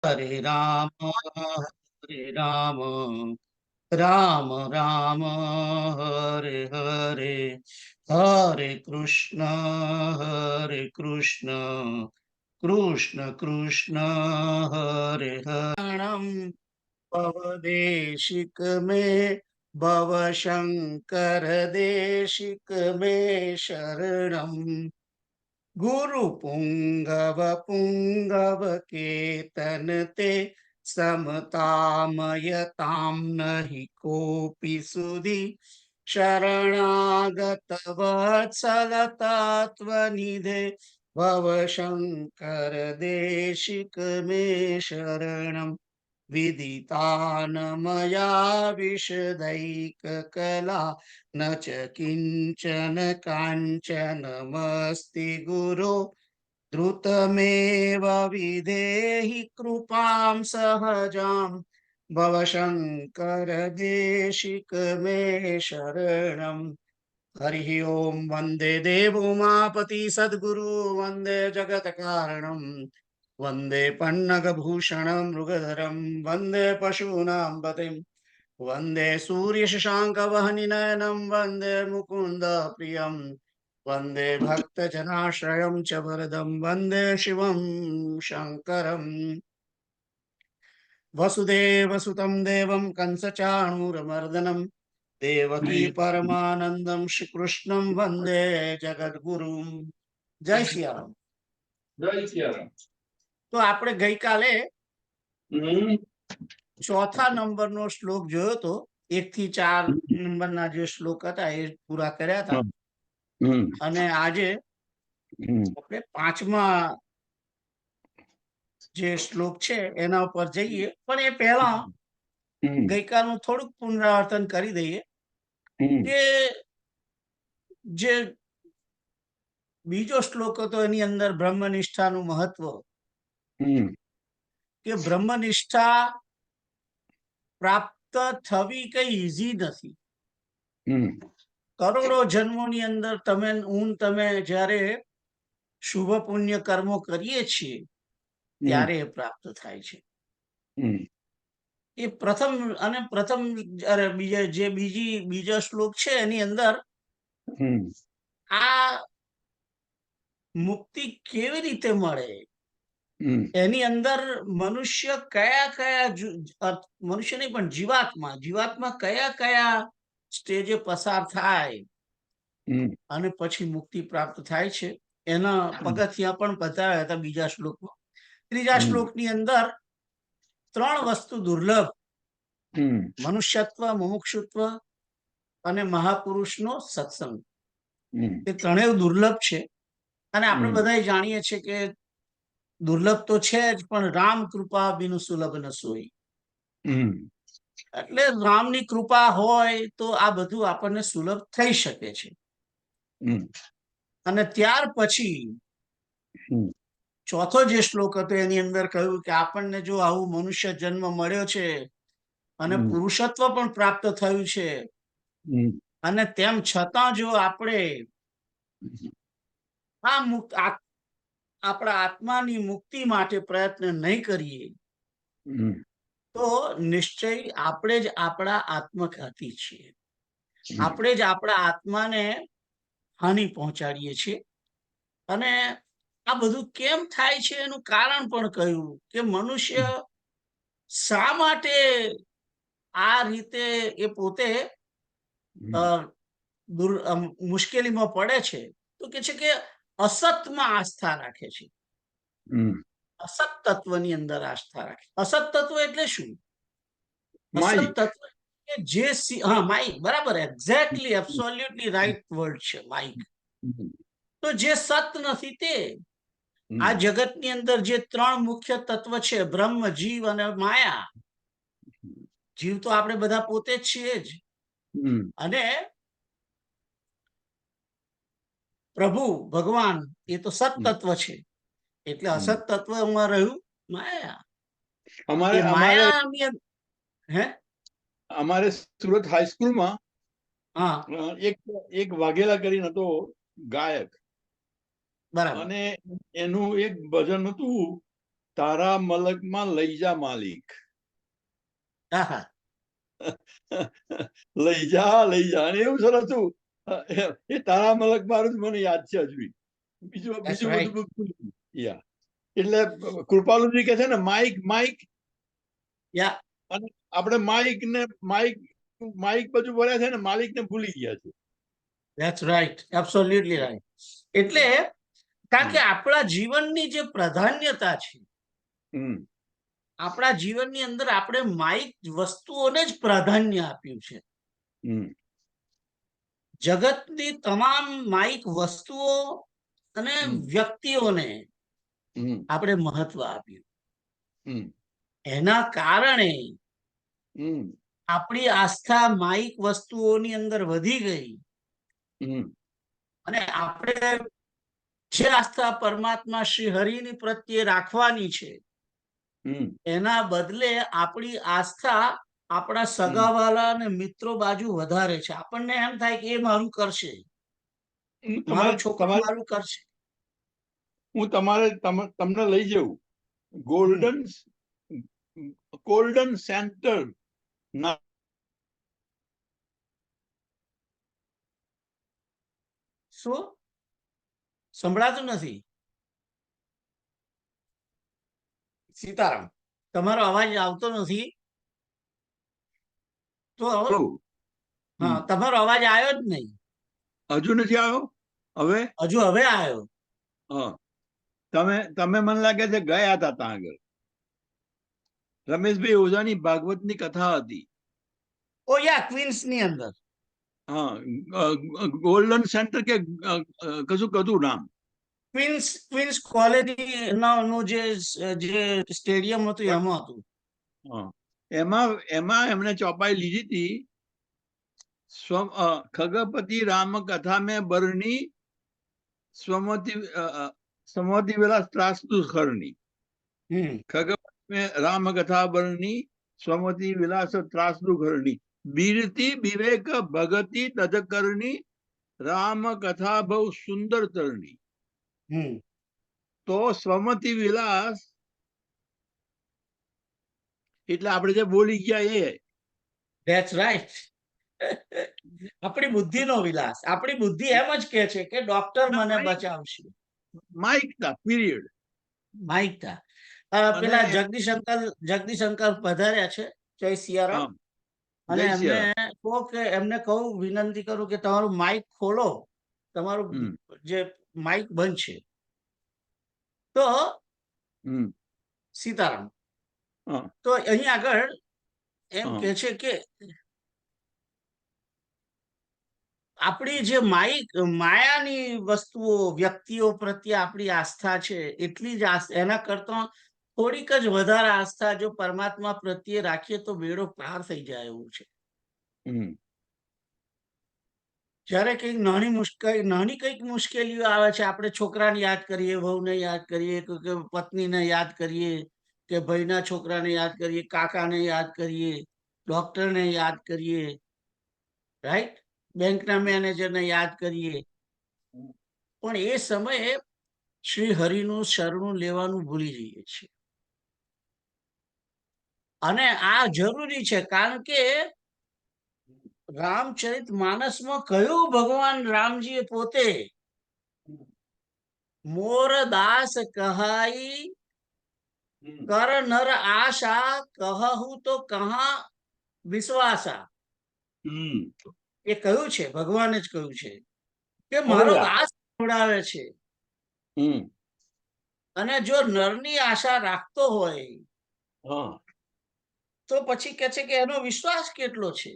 હરે રામ હરે રામ રામ રામ હરે હરે હરે કૃષ્ણ કૃષ્ણ કૃષ્ણ હરે હરણમ ભવદેશિક મે ભવ શંકર દેશિક મે શરણમ ગુરુ પુંગવ પુંગવ કેતન તે સમતામયતામ નહિ કોપી સુધી શરણાગત વત્સલ તત્વનિધે ભવ શંકર દેશિક મે શરણમ વિદિતાન મયા વિશદૈક કલા ન ચ કિંચન કાંચન મસ્તિ ગુરો ધૃતમેવ વિધેહિ કૃપામ સહજામ ભવ શંકર દેશિક મે શરણમ હરિ ઓમ વંદે દેવોમાપતિ સદગુરુ વંદે જગત કારણમ વંદે પન્નગભૂષણમ મૃગધરમ વંદે પશૂનાં પતિમ વંદે સૂર્યશશાંકવહનિનયનમ વંદે મુકુંદ પ્રિયમ વંદે ભક્તજનાશ્રયમ ચ વરદમ વંદે શિવમ શંકરમ વસુદેવસુતમ દેવમ કંસચાણૂરમર્દનમ દેવકી પરમાનંદમ શ્રી કૃષ્ણમ વંદે જગદગુરુમ. જય સિયારામ. જય સિયારામ. તો આપણે ગઈકાલે ચોથા નંબરનો શ્લોક જોયો તો 1 થી 4 નંબરના જે શ્લોક હતા એ પૂરા કર્યા હતા અને આજે આપણે 5મા જે શ્લોક છે એના ઉપર જઈએ, પણ એ પહેલા ગઈકાલનું થોડુંક પુનરાવર્તન કરી દઈએ કે જે બીજો શ્લોક હતો એની અંદર બ્રહ્મનિષ્ઠાનું મહત્વ, કે બ્રહ્મનિષ્ઠા પ્રાપ્ત થવી કઈ ઈઝી નથી. કરોડો જન્મોની અંદર તમે જ્યારે શુભ પુણ્ય કર્મો કરીએ છીએ ત્યારે એ પ્રાપ્ત થાય છે. એ બીજો શ્લોક છે એની અંદર આ મુક્તિ કેવી રીતે મળે, એની અંદર મનુષ્ય મનુષ્ય નહીં પણ જીવાત્મા કયા કયા સ્ટેજે પસાર થાય અને પછી મુક્તિ પ્રાપ્ત થાય છે એના પગથિયા પણ બતાવ્યા હતા બીજા શ્લોકમાં. ત્રીજા શ્લોકની અંદર 3 વસ્તુ દુર્લભ, મનુષ્યત્વ, મુમુક્ષુત્વ અને મહાપુરુષનો સત્સંગ, એ ત્રણેય દુર્લભ છે. અને આપણે બધા જાણીએ છીએ કે દુર્લભ તો છે જ, પણ રામ કૃપા બિનુ સુલભ ન સોઈ. એટલે રામની કૃપા હોય તો આ બધું આપણને સુલભ થઈ શકે છે. અને ત્યાર પછી ચોથો જે શ્લોક હતો એની અંદર કહ્યું કે આપણને જો આવું મનુષ્ય જન્મ મળ્યો છે અને પુરુષત્વ પણ પ્રાપ્ત થયું છે અને તેમ છતાં જો આપણે આપણા આત્માની મુક્તિ માટે પ્રયત્ન નહીં કરીએ તો નિશ્ચય આપણે જ આપણા આત્મઘાતી છીએ. આપણે જ આપણા આત્માને હાનિ પહોંચાડીએ છીએ. અને આ બધું કેમ થાય છે એનું કારણ પણ કહ્યું કે મનુષ્ય શા માટે આ રીતે એ પોતે મુશ્કેલીમાં પડે છે. તો કે છે કે અસતમાં આસ્થા રાખે છે, અસત તત્વની અંદર આસ્થા રાખે. અસત તત્વ એટલે શું? અસત તત્વ જે માઇક, બરાબર, એક્ઝેક્ટલી, એબ્સોલ્યુટલી રાઈટ વર્ડ છે, માઇક. તો જે સત નથી તે આ જગતની અંદર જે 3 મુખ્ય તત્વ છે, બ્રહ્મ, જીવ અને માયા. જીવ તો આપણે બધા પોતે જ છીએ જ, અને પ્રભુ ભગવાન એ તો સત તત્વ છે. એટલે અસત તત્વમાં રહ્યું માયા. અમારે સુરત હાઈસ્કૂલમાં એક વાઘેલા કરીને હતો ગાયક, અને એનું એક ભજન હતું તારા મલકમાં લઈ જા માલિક. આહા, લઈ જા અને એવું સરસ હતું. એ તારા મલક મારું મને યાદ છે હજુ. બીજું That's બીજું right. બધું યા એટલે કૃપાલુજી કે છે ને માઇક માઇક Yeah, અને આપણે માઇક ને માઇક માઇક બધું ભર્યા છે ને માલિક ને ભૂલી ગયા છે. that's right. Absolutely right. એટલે કારણ કે આપણા જીવનની જે પ્રાધાન્યતા છે, આપણા જીવનની અંદર આપણે માઇક વસ્તુઓને જ પ્રાધાન્ય આપ્યું છે. જગતની તમામ માઇક વસ્તુઓ અને વ્યક્તિઓને આપણે મહત્વ આપ્યું. એના કારણે આપણી આસ્થા માઇક વસ્તુઓની અંદર વધી ગઈ અને આપણે જે આસ્થા પરમાત્મા શ્રી હરિની પ્રત્યે રાખવાની છે એના બદલે આપણી આસ્થા આપણા સગાવાલા અને મિત્રો બાજુ વધારે છે. આપણને એમ થાય કે એ મારું કરશે, મારો છોકરો મારું કરશે. હું તમને લઈ જઉં ગોલ્ડન સેન્ટર ના શું સંભળાતું નથી? સીતારામ, તમારો અવાજ આવતો નથી. તો હા, તમારો અવાજ આવ્યો જ નહીં. હજુ નથી આવ્યો? હવે આવ્યો. હા, તમે મને લાગે છે ગયા હતા ત્યાં આગળ. રમેશભાઈ ઓઝાની ભાગવતની કથા હતી. ઓ યા, ક્વીન્સ ની અંદર. હા, ગોલ્ડન સેન્ટર કે કશું કતું નામ. ક્વીન્સ કોલેજની નું જે સ્ટેડિયમ હતું એમાં હતું. એમાં એમણે ચોપાઈ લીધી હતી ખગપતિ રામ કથા મેં બરની સ્વમતિ વિલાસ ત્રાસતુ ખરની. ખગપતિ મેં રામ કથા બરની સ્વમતિ વિલાસ ત્રાસતુ ખરની બીરતી વિવેક ભગતિ તદકરણી રામ કથા બહુ સુંદર તરણી. તો સ્વમતિ વિલાસ એટલે આપણે જે બોલી ગયા એ. That's right. આપણી બુદ્ધિનો વિલાસ. આપણી બુદ્ધિ એમ જ કે છે કે ડોક્ટર મને બચાવશે. માઇકતા પીરિયડ. માઇકતા. પેલા જગદીશ અંકલ પધાર્યા છે. જય સિયારામ. અને એમને કહું, વિનંતી કરું કે તમારું માઇક ખોલો, તમારું જે માઇક બંધ છે. તો સીતારામ, તો અહીં આગળ એમ કે છે કે આપણી જે માયાની વસ્તુઓ, વ્યક્તિઓ પ્રત્યે આપણી આસ્થા છે, એટલી જ એના કરતા થોડીક જ વધારે આસ્થા જો પરમાત્મા પ્રત્યે રાખીએ તો બેડો પાર થઈ જાય એવું છે. જયારે કઈક નાની કઈક મુશ્કેલીઓ આવે છે, આપણે છોકરાને યાદ કરીએ, વહુને યાદ કરીએ, કે પત્નીને યાદ કરીએ, કે ભાઈના છોકરાને યાદ કરીએ, કાકાને યાદ કરીએ, ડોક્ટરને યાદ કરીએ, રાઈટ, બેંકના મેનેજરને યાદ કરીએ, પણ એ સમયે શ્રી હરિનું શરણું લેવાનું ભૂલી જઈએ છીએ. અને આ જરૂરી છે, કારણ કે રામચરિત માનસમાં કહ્યું ભગવાન રામજીએ પોતે, મોર દાસ કહાઈ કર નર આશા કહું તો કહા વિશ્વાસા. એ કહ્યું છે, ભગવાને જ કહ્યું છે કે મારો દાસ ખવડાવે છે, અને જો નરની આશા રાખતો હોય તો પછી કે છે કે એનો વિશ્વાસ કેટલો છે.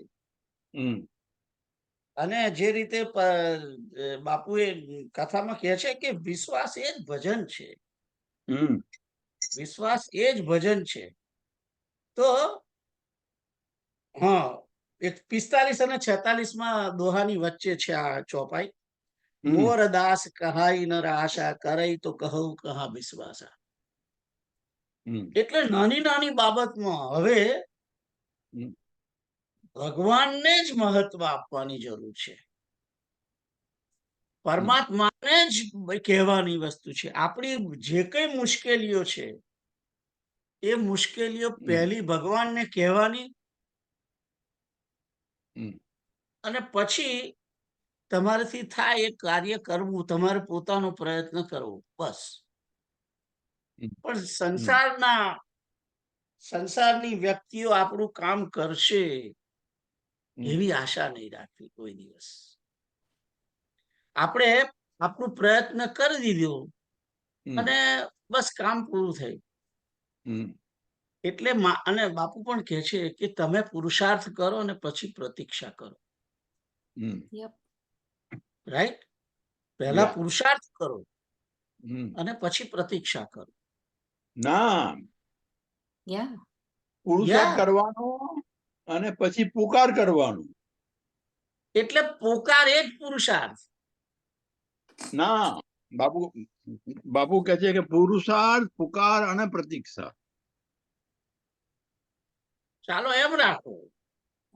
અને જે રીતે બાપુએ કથામાં કહે છે કે વિશ્વાસ એ જ ભજન છે. વિશ્વાસ એ જ ભજન છે. તો હા, 45 અને 46 દોહાની વચ્ચે છે આ ચોપાઈ. મોર દાસ કહાઈ નર આશા કરઈ તો કહું કહા વિશ્વાસા. એટલે નાની નાની બાબતમાં હવે ભગવાનને જ મહત્વ આપવાની જરૂર છે, પરમાત્માને જ કહેવાની વસ્તુ છે. આપણી જે કઈ મુશ્કેલીઓ છે એ મુશ્કેલીઓ પહેલી ભગવાનને કહેવાની અને પછી તમારાથી થાય એ કાર્ય કરવું, તમારે પોતાનો પ્રયત્ન કરવો, બસ. પણ સંસારની વ્યક્તિઓ આપણું કામ કરશે એવી આશા નહીં રાખવી કોઈ દિવસ. આપણે આપણું પ્રયત્ન કરી દીધો અને બસ કામ પૂરું થયું. એટલે અને બાપુ પણ કહે છે કે તમે પુરુષાર્થ કરો અને પછી પ્રતીક્ષા કરો. રાઈટ? પહેલા પુરુષાર્થ કરો અને પછી પ્રતીક્ષા કરો. ના, પુરુષાર્થ કરવાનો અને પછી પુકાર કરવાનો. એટલે પોકાર એ જ પુરુષાર્થ. ના, બાપુ કહે છે કે પુરુષાર્થ, પુકાર અને પ્રતીક્ષા. ચાલો એમ રાખો,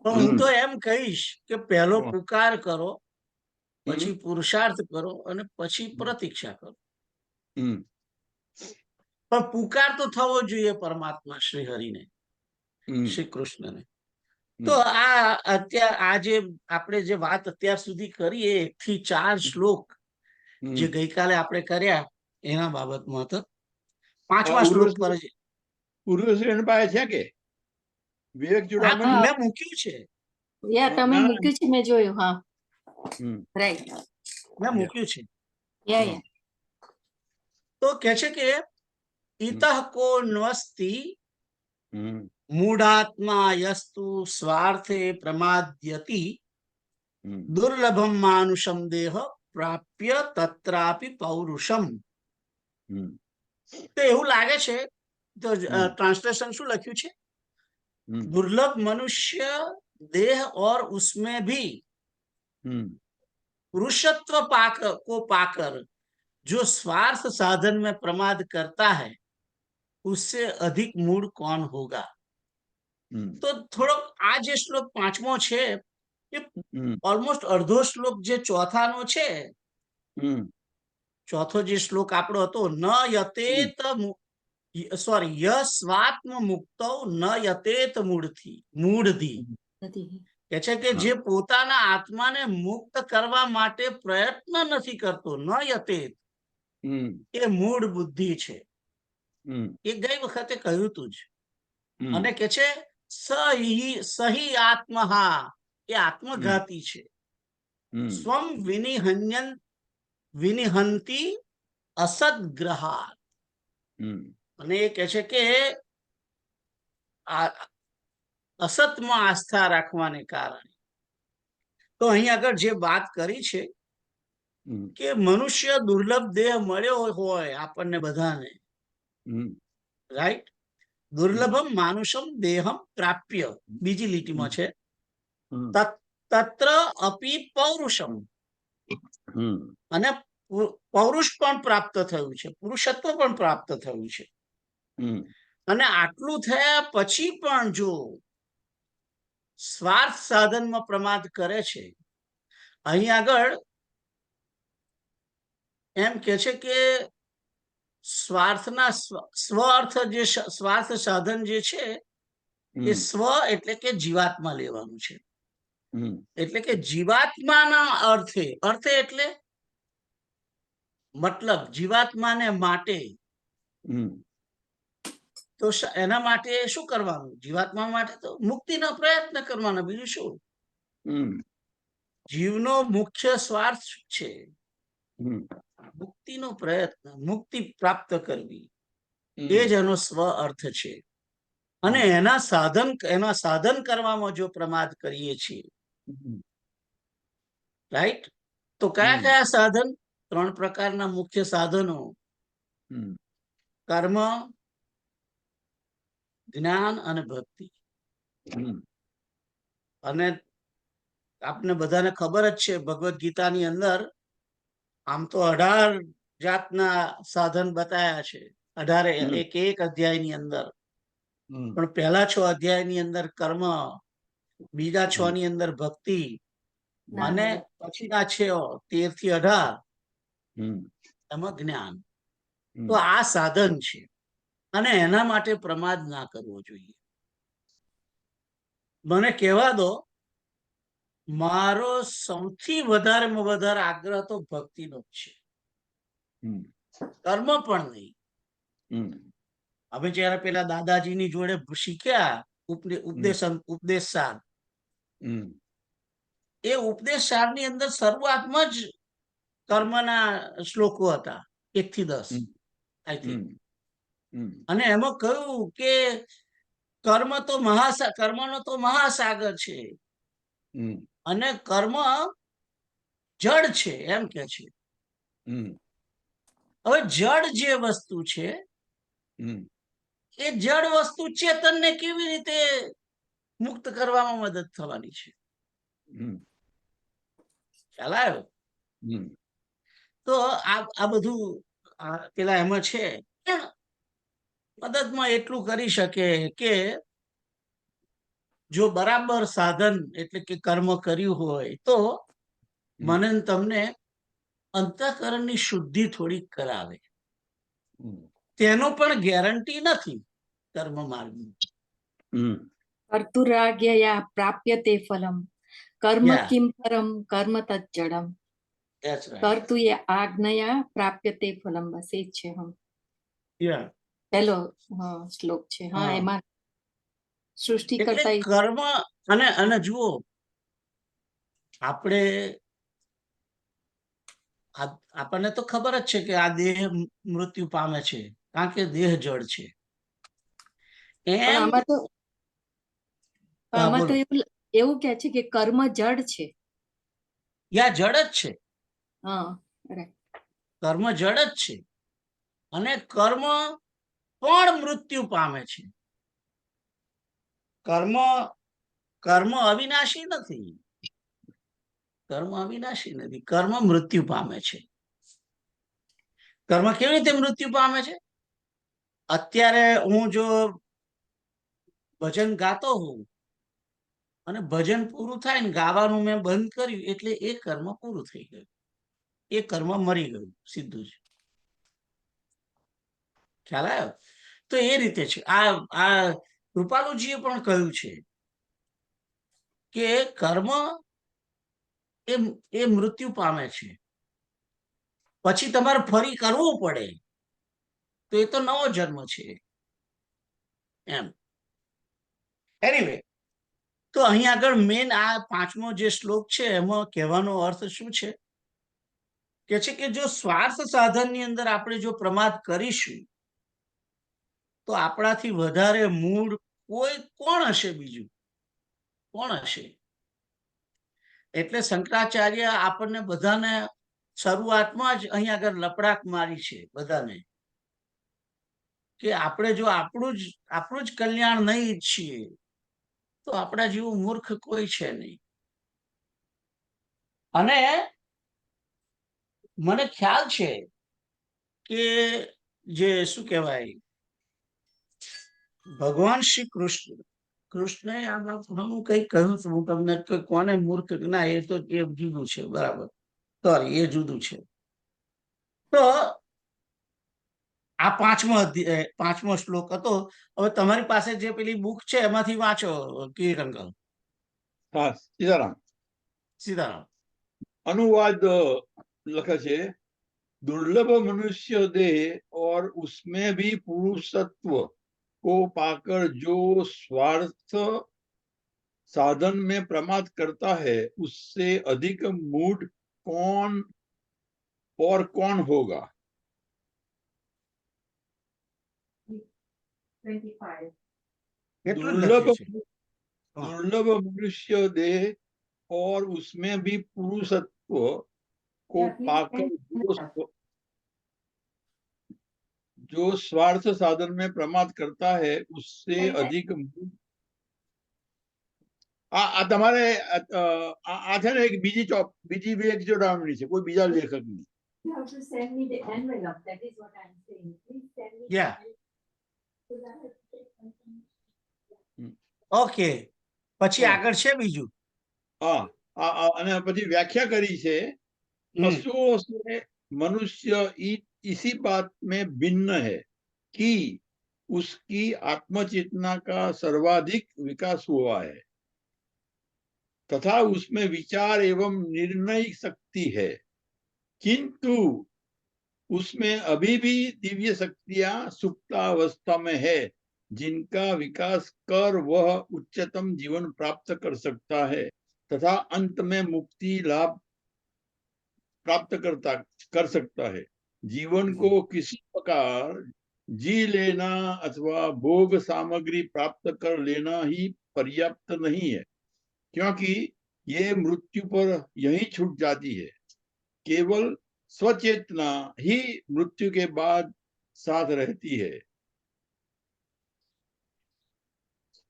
પણ હું તો એમ કહીશ કે પહેલો પુકાર કરો, પછી પુરુષાર્થ કરો અને પછી પ્રતીક્ષા કરો. પણ પુકાર તો થવો જોઈએ પરમાત્મા શ્રી હરિને, શ્રી કૃષ્ણને. તો આજે આપણે જે વાત અત્યાર સુધી કરી એ 1 થી 4 શ્લોક જે ગઈકાલે આપણે કર્યા એના બાબતમાં તો 5મા શ્લોક પર ઉર્વશી પાસે છે કે વિવેક ચૂડામણી મેં મૂક્યું છે. તમે મૂક્યું છે, મેં જોયું. હા, રાઈટ, મેં મૂક્યું છે. યા તો કે છે કે ઇતઃ કો ન્વસ્તિ મૂઢાત્મા યસ્તુ સ્વાર્થે પ્રમાદ્યતિ દુર્લભમ માનુષમ દેહ પ્રાપ્ય તત્રાપી પૌરુષમ. તો એવું લાગે છે, તો ટ્રાન્સલેશન શું લખ્યું છે? दुर्लभ मनुष्य देह और उसमें भी पुरुषत्व को पाकर जो स्वार्थ साधन में प्रमाद करता है उससे अधिक मूढ़ कौन होगा. तो थोड़ो आ जे श्लोक 5मो છે એ ઓલમોસ્ટ અડધો શ્લોક જે ચોથાનો છે, ચોથો જે શ્લોક આપણો હતો, ન યતેત સ્વાત્મ મુક્તો ન યતેત મૂઢધિ, કે છે કે જે પોતાના આત્માને મુક્ત કરવા માટે પ્રયત્ન નથી કરતો, ન યતેત, એ મૂઢ બુદ્ધિ છે. એ ગઈ વખતે કહ્યું તું જ. અને કે છે સહી આત્મહા, એ આત્મઘાતી છે. સ્વમ વિનિહંતી અસદગ્રહાત. અને એ કહે છે કે અસતમાં આસ્થા રાખવાને કારણે. તો અહીં આગળ જે વાત કરી છે કે મનુષ્ય દુર્લભ દેહ મળ્યો હોય આપણને બધાને, રાઈટ? દુર્લભમ માનુષમ દેહમ પ્રાપ્ય, બીજી લીટીમાં છે, તત્ર અપી પૌરુષમ, અને પૌરુષ પણ પ્રાપ્ત થયું છે, પુરુષત્વ પણ પ્રાપ્ત થયું છે. અને આટલું થયા પછી પણ જો સ્વાર્થ સાધનમાં પ્રમાદ કરે છે, અહીં આગળ એમ કે છે કે સ્વાર્થના સ્વ અર્થ, જે સ્વાર્થ સાધન જે છે એ સ્વ એટલે કે જીવાત્મા લેવાનું છે. એટલે કે જીવાત્માના અર્થે એટલે મતલબ જીવાત્માને માટે, તો એના માટે શું કરવાનું? જીવાત્મા માટે તો મુક્તિનો પ્રયત્ન કરવાનો, બીજું શું? જીવનો મુખ્ય સ્વાર્થ છે મુક્તિનો પ્રયત્ન, મુક્તિ પ્રાપ્ત કરવી, એ જ એનો સ્વ અર્થ છે. અને એના સાધન કરવામાં જો પ્રમાદ કરીએ છીએ, રાઈટ? તો કયા કયા સાધન? 3 પ્રકારના મુખ્ય સાધનો: કર્મ, જ્ઞાન અને ભક્તિ. અને આપને બધાને ખબર જ છે, ભગવદ ગીતાની અંદર આમ તો 18 જાતના સાધન બતાયા છે, 18 એક અધ્યાયની અંદર. પણ પહેલા 6 અધ્યાયની અંદર કર્મ, બીજા 6 ની અંદર ભક્તિ, અને પછીના 6 13 થી 18 એમાં જ્ઞાન. તો આ સાધન છે. અને એના માટે પ્રમાદ ના કરવો જોઈએ. મને કહેવા દો, મારો સૌથી વધારેમાં વધારે આગ્રહ તો ભક્તિનો જ છે, કર્મ પણ નહીં. અમે જયારે પેલા દાદાજીની જોડે શીખ્યા ઉપદેશ સાર, એ ઉપદેશ સાર ની અંદર શરૂઆતમાં જ કર્મના શ્લોકો હતા 1 થી 10 આઈ થિંક. અને એમાં કહ્યું કે કર્મનો તો મહાસાગર છે અને કર્મ જડ છે એમ કે છે. હવે જડ જે વસ્તુ છે એ જડ વસ્તુ ચેતનને કેવી રીતે મુક્ત કરવામાં મદદ થવાની છે? ખ્યાલ આવ્યો? તો આ બધું પેલા એમાં છે. મદદમાં એટલું કરી શકે કે જો બરાબર સાધન એટલે કે કર્મ કર્યું હોય તો મને તમને અંતઃકરણની શુદ્ધિ થોડીક કરાવે. તેનો પણ ગેરંટી નથી કર્મ માર્ગની. કર્તુરાજ્ઞયા પ્રાપ્યતે ફલમ કર્મ કિમ પરમ કર્મ તજ્જડમ કર્તુ આજ્ઞયા પ્રાપ્યતે ફલમ. બસ એ જ છે. પહેલો શ્લોક છે. હા, એમાં સૃષ્ટિ કરતા કર્મ અને જુઓ, આપણને તો ખબર જ છે કે આ દેહ મૃત્યુ પામે છે કારણ કે દેહ જડ છે. આમાં તો એવું કે છે કે કર્મ જડ છે. યા જડ જ છે. કર્મ જડ જ છે અને કર્મ પણ મૃત્યુ પામે છે. કર્મ અવિનાશી નથી. કર્મ મૃત્યુ પામે છે. કર્મ કેવી રીતે મૃત્યુ પામે છે? અત્યારે હું જો ભજન ગાતો હોઉં અને ભજન પૂરું થાય ને ગાવાનું મેં બંધ કર્યું એટલે એ કર્મ પૂરું થઈ ગયું, એ કર્મ મરી ગયું સીધું જ. ખ્યાલ આવ્યો? તો એ રીતે છે. આ કૃપાલુજીએ પણ કહ્યું છે કે કર્મ એ મૃત્યુ પામે છે, પછી તમારે ફરી કરવું પડે તો એ તો નવો જન્મ છે એમ. એનીવે, તો અહીં આગળ મેન આ 5મો જે શ્લોક છે એમાં કહેવાનો અર્થ શું છે કે છે કે જો સ્વાર્થ સાધનની અંદર આપણે જો પ્રમાદ કરીશું તો આપણાથી વધારે મૂળ કોણ હશે? બીજું કોણ હશે? એટલે શંકરાચાર્ય આપણને બધાને શરૂઆતમાં જ અહીં આગળ લપડાક મારી છે બધાને કે આપણે જો આપણું જ કલ્યાણ નહીં ઈચ્છીએ તો આપણા જેવું મૂર્ખ કોઈ છે નહીં. અને મને ખ્યાલ છે કે જે શું કહેવાય, ભગવાન શ્રી કૃષ્ણએ આમાં કઈ કહ્યું હતું, હું તમને કોને મૂર્ખ ના, એ તો એ જુદું છે. બરાબર, સોરી, એ જુદું છે. તો આ 5મો શ્લોક હતો. હવે તમારી પાસે જે પેલી બુક છે એમાંથી વાંચો કિરણકલ. સીતારામ. अनुवाद लखा છે, दुर्लभ मनुष्य देह और उसमें भी पुरुषत्व को पाकर जो स्वार्थ साधन में प्रमाद करता है उससे अधिक मूढ़ कौन और कौन होगा? 25. दुर्लभ मनुष्य देह और उसमें भी पुरुषत्व को पाकर जो स्वार्थ साधन में प्रमाद करता है उससे अधिक આ તમારે આ છે ને એક બીજી એક જોડાવણી છે, કોઈ બીજા લેખકની. ઓકે, પછી આગળ છે બીજું. હા, અને પછી વ્યાખ્યા કરી છે, પશુओं से मनुष्य इसी बात में भिन्न है कि उसकी आत्मचेतना का सर्वाधिक विकास हुआ है तथा उसमें विचार एवं निर्णय शक्ति है, किंतु उसमें अभी भी दिव्य शक्तियां सुप्तावस्था में है, जिनका विकास कर वह उच्चतम जीवन प्राप्त कर सकता है तथा अंत में मुक्ति लाभ प्राप्त कर सकता है। जीवन को किसी प्रकार जी लेना अथवा भोग सामग्री प्राप्त कर लेना ही पर्याप्त नहीं है, क्योंकि ये मृत्यु पर यही छूट जाती है। केवल स्वचेतना ही मृत्यु के बाद साथ रहती है।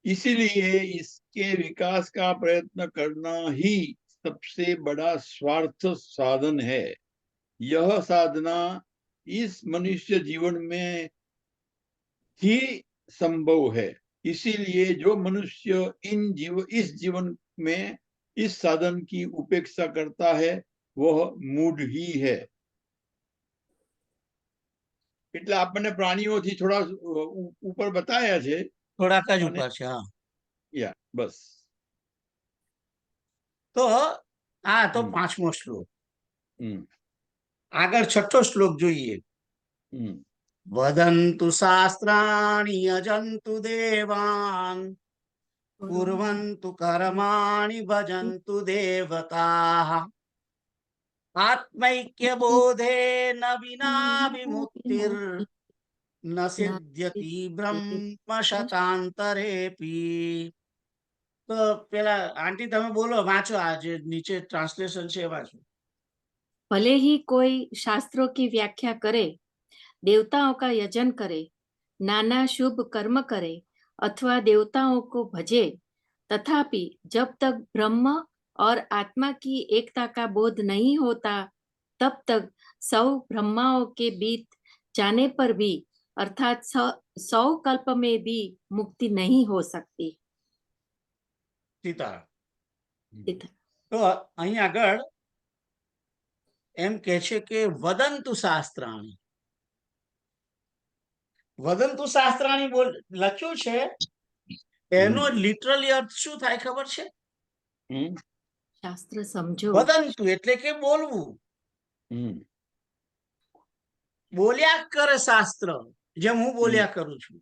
इसीलिए इसके विकास का प्रयत्न करना ही सबसे बड़ा स्वार्थ साधन है। यह साधना इस मनुष्य जीवन में ही संभव है। इसीलिए जो मनुष्य इस जीवन में इस साधन की उपेक्षा करता है वह मूढ़ ही है। એટલે આપણને પ્રાણીઓથી થોડા ઉપર બતાયા છે, થોડાક જ ઉપર છે. હા, યા બસ. તો આ તો પાંચમો શ્લોક. હમ આગળ છઠ્ઠો શ્લોક જોઈએ. વદંતુ શાસ્ત્રાણિ યજંતુ દેવાન કુર્વંતુ કર્માણિ ભજંતુ દેવતાઃ આત્મૈક્ય બોધેન વિના વિમુક્તિર ન સિદ્ધ્યતિ બ્રહ્મ શતાંતરેપી. તો પેલા આંટી તમે બોલો, વાંચો. આ જે નીચે ટ્રાન્સલેશન છે વાંચો. भले ही कोई शास्त्रों की व्याख्या करे, देवताओं का यजन करे, नाना शुभ कर्म करे अथवा देवताओं को भजे, तथापि जब तक ब्रह्म और आत्मा की एकता का बोध नहीं होता तब तक 100 ब्रह्माओं के बीत जाने पर भी अर्थात 100 कल्प में भी मुक्ति नहीं हो सकती. સીતા. તો અહીં આગળ એમ કે છે કે વદંતુ શાસ્ત્રાણી. વદંતુ શાસ્ત્રાણી લખ્યું છે, એનો લિટરલી અર્થ શું થાય ખબર છે? શાસ્ત્ર સમજો. વદંતુ એટલે કે બોલવું. બોલ્યા કરે શાસ્ત્ર, જેમ હું બોલ્યા કરું છું.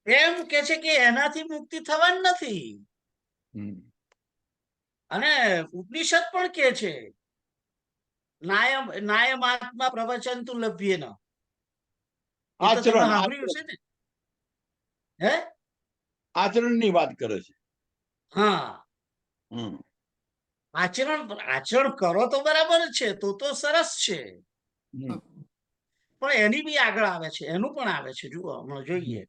એમ કે છે કે એનાથી મુક્તિ થવાની નથી. અને ઉપનિષદ પણ કે છે નાયમાત્મા પ્રવચંતુ લભ્યેન. સાંભળ્યું છે ને? હે, આચરણની વાત કરે છે. હા, આચરણ કરો તો બરાબર છે, તો સરસ છે, પણ એની બી આગળ આવે છે, એનું પણ આવે છે. જુઓ, હમણાં જોઈએ.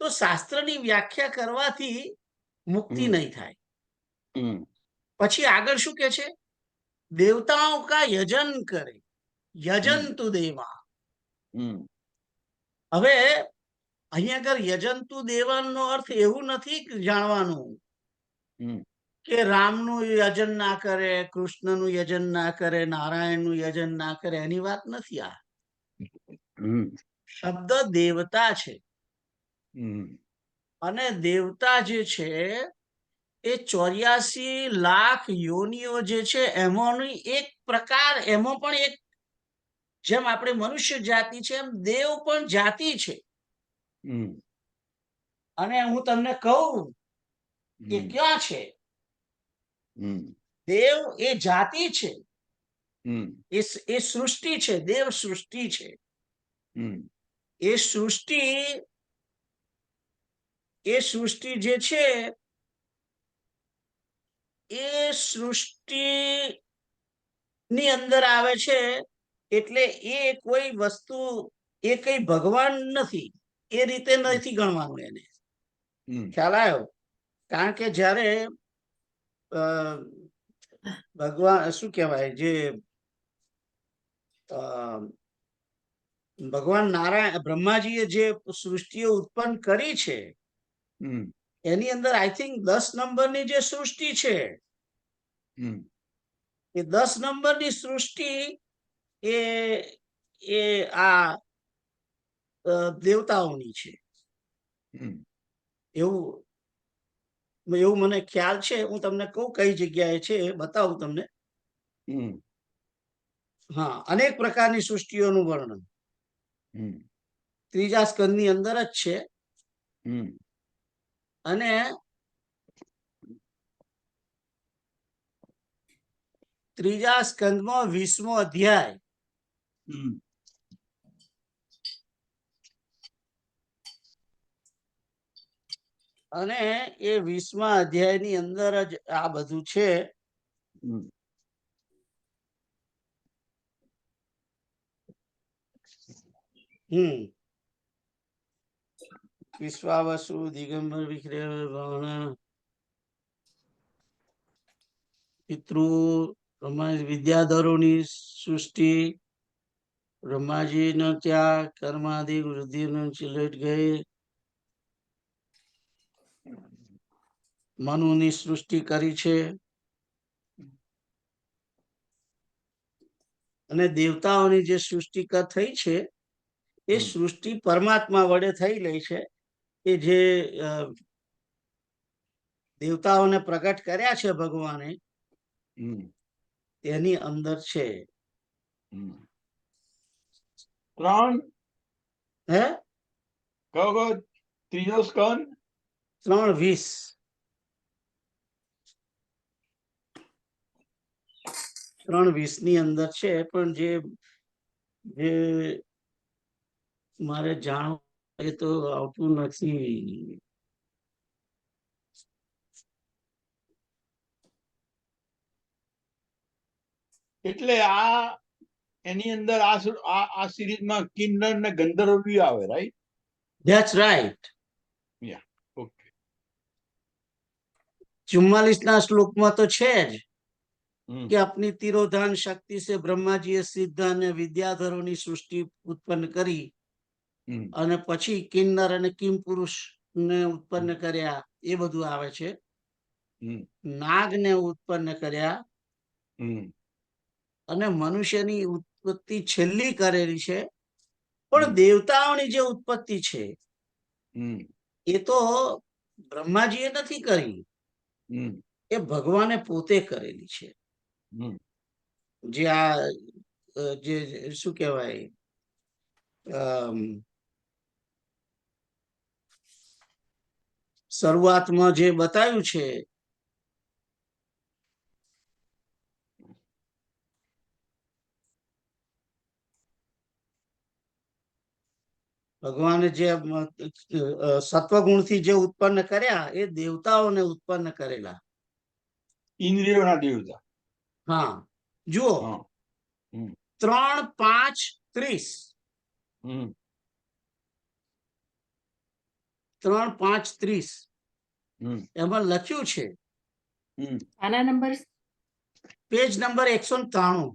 તો શાસ્ત્રની વ્યાખ્યા કરવાથી મુક્તિ નહીં થાય. પછી આગળ શું કે છે? દેવતાઓ કા યજન કરે, યજંતુ દેવા. હવે અહીંયા આગળ યજંતુ દેવાનો અર્થ એવું નથી જાણવાનું કે રામનું યજન ના કરે, કૃષ્ણનું યજન ના કરે, નારાયણનું યજન ના કરે, એની વાત નથી. આ શબ્દ દેવતા છે, અને દેવતા જે છે એ 84 લાખ યોનિઓ જે છે એમાંની એક પ્રકાર, એમાં પણ એક, જેમ આપણે મનુષ્ય જાતિ છે એમ દેવ પણ જાતિ છે. અને હું તમને કહું કે ક્યાં છે દેવ? એ જાતિ છે, એ સૃષ્ટિ છે, દેવ સૃષ્ટિ છે. એ સૃષ્ટિ જે છે એ સૃષ્ટિ ની અંદર આવે છે. એટલે એ કોઈ વસ્તુ, એ કઈ ભગવાન નથી, એ રીતે નથી ગણવાનું એને. ખ્યાલ આવ્યો? કારણ કે જ્યારે ભગવાન શું કહેવાય, જે ભગવાન નારાયણ બ્રહ્માજીએ જે સૃષ્ટિઓ ઉત્પન્ન કરી છે એની અંદર આઈ થિંક 10 નંબરની જે સૃષ્ટિ છે, એ 10 નંબરની સૃષ્ટિ એ આ દેવતાઓની છે એવું એવું મને ખ્યાલ છે. હું તમને કહું કઈ જગ્યાએ છે, બતાવું તમને. હા, અનેક પ્રકારની સૃષ્ટિઓનું વર્ણન ત્રીજા સ્કંદની અંદર જ છે. અને ત્રીજા સ્કંદમાં 20મો અધ્યાય અને એ 20મા અધ્યાયની અંદર જ આ બધું છે. વિશ્વાવસુ દિગંબર વિક્રય પિતૃ વિદ્યાધરોની સૃષ્ટિ, બ્રહ્માજી નો ત્યાગ, કર્માદિ વૃદ્ધિ નો ચિલટ ગઈ, મનુની સૃષ્ટિ કરી છે. અને દેવતાઓની જે સૃષ્ટિ થઈ છે એ સૃષ્ટિ પરમાત્મા વડે થઈ રહી છે. કે જે દેવતાઓને પ્રગટ કર્યા છે ભગવાને, તેની અંદર છે. 3:20 ની અંદર છે. પણ જે મારે જાણવું એ તો આવતું નથી. એટલે એની અંદર આ સિરીઝમાં કિન્નર ને ગંધર્વ બી આવે, right? That's right. Ya, okay. 44ના શ્લોકમાં તો છે જ कि अपनी तिरोधान शक्ति से ब्रह्मा जी सिद्ध અને વિદ્યાધરોની સૃષ્ટિ ઉત્પન્ન કરી અને પછી કિન્નર અને કિમ પુરુષ ને ઉત્પન્ન કર્યા, એ બધું આવે છે. નાગ ને ઉત્પન્ન કર્યા અને મનુષ્યની ઉત્પત્તિ છેલ્લી કરેલી છે. પણ દેવતાઓની જે ઉત્પત્તિ છે એ તો બ્રહ્માજીએ નથી કરી, એ ભગવાને પોતે કરેલી છે. જે આ જે શું કહેવાય, શરૂઆતમાં જે બતાવ્યું છે ભગવાને જે સત્વગુણથી જે ઉત્પન્ન કર્યા એ દેવતાઓને ઉત્પન્ન કરેલા, ઇન્દ્રિયોના દેવતા. હા, જુઓ 3:5:30 3:5:30 એમાં લખ્યું છે. આના નંબર પેજ નંબર 193.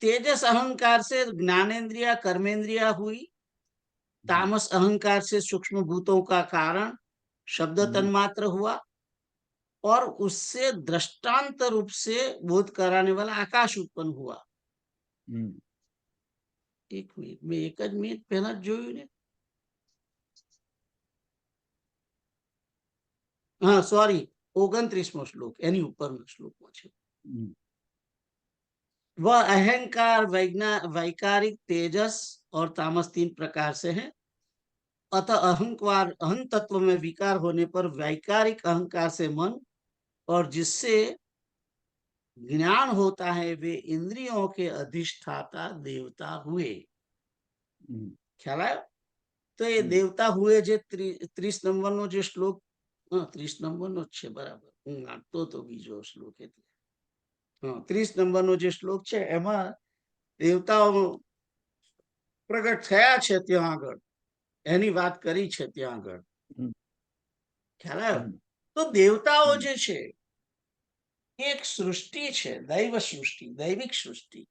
तेजस अहंकार से ज्ञानेन्द्रिया कर्मेंद्रिया हुई, तामस अहंकार से सूक्ष्म भूतों का कारण शब्द तन्मात्र हुआ और उससे दृष्टांत रूप से बोध कराने वाला आकाश उत्पन्न हुआ. एक मिनट, मैं एक ज मिनट पहला जोयु ने. हाँ, सॉरी, 29मो श्लोक एनी उपरनो श्लोकમાં છે. वह अहंकार वैकारिक तेजस और तामस 3 प्रकार से है. अतः अहंकार अहं तत्व में विकार होने पर वैकारिक अहंकार से मन और जिससे ज्ञान होता है वे इंद्रियों के अधिष्ठाता देवता हुए. ख्याल आयो? तो ये देवता हुए जे 30 નંબરનો જે શ્લોક, 30 નંબરનો જ છે, બરાબર. હું વાંચતો તો બીજો શ્લોક એટલે 30 નંબરનો જે શ્લોક છે એમાં દેવતાઓ પ્રગટ થયા છે ત્યાં આગળ, એની વાત કરી છે ત્યાં આગળ. ખ્યાલ આવ્યો? તો દેવતાઓ જે છે એક સૃષ્ટિ છે, દૈવ સૃષ્ટિ, દૈવિક સૃષ્ટિ.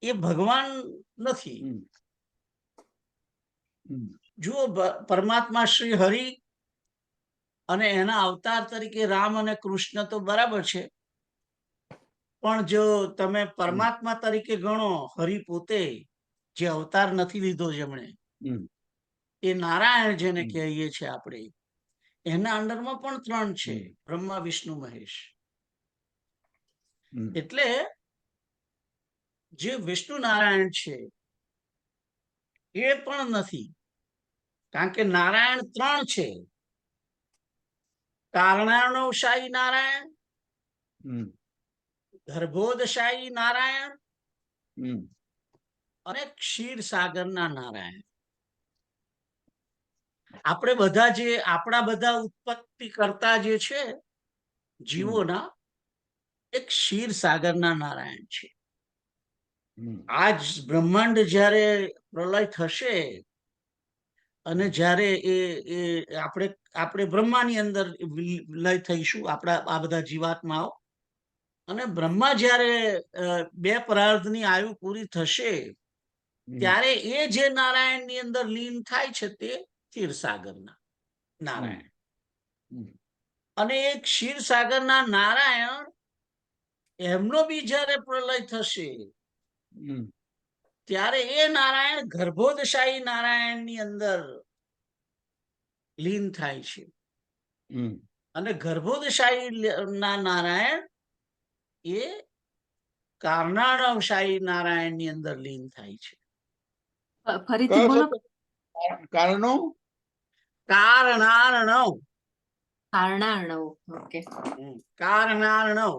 એ ભગવાન નથી. જુઓ, પરમાત્મા શ્રી હરિ અને એના અવતાર તરીકે રામ અને કૃષ્ણ તો બરાબર છે, પણ જો તમે પરમાત્મા તરીકે ગણો, હરિ પોતે જે અવતાર નથી લીધો જેમણે, એ નારાયણ જેને કહીએ છીએ આપણે, એના અંડરમાં પણ 3 છે, બ્રહ્મા વિષ્ણુ મહેશ. એટલે જે વિષ્ણુ નારાયણ છે એ પણ નથી, કારણ કે નારાયણ 3 છે. કારણાર્ણવશાહી નારાયણ, ગર્ભોદશાહી નારાયણ અને ક્ષીરસાગરના નારાયણ. આપણે બધા જે આપણા બધા ઉત્પત્તિ કરતા જે છે જીવોના, એક ક્ષીરસાગરના નારાયણ છે. આજ બ્રહ્માંડ જ્યારે પ્રલય થશે અને જ્યારે એ આપણે બ્રહ્માની અંદર લય થઈશું, આપણા આ બધા જીવાત્માઓ, અને બ્રહ્મા જ્યારે 2 પરાર્ધની આયુ પૂરી થશે ત્યારે એ જે નારાયણની અંદર લીન થાય છે તે ક્ષીરસાગરના નારાયણ. અને એ ક્ષીરસાગરના નારાયણ એમનો બી જ્યારે પ્રલય થશે ત્યારે એ નારાયણ ગર્ભોદશાહી નારાયણની અંદર લીન થાય છે. અને ગર્ભોદશાહી ના નારાયણ એ કારણાર્ણવશાહી નારાયણની અંદર લીન થાય છે. ફરીથી બોલો. કારણો? કારણાર્ણવ. કારણાર્ણવ. ઓકે. કારણાર્ણવ.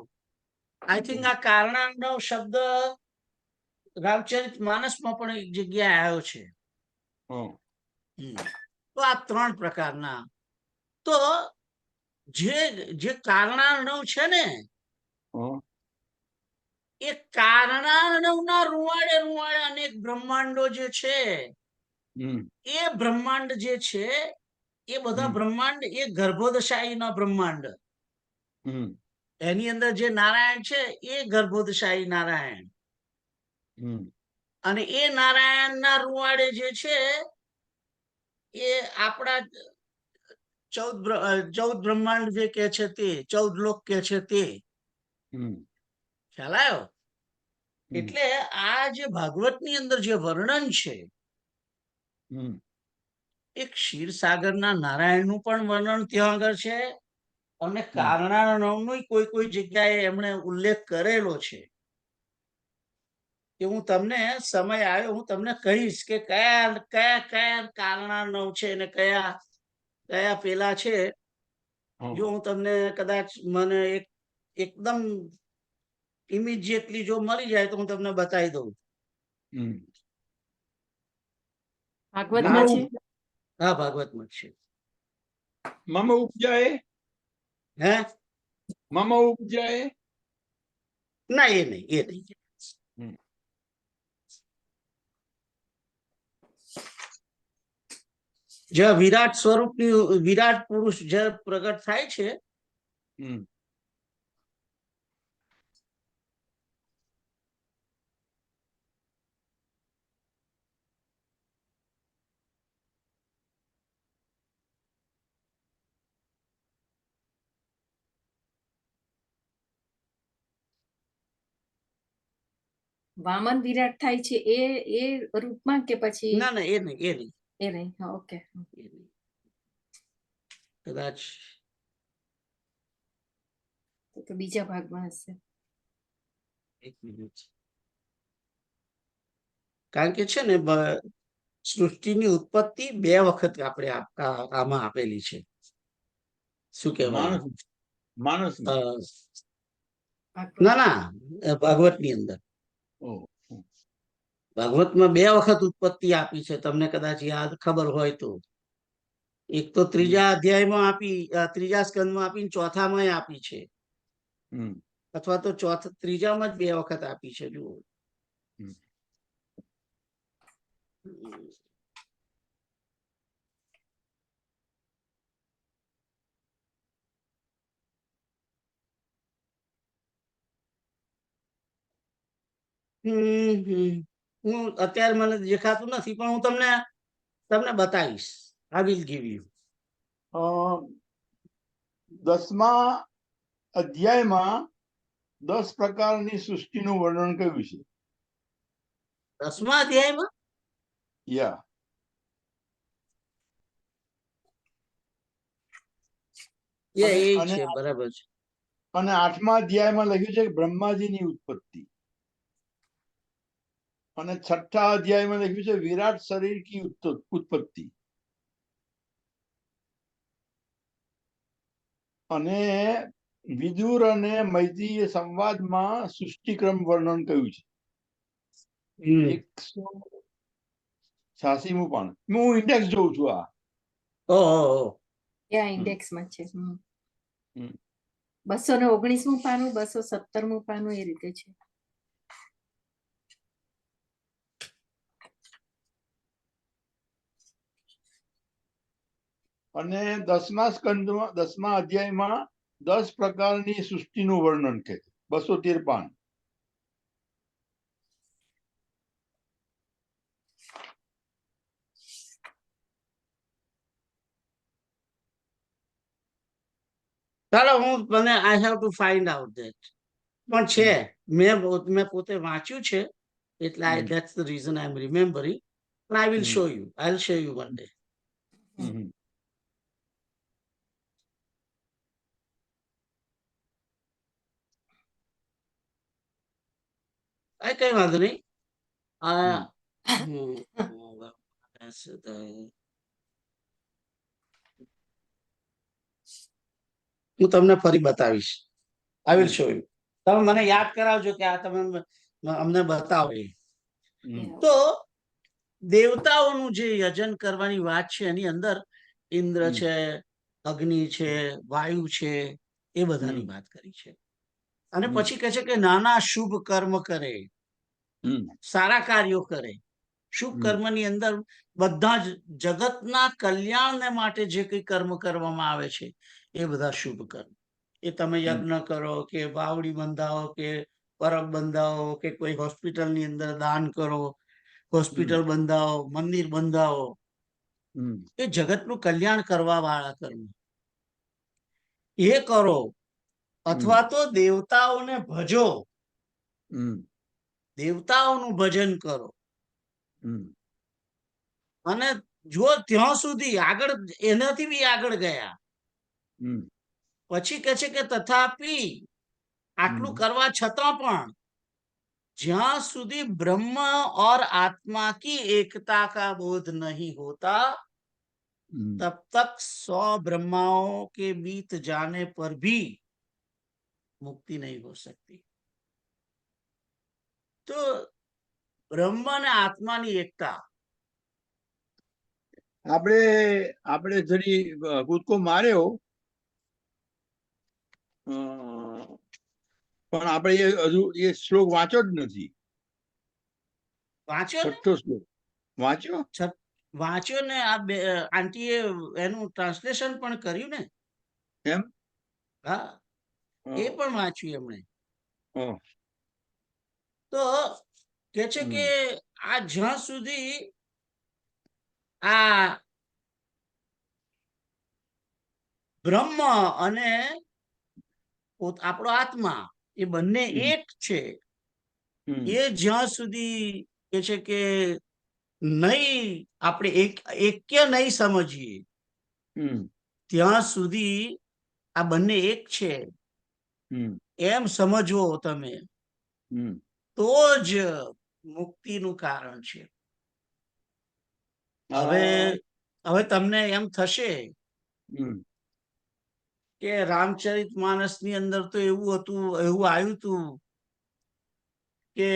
આઈ થિંક આ કારણાર્ણવ શબ્દ રામચરિત માનસમાં પણ એક જગ્યાએ આવ્યો છે. તો આ 3 પ્રકારના. તો જે કારણાર્ણવ છે ને, એ કારણાર્ણવના રૂવાડે અનેક બ્રહ્માંડો જે છે, એ બ્રહ્માંડ જે છે એ બધા બ્રહ્માંડ એ ગર્ભોદશાહીના બ્રહ્માંડ. એની અંદર જે નારાયણ છે એ ગર્ભોદશાહી નારાયણ. અને એ નારાયણના રૂવાડે જે છે એ આપણા 14 બ્રહ્માંડ જે કે છે તે, 14 લોક કે છે તે. ખ્યાલ આવ્યો? એટલે આ જે ભાગવતની અંદર જે વર્ણન છે એ ક્ષીરસાગરના નારાયણનું પણ વર્ણન ત્યાં આગળ છે, અને કારણાર્ણવનો કોઈ જગ્યાએ એમણે ઉલ્લેખ કરેલો છે. કે હું તમને સમય આવ્યો હું તમને કહીશ કે કયા કારણાર્ણવ છે અને કયા પેલા છે. જો હું તમને કદાચ મને એકદમ ઇમિડિયેટલી જો મળી જાય તો હું તમને બતાવી દઉં. ભાગવતમાં છે? હા, ભાગવતમાં છે. મમ ઉપજાએ? હે? મમ ઉપજાએ? ના, એ નહીં. જ્યાં વિરાટ સ્વરૂપની વિરાટ પુરુષ જ્યારે પ્રગટ થાય છે, વામન વિરાટ થાય છે એ રૂપમાં કે પછી? ના, એ નહીં. એ નહીં. ઓકે. કદાચ તો બીજા ભાગમાં હશે. એક મિનિટ. કારણ કે છે ને સૃષ્ટિની ઉત્પત્તિ 2 વખત આપણે આમાં આપેલી છે. શું કહેવાય? માણસ. ના, ભાગવતની અંદર. ભાગવતમાં 2 વખત ઉત્પત્તિ આપી છે, તમને કદાચ યાદ ખબર હોય તો. એક તો 3જા અધ્યાયમાં આપી, 3જા સ્કંદમાં આપી, 4થામાં આપી છે. અથવા તો 3જામાં જ 2 વખત આપી છે. જુઓ. હું અત્યારે મને દેખાતું નથી, પણ હું તમને બતાવીશ. I will give you. 10મા અધ્યાયમાં 10 પ્રકારની સૃષ્ટિનું વર્ણન કર્યું છે. 10મા અધ્યાયમાં યા એ છે, બરાબર છે. અને 8મા અધ્યાયમાં લખ્યું છે કે બ્રહ્માજીની ઉત્પત્તિ, અને 6ઠા અધ્યાયમાં લખ્યું છે વિરાટ શરીર કી ઉત્પત્તિ, અને વિદુર અને મૈત્રીય સંવાદમાં સૃષ્ટિક્રમ વર્ણન કર્યું છે. 186મું પાન. હું ઇન્ડેક્સ જોઉં છું. આ ઇન્ડેક્સમાં છે. 219મું પાનું, 217મું પાનું એ રીતે છે. અને 10મા સ્કંદમાં 10મા અધ્યાયમાં 10 પ્રકારની સૃષ્ટિનું વર્ણન છે. 213 પાન. ચાલો, મને I have to find out that. પણ છે, મેં પોતે વાંચ્યું છે, એટલે that's the reason I am remembering. પણ I will show you. I will show you one day. કઈ વાંધો નહીં. હું તમને ફરી બતાવીશ. I will show you. તમે મને યાદ કરાવજો કે આ તમે અમને બતાવો. તો દેવતાઓનું જે યજન કરવાની વાત છે, એની અંદર ઇન્દ્ર છે, અગ્નિ છે, વાયુ છે, એ બધાની વાત કરી છે. અને પછી કહે છે કે નાના શુભ કર્મ કરે, સારા કાર્યો કરે. શુભ કર્મની અંદર બધા જ જગતના કલ્યાણને માટે જે કઈ કર્મ કરવામાં આવે છે, એ બધા શુભ કર્મ. એ તમે યજ્ઞ કરો, કે વાવડી બંધાવો, કે પરબ બંધાવો, કે કોઈ હોસ્પિટલની અંદર દાન કરો, હોસ્પિટલ બંધાવો, મંદિર બંધાવો, એ જગતનું કલ્યાણ કરવા વાળા કર્મ એ કરો. અથવા તો દેવતાઓને ભજો, દેવતાઓનું ભજન કરો. અને જો ત્યાં સુધી આગળ, એનાથી બી આગળ ગયા પછી કહે છે કે તથાપી આટલું કરવા છતાં પણ જ્યાં સુધી બ્રહ્મ और आत्मा की एकता का बोध नहीं होता तब तक 100 ब्रह्माओं के बीत जाने पर भी मुक्ति नहीं हो सकती. तो બ્રહ્મ અને આત્માની એકતા આપણે જરી કૂદકો માર્યો, પણ આપણે હજુ એ શ્લોક વાંચ્યો જ નથી. વાંચ્યો? 6ઠ્ઠો શ્લોક વાંચ્યો? વાંચ્યો ને. આ આંટીએ એનું ટ્રાન્સલેશન પણ કર્યું ને. એમ? હા, એ પણ વાંચ્યું એમણે. તો કે છે કે આ જ્યાં સુધી આ બ્રહ્મ અને આપણો આત્મા એ બંને એક છે, એ જ્યાં સુધી કે છે કે નહીં આપણે એક્ય નહીં સમજીએ ત્યાં સુધી આ બંને એક છે એમ સમજવો તમે, તો જ મુક્તિનું કારણ છે. હવે તમને એમ થશે કે રામચરિત માનસની અંદર તો એવું હતું, એવું આવ્યું હતું કે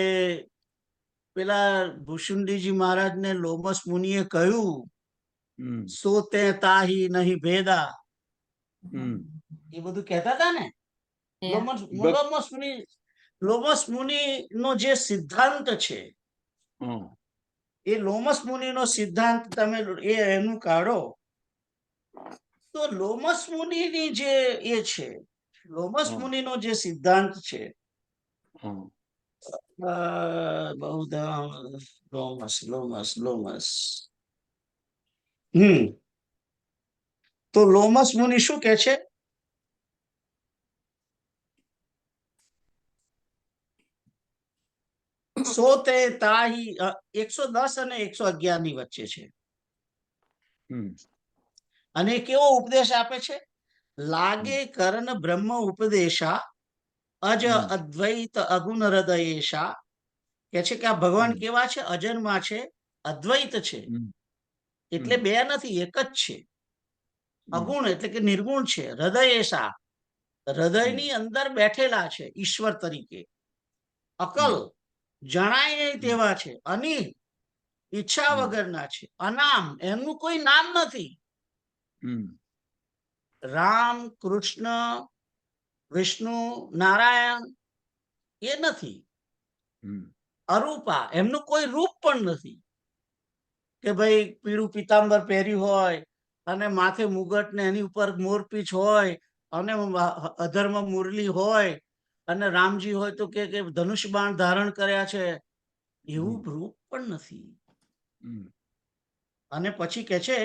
પેલા ભુસુંડીજી મહારાજને લોમસ મુનિએ કહ્યું, સોતે તાહી નહીં ભેદા. એ બધું કહેતા હતા ને. લોમસ મુનિ નો જે સિદ્ધાંત છે, એ લોમસ મુનિ નો સિદ્ધાંત તમે એનું કાઢો તો લોમસ મુનિની જે એ છે, લોમસ મુનિનો જે સિદ્ધાંત છે, તો લોમસ મુનિ શું કે છે? સો તે તાહી 110 અને 111 ની વચ્ચે છે. અને કેવો ઉપદેશ આપે છે? લાગે કર્ણ બ્રહ્મ ઉપદેશા અજ અદ્વૈત અગુણ હૃદયેશા. કે છે કે આ ભગવાન કેવા છે? અજન્મા છે, અદ્વૈત છે, એટલે બે નથી, એક જ છે. અગુણ એટલે કે નિર્ગુણ છે. હૃદયેશા, હૃદયની અંદર બેઠેલા છે ઈશ્વર તરીકે. અકલ, જણાય નહીં તેવા છે. અનિલ, ઈચ્છા વગરના છે. અનામ, એમનું કોઈ નામ નથી. રામ, કૃષ્ણ, વિષ્ણુ, નારાયણ એ નથી. અરૂપા, એમનું કોઈ રૂપ પણ નથી. કે ભાઈ પીળું પિતાંબર પહેર્યું હોય અને માથે મુગટ ને એની ઉપર મોરપીંછ હોય અને અધર્મ મુરલી હોય અને રામજી હોય તો કે ધનુષ બાણ ધારણ કર્યા છે, એવું રૂપ પણ નથી. અને પછી કે છે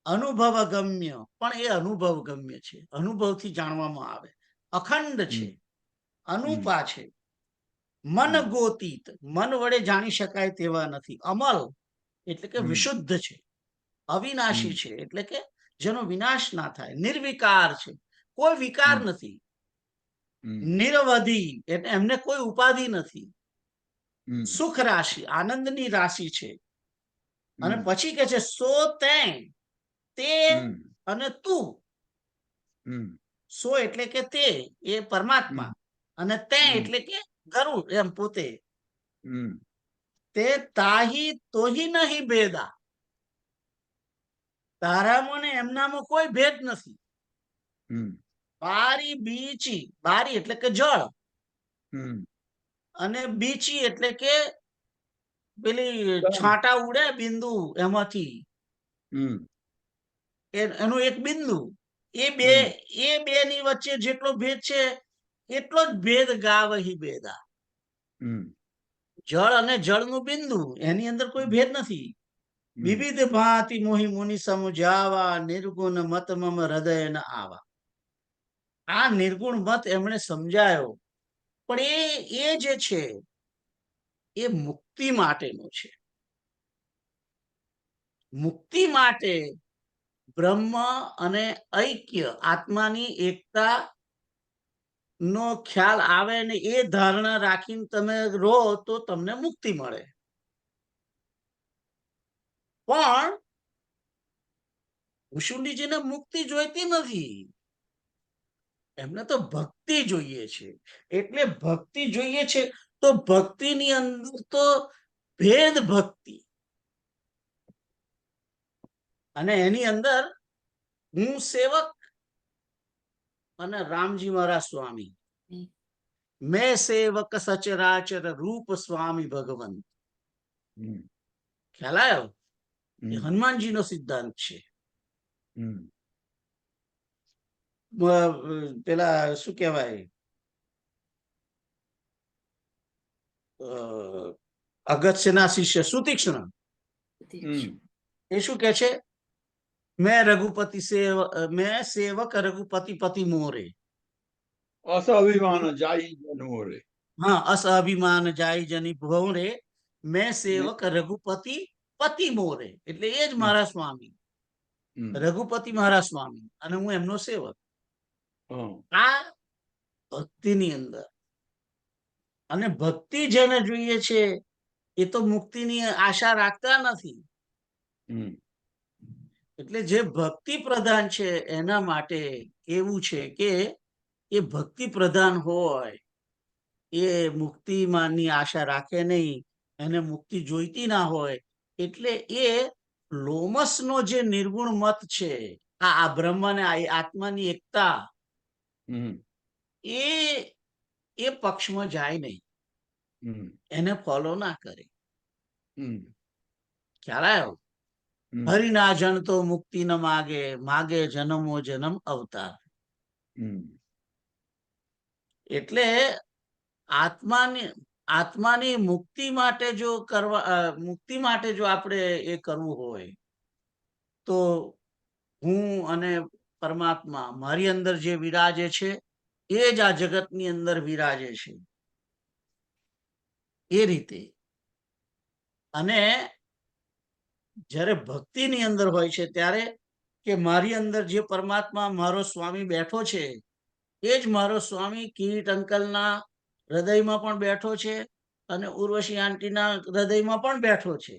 અનુભવ ગમ્ય, પણ એ અનુભવ ગમ્ય છે, અનુભવથી જાણવામાં આવે. અખંડ છે, અનુપા છે. મન ગોતીત, મન વડે જાણી શકાય તેવા નથી. અમલ એટલે કે વિશુદ્ધ છે. અવિનાશી છે એટલે કે જેનો વિનાશ ના થાય. નિર્વિકાર છે, કોઈ વિકાર નથી. નિરવધિ એટલે એમને કોઈ ઉપાધિ નથી. સુખ રાશિ, આનંદની રાશિ છે. અને પછી કે છે સો તે અને તું. સો એટલે કે તે, એ પરમાત્મા, અને તે એટલે કે ગરુડ, એમ પોતે. તે તાહી તોહી નહીં ભેદા. તારામાં ને એમનામાં કોઈ ભેદ નથી. બારી બીચી, બારી એટલે કે જળ, અને બીચી એટલે કે પેલી છાંટા ઉડે બિંદુ એમાંથી, એનું એક બિંદુ. એ બે ની વચ્ચે જેટલો ભેદ છે એટલો જ ભેદ ગાવહી ભેદા. જળ અને જળનું બિંદુ, એની અંદર કોઈ ભેદ નથી. વિવિધ ભાંતિ મોહી મુનિ સમજાવા, નિર્ગુણ મત મમ હૃદય ન આવા. આ નિર્ગુણ મત એમણે સમજાયો, પણ એ જે છે એ મુક્તિ માટેનું છે. મુક્તિ માટે બ્રહ્મ અને ઐક્ય, આત્માની એકતા નો ખ્યાલ આવે ને એ ધારણા રાખીને તમે રહો તો તમને મુક્તિ મળે. પણ કુશુંડીજીને મુક્તિ જોઈતી નથી, એમને તો ભક્તિ જોઈએ છે. એટલે ભક્તિ જોઈએ છે તો ભક્તિની અંદર તો ભેદ ભક્તિ, અને એની અંદર હું સેવક અને રામજી મારા સ્વામી. મેં સેવક સચરાચર રૂપ સ્વામી ભગવંત. ખ્યાલ આવ્યો? એ હનુમાનજીનો સિદ્ધાંત છે. પેલા શું કહેવાય, અગત્યના શિષ્ય સુતીક્ષ્ણ, એ શું કે છે? મેં રઘુપતિ મેં સેવક રઘુપતિ પતિ મોરે. અસ્વાભિમાન જાય જન મોરે. હા, અસ્વાભિમાન જાય જની ભોરે. મેં સેવક રઘુપતિ પતિ મોરે, એટલે એ જ મારા સ્વામી. રઘુપતિ મારા સ્વામી અને હું એમનો સેવક. આ ભક્તિની અંદર. અને ભક્તિ જેને જોઈએ છે એ તો મુક્તિની આશા રાખતા નથી. એટલે જે ભક્તિ પ્રધાન છે એના માટે એવું છે કે એ ભક્તિ પ્રધાન હોય, એ મુક્તિમાંની આશા રાખે નહીં, એને મુક્તિ જોઈતી ના હોય. એટલે એ લોમસનો જે નિર્ગુણ મત છે, આ બ્રહ્મ અને આત્માની એકતા, એ પક્ષમાં જાય નહીં, એને ફોલો ના કરે. ખ્યાલ આવ્યો? હરિના જન તો મુક્તિ ન માગે, માગે જન્મો જન્મ અવતાર. એટલે આત્માની મુક્તિ માટે જો આપણે એ કરવું હોય તો હું અને પરમાત્મા મારી અંદર જે વિરાજે છે એ જ આ જગતની અંદર વિરાજે છે. એ રીતે. અને જ્યારે ભક્તિની અંદર હોય છે ત્યારે કે મારી અંદર જે પરમાત્મા મારો સ્વામી બેઠો છે એ જ મારો સ્વામી કિરીટ અંકલના હૃદયમાં પણ બેઠો છે અને ઉર્વશી આંટીના હૃદયમાં પણ બેઠો છે,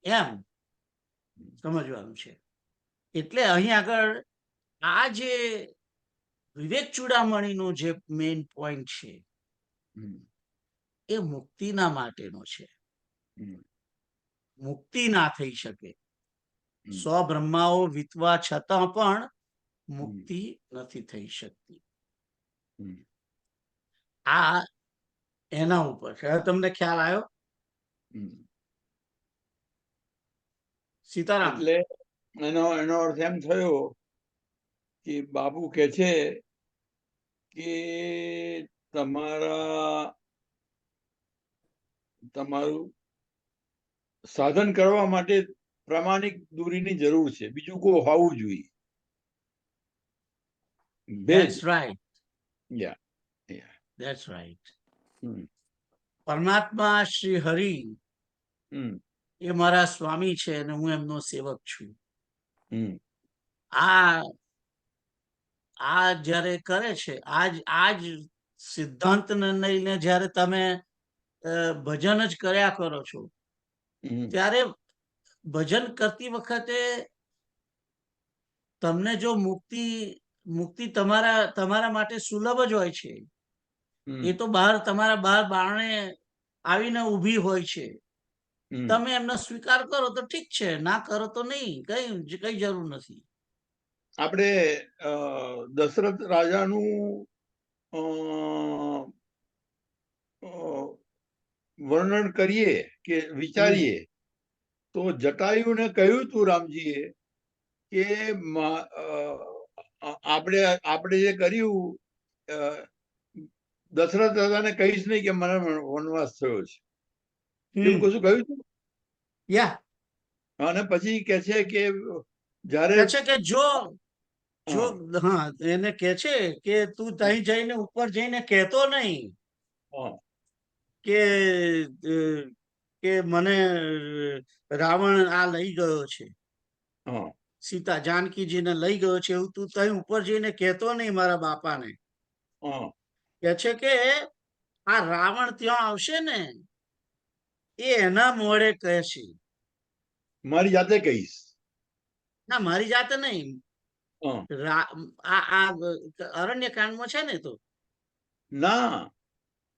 એમ સમજવાનું છે. એટલે અહીં આગળ આ જે વિવેક ચૂડામણીનો જે મેઇન પોઈન્ટ છે એ મુક્તિના માટેનો છે. મુક્તિ ના થઈ શકે, 100 બ્રહ્માઓ વીતવા છતાં પણ મુક્તિ નથી થઈ શકતી. આ એના ઉપર છે. તમને ખ્યાલ આવ્યો? સીતારામ. એટલે એનો અર્થ એમ થયો કે બાપુ કે છે કે તમારું સાધન કરવા માટે પ્રામાણિક દૂરીની જરૂર છે, બીજું કોઈ હોવું જોઈએ. That's right. Yeah. That's right. પરમાત્મા શ્રી હરિ એ મારા સ્વામી છે અને હું એમનો સેવક છું. આ જ્યારે કરે છે, આજ સિદ્ધાંતને લઈને જ્યારે તમે ભજન જ કર્યા કરો છો ત્યારે ભજન કરતી વખતે તમને જો મુક્તિ તમારા માટે સુલભ જ હોય છે. એ તો તમારા બહાર બારણે આવીને ઊભી હોય છે. તમે એમનો સ્વીકાર કરો તો ઠીક છે, ના કરો તો નહીં, કઈ જરૂર નથી. આપણે દશરથ રાજાનું વર્ણન કરીએ કે વિચારીએ તો જટાયુને કહ્યું તું રામજીએ કે આપણે જે કર્યું દશરથ રાજાને કહીશ નહીં કે મને વનવાસ થયો છે, એવું કશું કહ્યું તું. અને પછી કે છે કે જયારે એને કે છે કે તું ત્યાં જઈને ઉપર જઈને કહેતો નહીં કે મને રાવણ આ લઈ ગયો છે, સીતા જાનકીજીને લઈ ગયો છે, એવું તું ત્યાં ઉપર જઈને કહેતો નહીં મારા બાપાને. કે છે કે આ રાવણ ત્યાં આવશે ને એ એના મોડે કહેશે. મારી જાતે કહીશ. ના, મારી જાતે નહીં. અરણ્ય કાંડમાં છે ને. તો ના,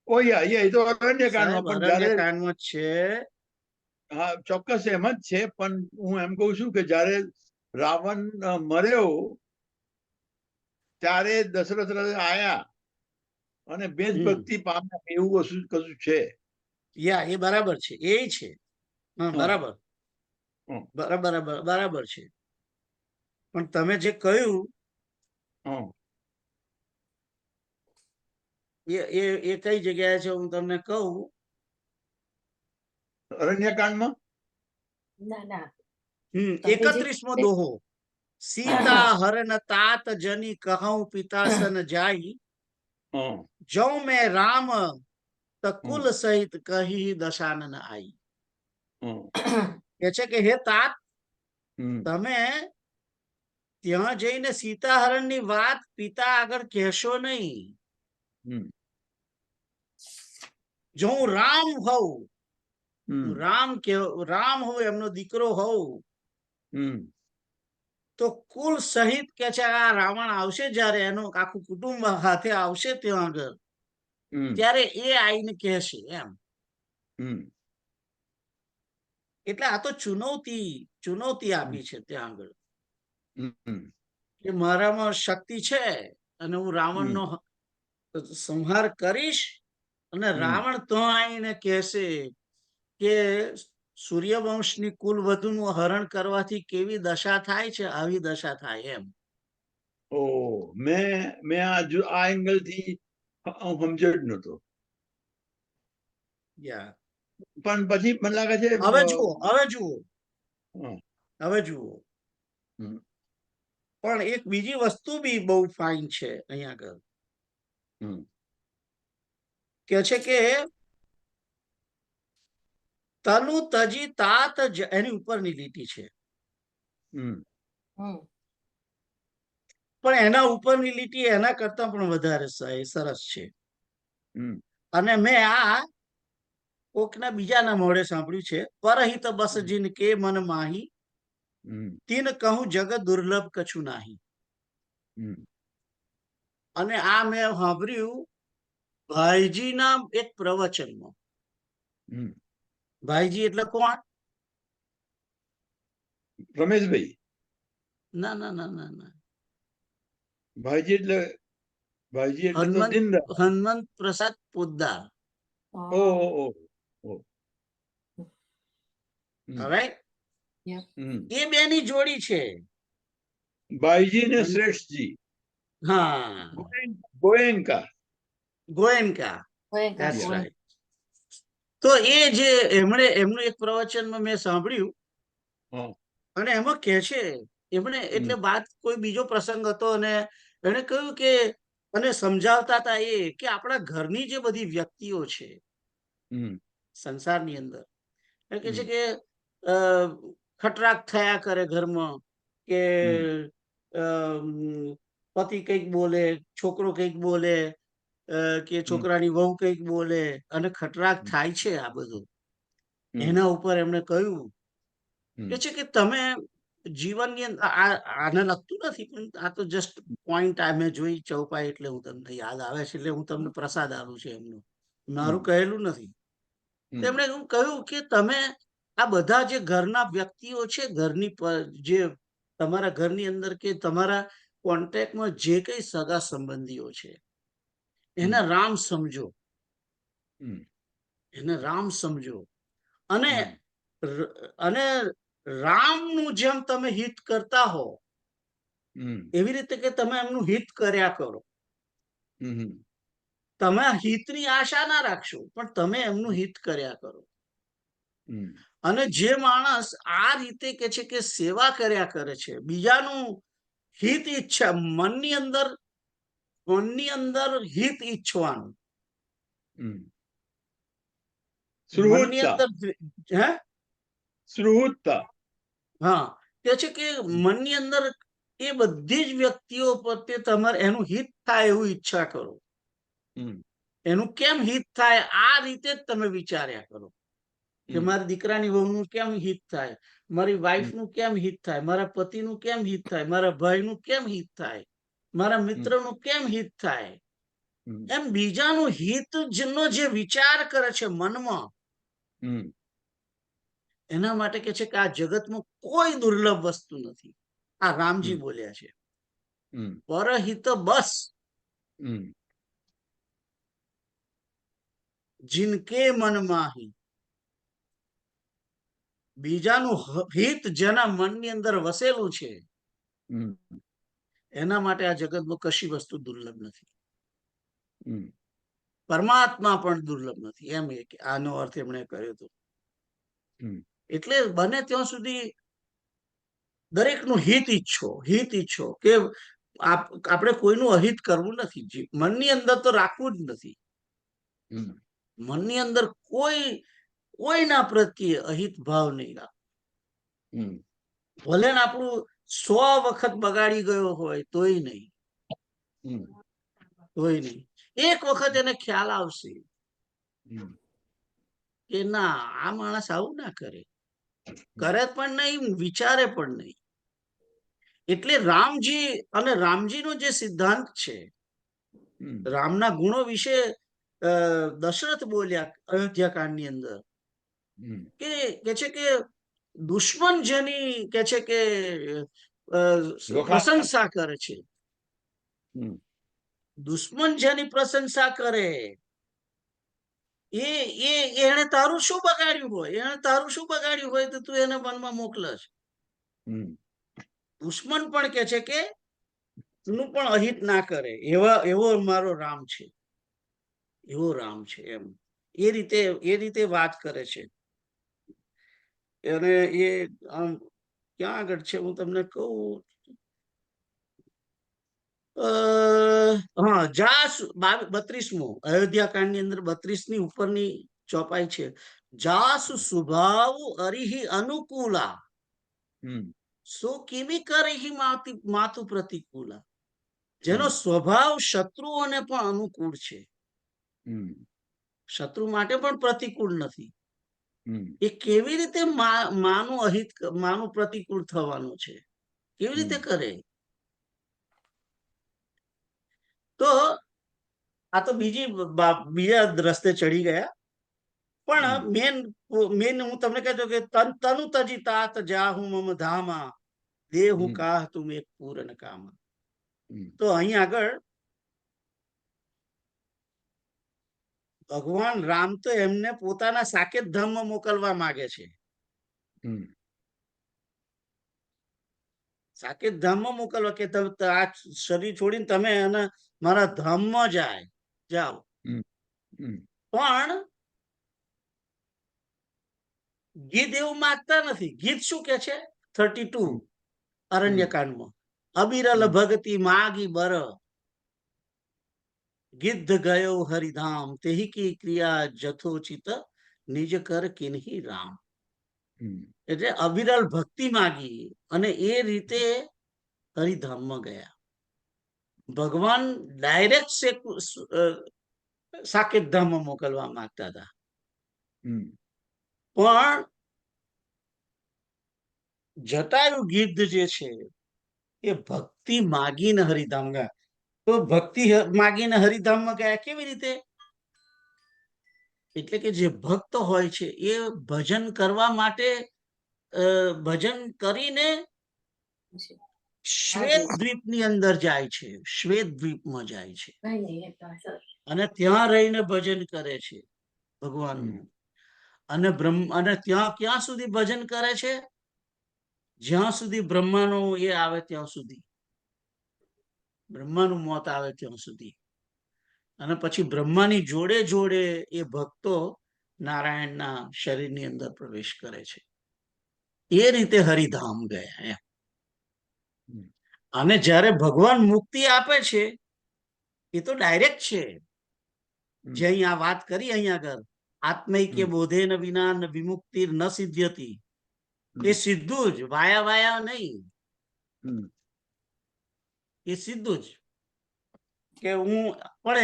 એ તો અરણ્ય કાંડમાં છે. હા, ચોક્કસ એમ જ છે. પણ હું એમ કઉ છું કે જયારે રાવણ મર્યો ત્યારે દશરથ રાજા આયા અને બેજ ભક્તિ પામ્યા, એવું કશું છે. એ બરાબર છે, એ છે. બરાબર છે. પણ તમે જે કહ્યું એ કઈ જગ્યાએ છે હું તમને કહું. અરણ્યકાંડમાં 31મો દોહો. સીતા હરણ તાત જની કહું પિતાસન જાઈ, જૌ મેં રામ તકુલ સહિત કહી દશાનન આઈ. કે છે કે હે તાત, તમે ત્યાં જઈને સીતાહરણ ની વાત પિતા આગળ કહેશો નહીં. જો હું રામ હોઉં, રામ હોઉં, એમનો દીકરો હોઉં, તો કુલ સહિત કે છે આ રાવણ આવશે જયારે એનું આખું કુટુંબ સાથે આવશે ત્યાં આગળ, ત્યારે એ આઈને કહેશે એમ. એટલે આ તો ચુનૌતી આપી છે ત્યાં આગળ કે મારામાં શક્તિ છે અને હું રાવણનો સંહાર કરીશ. અને રાવણ તો આવીને કહેશે કે સૂર્યવંશની કુલ વધુનું હરણ કરવાથી કેવી દશા થાય છે, આવી દશા થાય એમ. મેં આ એંગલ થી સમજ્યો જ નતો. પણ પછી મને લાગે છે હવે જુઓ પણ એક બીજી વસ્તુ બી બહુ ફાઇન છે અહીંયા આગળ. કે છે કે તનુ તજી તાત એની ઉપરની લીટી છે, પણ એના ઉપરની લીટી એના કરતા પણ વધારે સરસ છે. અને મેં આ કોકના બીજાના મોઢે સાંભળ્યું છે. પરહિત બસ જીન કે મન માહી, તીન કહું જગત દુર્લભ કછું નાહી. અને આ મેં સાંભળ્યું ભાઈજીના એક પ્રવચનમાં. ભાઈજી એટલે કોણ? રમેશભાઈ? ના ના ના ના ના, ભાઈજી એટલે હનુમંત પ્રસાદ પોદ્દાર. એ બેની જોડી છે, ભાઈજી ને શ્રેષ્ઠજી. હા, ગોયંકા. તો એ જે એમનું એક પ્રવચનમાં મેં સાંભળ્યું, અને એમાં કે છે એમણે એટલે વાત કોઈ બીજો પ્રસંગ હતો અને એને કહ્યું કે અને સમજાવતા હતા એ કે આપણા ઘરની જે બધી વ્યક્તિઓ છે સંસારની અંદર, એ કે છે કે ખટરાક થયા કરે ઘરમાં, કે પતિ કંઈક બોલે, છોકરો કંઈક બોલે, કે છોકરાની વહુ કંઈક બોલે, અને ખટરાક થાય છે. આ બધું એના ઉપર એમણે કહ્યું કે છે કે તમે જીવનની અંદર આને લગતું નથી, પણ આ તો જસ્ટ પોઈન્ટ આ મેં જોઈ ચૌપાઈ એટલે હું તમને યાદ આવે છે, એટલે હું તમને પ્રસાદ આપું છું. એમનું મારું કહેલું નથી. તેમણે એવું કહ્યું કે તમે આ બધા જે ઘરના વ્યક્તિઓ છે, ઘરની જે તમારા ઘરની અંદર કે તમારા કોન્ટેક્ટમાં જે કઈ સગા સંબંધીઓ છે, એને રામ સમજો, એને રામ સમજો. અને રામનું જેમ તમે હિત કરતા હો એવી રીતે કે તમે એમનું હિત કર્યા કરો. તમે હિતની આશા ના રાખશો, પણ તમે એમનું હિત કર્યા કરો. અને જે માણસ આ રીતે કે છે કે સેવા કર્યા કરે છે, બીજાનું હિત ઈચ્છા, મનની અંદર હિત ઈચ્છવાનું, મનની અંદર હા, કે છે કે મનની અંદર એ બધી જ વ્યક્તિઓ પ્રત્યે તમારે એનું હિત થાય એવું ઈચ્છા કરો. એનું કેમ હિત થાય આ રીતે જ તમે વિચાર્યા કરો કે મારા દીકરાની વહુનું કેમ હિત થાય, મારી વાઈફનું કેમ હિત થાય, મારા પતિનું કેમ હિત થાય, મારા ભાઈનું કેમ હિત થાય, મારા મિત્રનું કેમ હિત થાય. એમ બીજાનું હિત નો જે વિચાર કરે છે મનમાં, એના માટે કે છે કે આ જગતમાં કોઈ દુર્લભ વસ્તુ નથી. આ રામજી બોલ્યા છે, પરહિત બસ જિનકે મન માહી. બીજાનું હિત જેના મનની અંદર વસેલું છે, એના માટે આ જગતમાં કશી વસ્તુ દુર્લભ નથી. પરમાત્મા પણ દુર્લભ નથી. એમ આનો અર્થ એમણે કર્યો હતો. એટલે બને ત્યાં સુધી દરેકનું હિત ઈચ્છો કે આપણે કોઈનું અહિત કરવું નથી. મનની અંદર તો રાખવું જ નથી. મનની અંદર કોઈના પ્રત્યે અહિત ભાવ નહીં રાખવો. ભલે ને આપણું 100 વખત બગાડી ગયો હોય તોય નહીં, એક વખત એને ખ્યાલ આવશે કે ના, આ માણસ આવું ના કરે પણ નહીં, વિચારે પણ નહીં. એટલે રામજી અને રામજીનો જે સિદ્ધાંત છે, રામના ગુણો વિશે દશરથ બોલ્યા અયોધ્યાકાંડની અંદર કે છે કે દુશ્મન જેની કે છે કે પ્રશંસા કરે છે, દુશ્મન જેની પ્રશંસા કરે એને તારું શું બગાડ્યું હોય તો તું એને મનમાં મોકલસ. દુશ્મન પણ કે છે કે નું પણ અહિત ના કરે, એવો મારો રામ છે, એવો રામ છે. એમ એ રીતે વાત કરે છે. અને એ આમ ક્યાં આગળ છે હું તમને કહું, હા, જા 32મો અયોધ્યા કાંડ ની અંદર 32ની ઉપરની ચોપાઈ છે. જાસુ સ્વભાવ અરિહિ અનુકૂલા સો કેવી કરીહિ માતુ પ્રતિકૂલા. જેનો સ્વભાવ શત્રુઓને પણ અનુકૂળ છે, શત્રુ માટે પણ પ્રતિકૂળ નથી. એ કેવી રીતે માનું અહિત, માનું પ્રતિકૂળ થવાનું છે, કેવી રીતે કરે? તો આ તો બીજા રસ્તે ચડી ગયા. પણ મેન હું તમને કહેતો કે તનુ તજી તાત જાહુ મમ ધામા દેહુ કાહ તુમ એક પૂરન કામા. તો અહીં આગળ ભગવાન રામ તો એમને પોતાના સાકેત ધામમાં મોકલવા માંગે છે. સાકેત ધામમાં મોકલવા કે આ શરીર છોડીને તમે અને મારા ધામમાં જાઓ. પણ ગીત એવું માંગતા નથી. ગીત શું કે છે? 32 અરણ્યકાંડમાં, અબિરલ ભક્તિ માગી બર ગિદ્ધ ગયો હરિધામ તેહી કી ક્રિયા જથોચિત નિજ કર કિન્હી રામ. એટલે અવિરલ ભક્તિ માગી અને એ રીતે હરિધામમાં ગયા. ભગવાન ડાયરેક્ટ સાકેત ધામમાં મોકલવા માંગતા હતા, પણ જટાયુ ગિદ્ધ જે છે એ ભક્તિ માગીને હરિધામ ગયા. તો ભક્તિ માગીને હરિધામમાં ગયા કેવી રીતે? એટલે કે જે ભક્ત હોય છે એ ભજન કરવા માટે ભજન કરીને શ્વેત દ્વીપની અંદર જાય છે, શ્વેત દ્વીપમાં જાય છે અને ત્યાં રહીને ભજન કરે છે ભગવાનનું. અને અને ત્યાં ક્યાં સુધી ભજન કરે છે? જ્યાં સુધી બ્રહ્માનો એ આવે ત્યાં સુધી, બ્રહ્માનું મોત આવે ત્યાં સુધી. અને પછી બ્રહ્માની જોડે જોડે એ ભક્તો નારાયણના શરીરની અંદર પ્રવેશ કરે છે. એ રીતે હરિધામ ગયા એમ. અને જ્યારે ભગવાન મુક્તિ આપે છે એ તો ડાયરેક્ટ છે. જે અહીં આ વાત કરી અહીં આગળ, આત્મૈક્ય બોધે ન વિના વિમુક્તિ ન સિદ્ધ્યતી, એ સીધું જ, વાયા વાયા નહીં, એ સીધું જ કે હું. પણ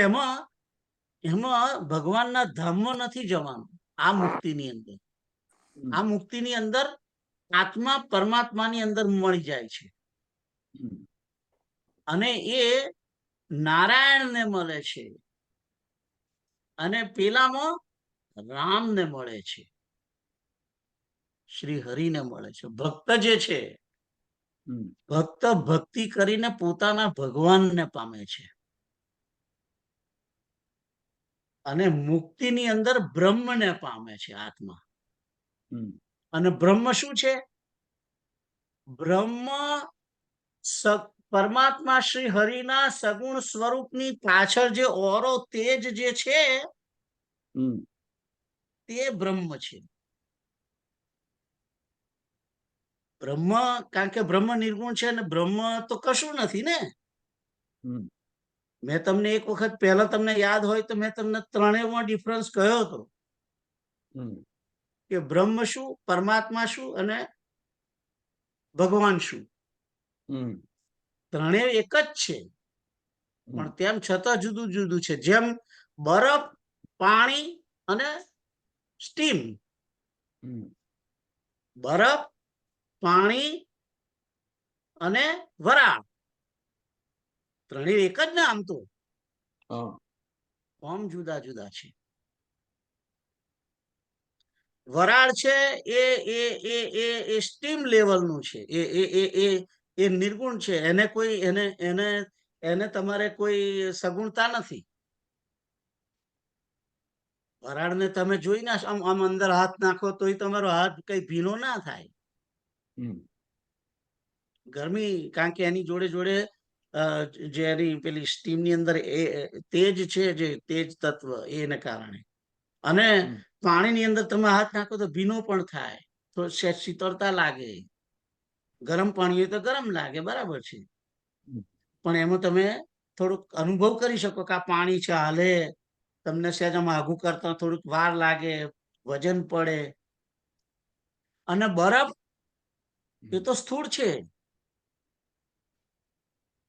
એમાં ભગવાનના ધામમાં નથી જવાનું. આ મુક્તિની અંદર, આ મુક્તિની અંદર આત્મા પરમાત્માની અંદર મળી જાય છે અને એ નારાયણને મળે છે અને પેલામાં રામને મળે છે, શ્રી હરિને મળે છે. ભક્ત જે છે, ભક્ત ભક્તિ કરીને પોતાના ભગવાનને પામે છે અને મુક્તિની અંદર બ્રહ્મને પામે છે આત્મા. અને બ્રહ્મ શું છે? બ્રહ્મ પરમાત્મા શ્રી હરિના સગુણ સ્વરૂપની પાછળ જે ઓરો તેજ જે છે તે બ્રહ્મ છે. બ્રહ્મ, કારણ કે બ્રહ્મ નિર્ગુણ છે અને બ્રહ્મ તો કશું નથી ને. મેં તમને એક વખત પહેલા તમને યાદ હોય તો મેં તમને ત્રણેયમાં ડિફરન્સ કહ્યો હતો કે બ્રહ્મ શું, પરમાત્મા શું અને ભગવાન શું. ત્રણેય એક જ છે, પણ તેમ છતાં જુદું જુદું છે. જેમ બરફ, પાણી અને સ્ટીમ. બરફ, પાણી અને વરાળ, ત્રણેય એક જ ને આમ તો, આમ જુદા જુદા છે. વરાળ છે એ સ્ટીમ લેવલનું છે, એ નિર્ગુણ છે. એને કોઈ એને તમારે કોઈ સગુણતા નથી. વરાળને તમે જોઈ ના આમ અંદર હાથ નાખો તો તમારો હાથ કઈ ભીનો ના થાય. ગરમી, કારણ કે એની જોડે જોડે જે એની પેલી સ્ટીમની અંદર એ તેજ છે, જે તેજ તત્વ, એને કારણે. અને પાણીની અંદર તમે હાથ નાખો તો ભીનો પણ થાય, તો શીતળતા લાગે. ગરમ પાણી હોય તો ગરમ લાગે, બરાબર છે. પણ એમાં તમે થોડુંક અનુભવ કરી શકો કે આ પાણી છે, હાલે, તમને સહેજ આમ આઘું કરતા થોડુંક વાર લાગે, વજન પડે. અને બરફ એ તો સ્થૂળ છે,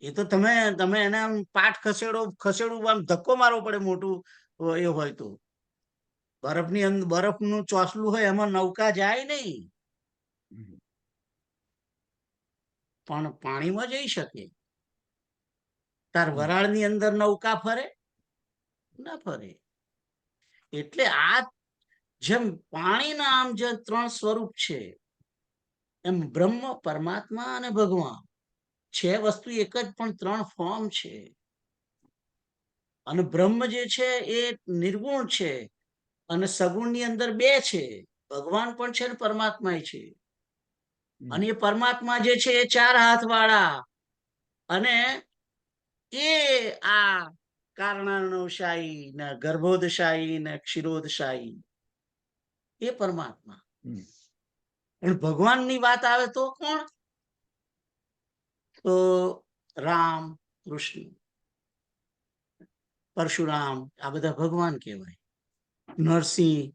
એ તો તમે એને આમ પાઠ ખસેડવું આમ ધક્કો મારવો પડે મોટું એ હોય તો. બરફની અંદર બરફનું ચોસલું હોય એમાં નૌકા જાય નહીં, પણ પાણીમાં જઈ શકે. તાર વરાળની અંદર નૌકા ફરે ના ફરે. એટલે આ જેમ પાણીના આમ જે 3 સ્વરૂપ છે, એમ બ્રહ્મ, પરમાત્મા અને ભગવાન છે વસ્તુ એક જ, પણ 3 ફોર્મ છે. અને બ્રહ્મ જે છે એ નિર્ગુણ છે, અને સગુણની અંદર 2 છે, ભગવાન પણ છે ને પરમાત્મા છે. અને એ પરમાત્મા જે છે એ 4 હાથ વાળા, અને એ આ કારણાનુશાહી ને ગર્ભોદશાહી ને ક્ષીરોદશાહી એ પરમાત્મા. પણ ભગવાનની વાત આવે તો કોણ? તો રામ, કૃષ્ણ, પરશુરામ, આ બધા ભગવાન કહેવાય. નરસિંહ,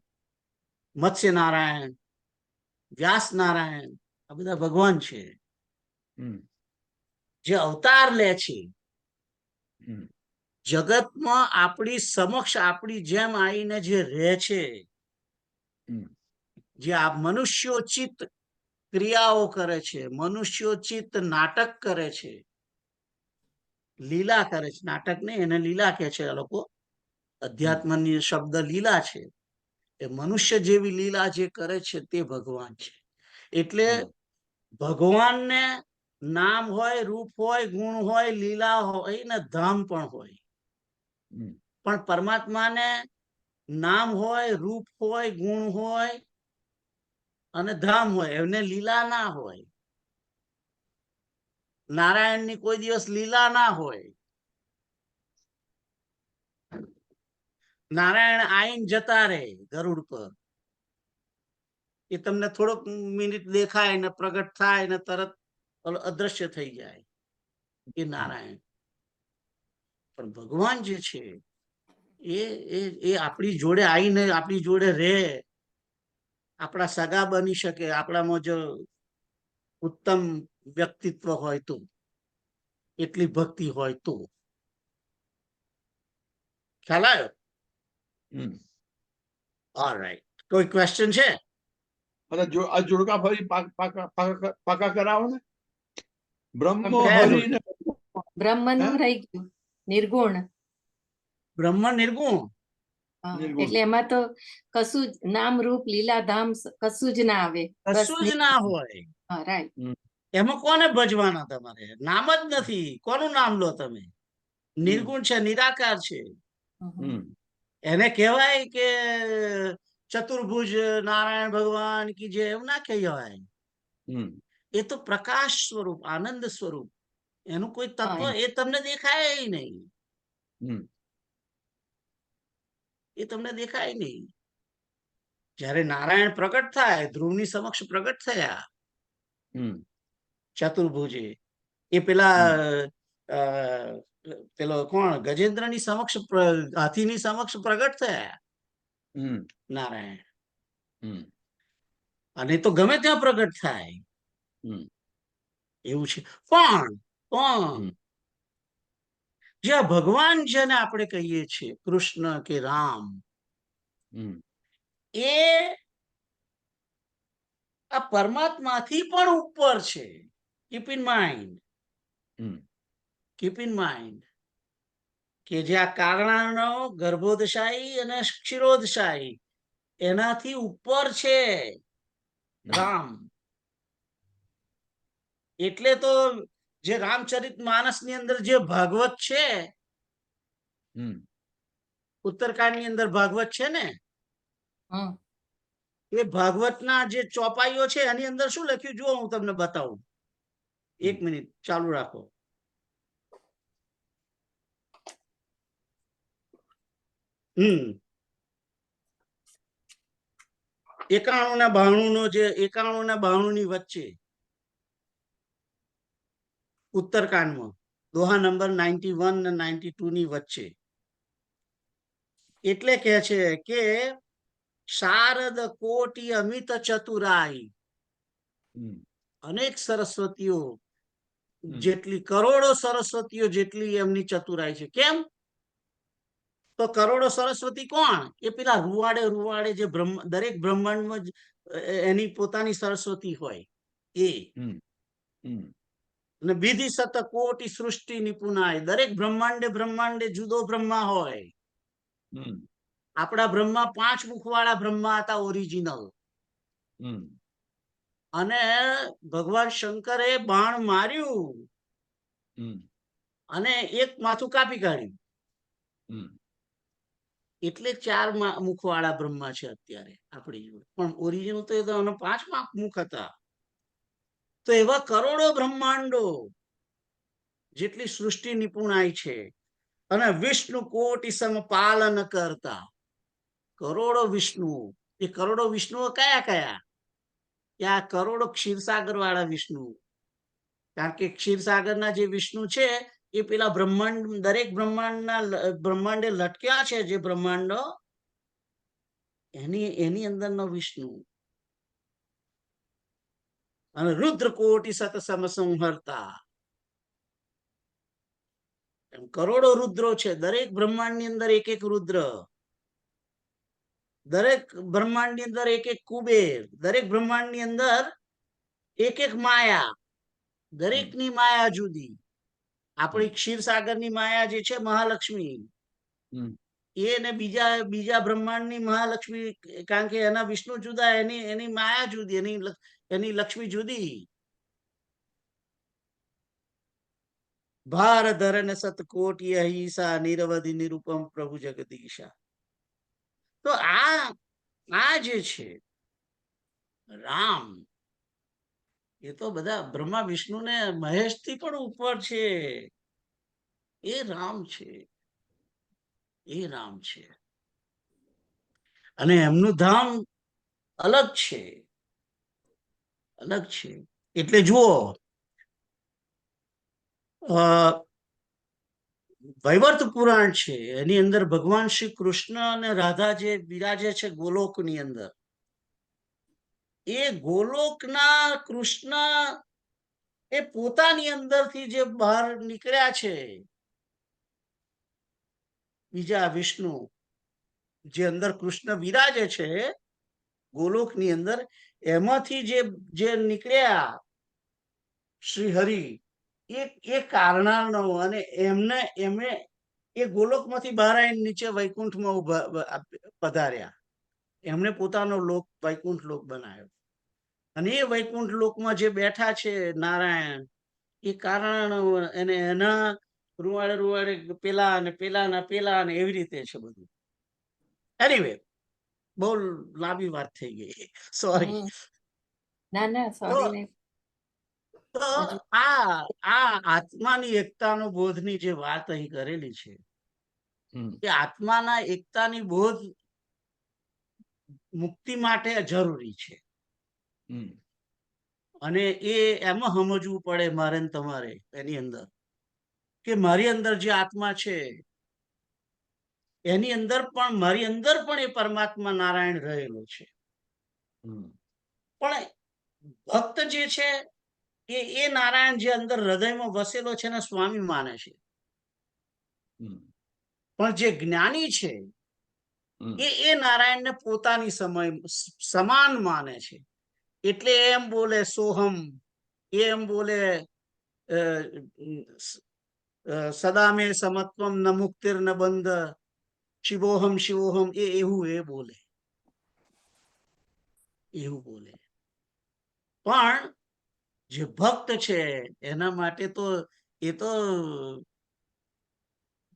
મત્સ્ય નારાયણ, વ્યાસ નારાયણ, આ બધા ભગવાન છે જે અવતાર લે છે. જગતમાં આપણી સમક્ષ આપણી જેમ આવીને જે રહે છે, જે આ મનુષ્યોચિત ક્રિયાઓ કરે છે, મનુષ્યોચિત નાટક કરે છે, લીલા કરે છે. નાટક નહીં, એને લીલા કહે છે આ લોકો. અધ્યાત્મની શબ્દ લીલા છે. એ મનુષ્ય જેવી લીલા જે કરે છે તે ભગવાન છે. એટલે ભગવાનને નામ હોય, રૂપ હોય, ગુણ હોય, લીલા હોય ને ધામ પણ હોય. પણ પરમાત્માને નામ હોય, રૂપ હોય, ગુણ હોય અને ધામ હોય, એમને લીલા ના હોય. નારાયણની કોઈ દિવસ લીલા ના હોય. નારાયણ આઈને જતા રહે ગરુડ પર, એ તમને થોડોક મિનિટ દેખાય ને પ્રગટ થાય ને તરત અદ્રશ્ય થઈ જાય, એ નારાયણ. પણ ભગવાન જે છે એ આપણી જોડે આવીને આપણી જોડે રહે, આપણા સગા બની શકે, આપણામાં જો ઉત્તમ વ્યક્તિત્વ હોય તો, એટલી ભક્તિ હોય તો. ખ્યાલ આવ્યો? ઓલરાઈટ. કોઈ ક્વેશ્ચન છે? આ જોડકા ફરી પાકા કરાવો ને. બ્રહ્મ હરિ ને બ્રહ્મનું રહી ગયું નિર્ગુણ. બ્રહ્મ નિર્ગુણ. એટલે એમાં તો કશું જ નામ, રૂપ, લીલા, ધામ કશું જ ના આવે, કશું જ ના હોય. રાઈટ. એમાં કોને ભજવાના? તમારે નામ જ નથી, કોનું નામ લો તમે? નિર્ગુણ છે, નિરાકાર છે. એને કહેવાય કે ચતુર્ભુજ નારાયણ ભગવાન કી જે, એવું ના કહેવાય. એ તો પ્રકાશ સ્વરૂપ, આનંદ સ્વરૂપ, એનું કોઈ તત્વ એ તમને દેખાય નહીં. એ તમને દેખાય નહીં. જયારે નારાયણ પ્રગટ થાય, ધ્રુવની સમક્ષ પ્રગટ થયા ચતુર્ભુજે, એ પેલો કોણ, ગજેન્દ્રની સમક્ષ, હાથીની સમક્ષ પ્રગટ થયા નારાયણ. અને તો ગમે ત્યાં પ્રગટ થાય એવું છે. પણ જે ભગવાન જેને આપણે કહીએ છીએ, કૃષ્ણ કે રામ, એ આ પરમાત્માથી પણ ઉપર છે. કીપ ઇન માઇન્ડ કે જે આ કારણાનો ગર્ભોદશાહી અને ક્ષીરોદશાહી એનાથી ઉપર છે રામ. એટલે તો જે રામચરિત માનસ ની અંદર જે ભાગવત છે, ઉત્તરકાંડ ની અંદર ભાગવત છે ને, એ ભાગવતના જે ચોપાઈઓ છે એની અંદર શું લખ્યું જુઓ, હું તમને બતાવું. 1 મિનિટ ચાલુ રાખો. એકાણું ના 92 નો જે 91 ના 92 ની વચ્ચે ઉત્તરકાંડમાં દોહા નંબર 91 અને 92 ની વચ્ચે. એટલે કે છે કે શારદ કોટી અમિત ચતુરાઈ, અનેક સરસ્વતીઓ જેટલી, કરોડો સરસ્વતીઓ જેટલી એમની ચતુરાઈ છે. કેમ? તો કરોડો સરસ્વતી કોણ? એ પેલા રૂવાડે જે દરેક બ્રહ્માંડમાં એની પોતાની સરસ્વતી હોય એ. અને વિધિ સત કોટી સૃષ્ટિ નિપુણાય, દરેક બ્રહ્માંડે જુદો બ્રહ્મા હોય. આપણા બ્રહ્મા 5 મુખ વાળા બ્રહ્મા હતા ઓરિજિનલ. અને ભગવાન શંકરે બાણ માર્યું અને એક માથું કાપી કાઢ્યું. એટલે 4 મુખ વાળા બ્રહ્મા છે અત્યારે આપણી જોડે, પણ ઓરિજિનલ તો 5 મુખ હતા. તો એવા કરોડો બ્રહ્માંડો જેટલી સૃષ્ટિ નિપુણાઈ છે. અને વિષ્ણુ કોટી સમ પાલન કરતા, કરોડો વિષ્ણુ. એ કરોડો વિષ્ણુઓ કયા કયા? આ કરોડો ક્ષીરસાગર વાળા વિષ્ણુ. કારણ કે ક્ષીરસાગરના જે વિષ્ણુ છે એ પેલા બ્રહ્માંડ, દરેક બ્રહ્માંડે લટક્યા છે જે બ્રહ્માંડો, એની અંદરનો વિષ્ણુ. અને રુદ્ર કોટી સત સમસંહર્તા, કરોડો રુદ્રો છે. દરેક બ્રહ્માંડ ની અંદર એક રુદ્ર, દરેક બ્રહ્માંડ ની અંદર એક કુબેર, દરેક બ્રહ્માંડ ની અંદર એક માયા. દરેક ની માયા જુદી. આપણી ક્ષીરસાગર ની માયા જે છે મહાલક્ષ્મી, એને બીજા બ્રહ્માંડ ની મહાલક્ષ્મી, કારણ કે એના વિષ્ણુ જુદા, એની માયા જુદી, એની લક્ષ્મી જુદી. ભાર ધરન સતકોટી અહિંસા, નિરવધિ નિરૂપમ પ્રભુ જગદીશા. તો આ જે છે રામ, એ તો બધા બ્રહ્મા વિષ્ણુ ને મહેશ થી પણ ઉપર છે. એ રામ છે, એ રામ છે. અને એમનું ધામ અલગ છે, અલગ છે. એટલે જુઓ, વૈવર્ત પુરાણ છે, એની અંદર ભગવાન શ્રી કૃષ્ણ અને રાધા જે બિરાજે છે ગોલોક ની અંદર, એ ગોલોકના કૃષ્ણ એ પોતાની અંદરથી જે બહાર નીકળ્યા છે, બીજા વિષ્ણુ જે અંદર કૃષ્ણ વિરાજે છે ગોલોક ની અંદર, એમાંથી જે નીકળ્યા શ્રી હરિ, એ કારણાનો, અને એમને એ ગોલોક માંથી બહાર આવીને નીચે વૈકુંઠમાં પધાર્યા. એમણે પોતાનો લોક વૈકુંઠ લોક બનાવ્યો. અને એ વૈકુંઠ લોકમાં જે બેઠા છે નારાયણ, એ કારણ, અને એના રૂવાડે પેલા ને એવી રીતે છે બધું. એનીવે, બહુ લાંબી વાત થઈ ગઈ, સોરી. ના સોરી નહીં. તો આ આત્માની એકતાનો બોધની જે વાત અહીં કરેલી છે, એ આત્માના એકતાની બોધ મુક્તિ માટે જરૂરી છે. અને એમાં સમજવું પડે મારે ને તમારે, એની અંદર કે મારી અંદર જે આત્મા છે એની અંદર પણ, મારી અંદર પણ એ પરમાત્મા નારાયણ રહેલો છે. પણ ભક્ત જે છે એ નારાયણ જે અંદર હૃદયમાં વસેલો છે ને સ્વામી માને છે. પણ જે જ્ઞાની છે એ નારાયણને પોતાની સમાન માને છે. એટલે એમ બોલે સોહમ, એમ બોલે સદા મે સમત્વમ ન મુક્તિર ન બંધ, શિવોહમ શિવોહમ, એવું બોલે, એવું બોલે. પણ જે ભક્ત છે એના માટે તો એ તો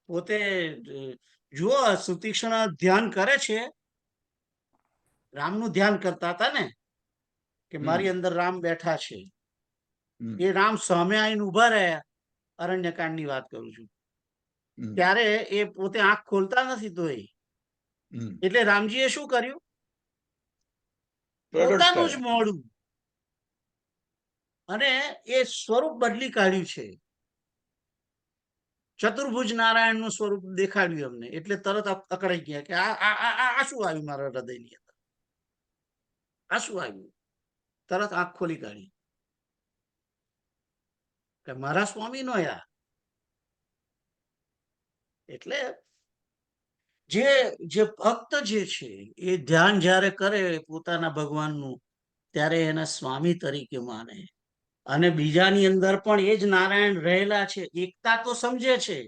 પોતે જુઓ, સુતીક્ષ્ણ ધ્યાન કરે છે, રામનું ધ્યાન કરતા હતા ને, કે મારી અંદર રામ બેઠા છે. એ રામ સામે આવીને ઉભા રહ્યા, અરણ્યકાંડ ની વાત કરું છું, ત્યારે એ પોતે આંખ ખોલતા નથી. તો એટલે રામજીએ શું કર્યું? પોતાનું જ મોડું અને એ સ્વરૂપ બદલી કાઢ્યું છે. ચતુર્ભુજ નારાયણનું સ્વરૂપ દેખાડ્યું અમને, એટલે તરત અકળાઈ ગયા કે આ શું આવ્યું મારા હૃદયની અંદર, આ શું આવ્યું? તરત આંખ ખોલી કાઢી કે મારા સ્વામી નો યાર. એટલે જે ભક્ત જે છે એ ધ્યાન જ્યારે કરે પોતાના ભગવાનનું, ત્યારે એના સ્વામી તરીકે માને, અને બીજાની અંદર પણ એ જ નારાયણ રહેલા છે. એકતા તો સમજે છે,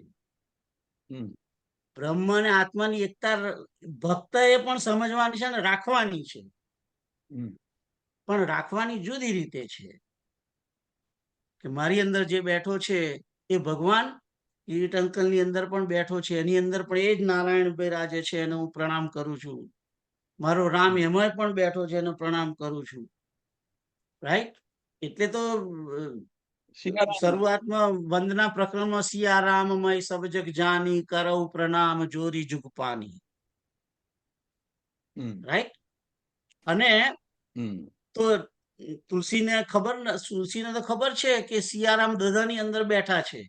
બ્રહ્મ અને આત્માની એકતા ભક્ત એ પણ સમજવાની છે ને રાખવાની છે, પણ રાખવાની જુદી રીતે છે. કે મારી અંદર જે બેઠો છે એ ભગવાન કિરીટ અંકલ ની અંદર પણ બેઠો છે, એની અંદર પણ એ જ નારાયણ બિરાજે છે, એને હું પ્રણામ કરું છું. મારો રામ એમાં પણ બેઠો છે, એને પ્રણામ કરું છું. રાઈટ? એટલે તો શરૂઆતમાં વંદના પ્રકરણમાં સિયારામમય સબ જગ જાની કરઉ પ્રણામ જોરી જુગ પાની. રાઈટ? અને તો તુલસીને તો ખબર છે કે સિયારામ બધાની અંદર બેઠા છે,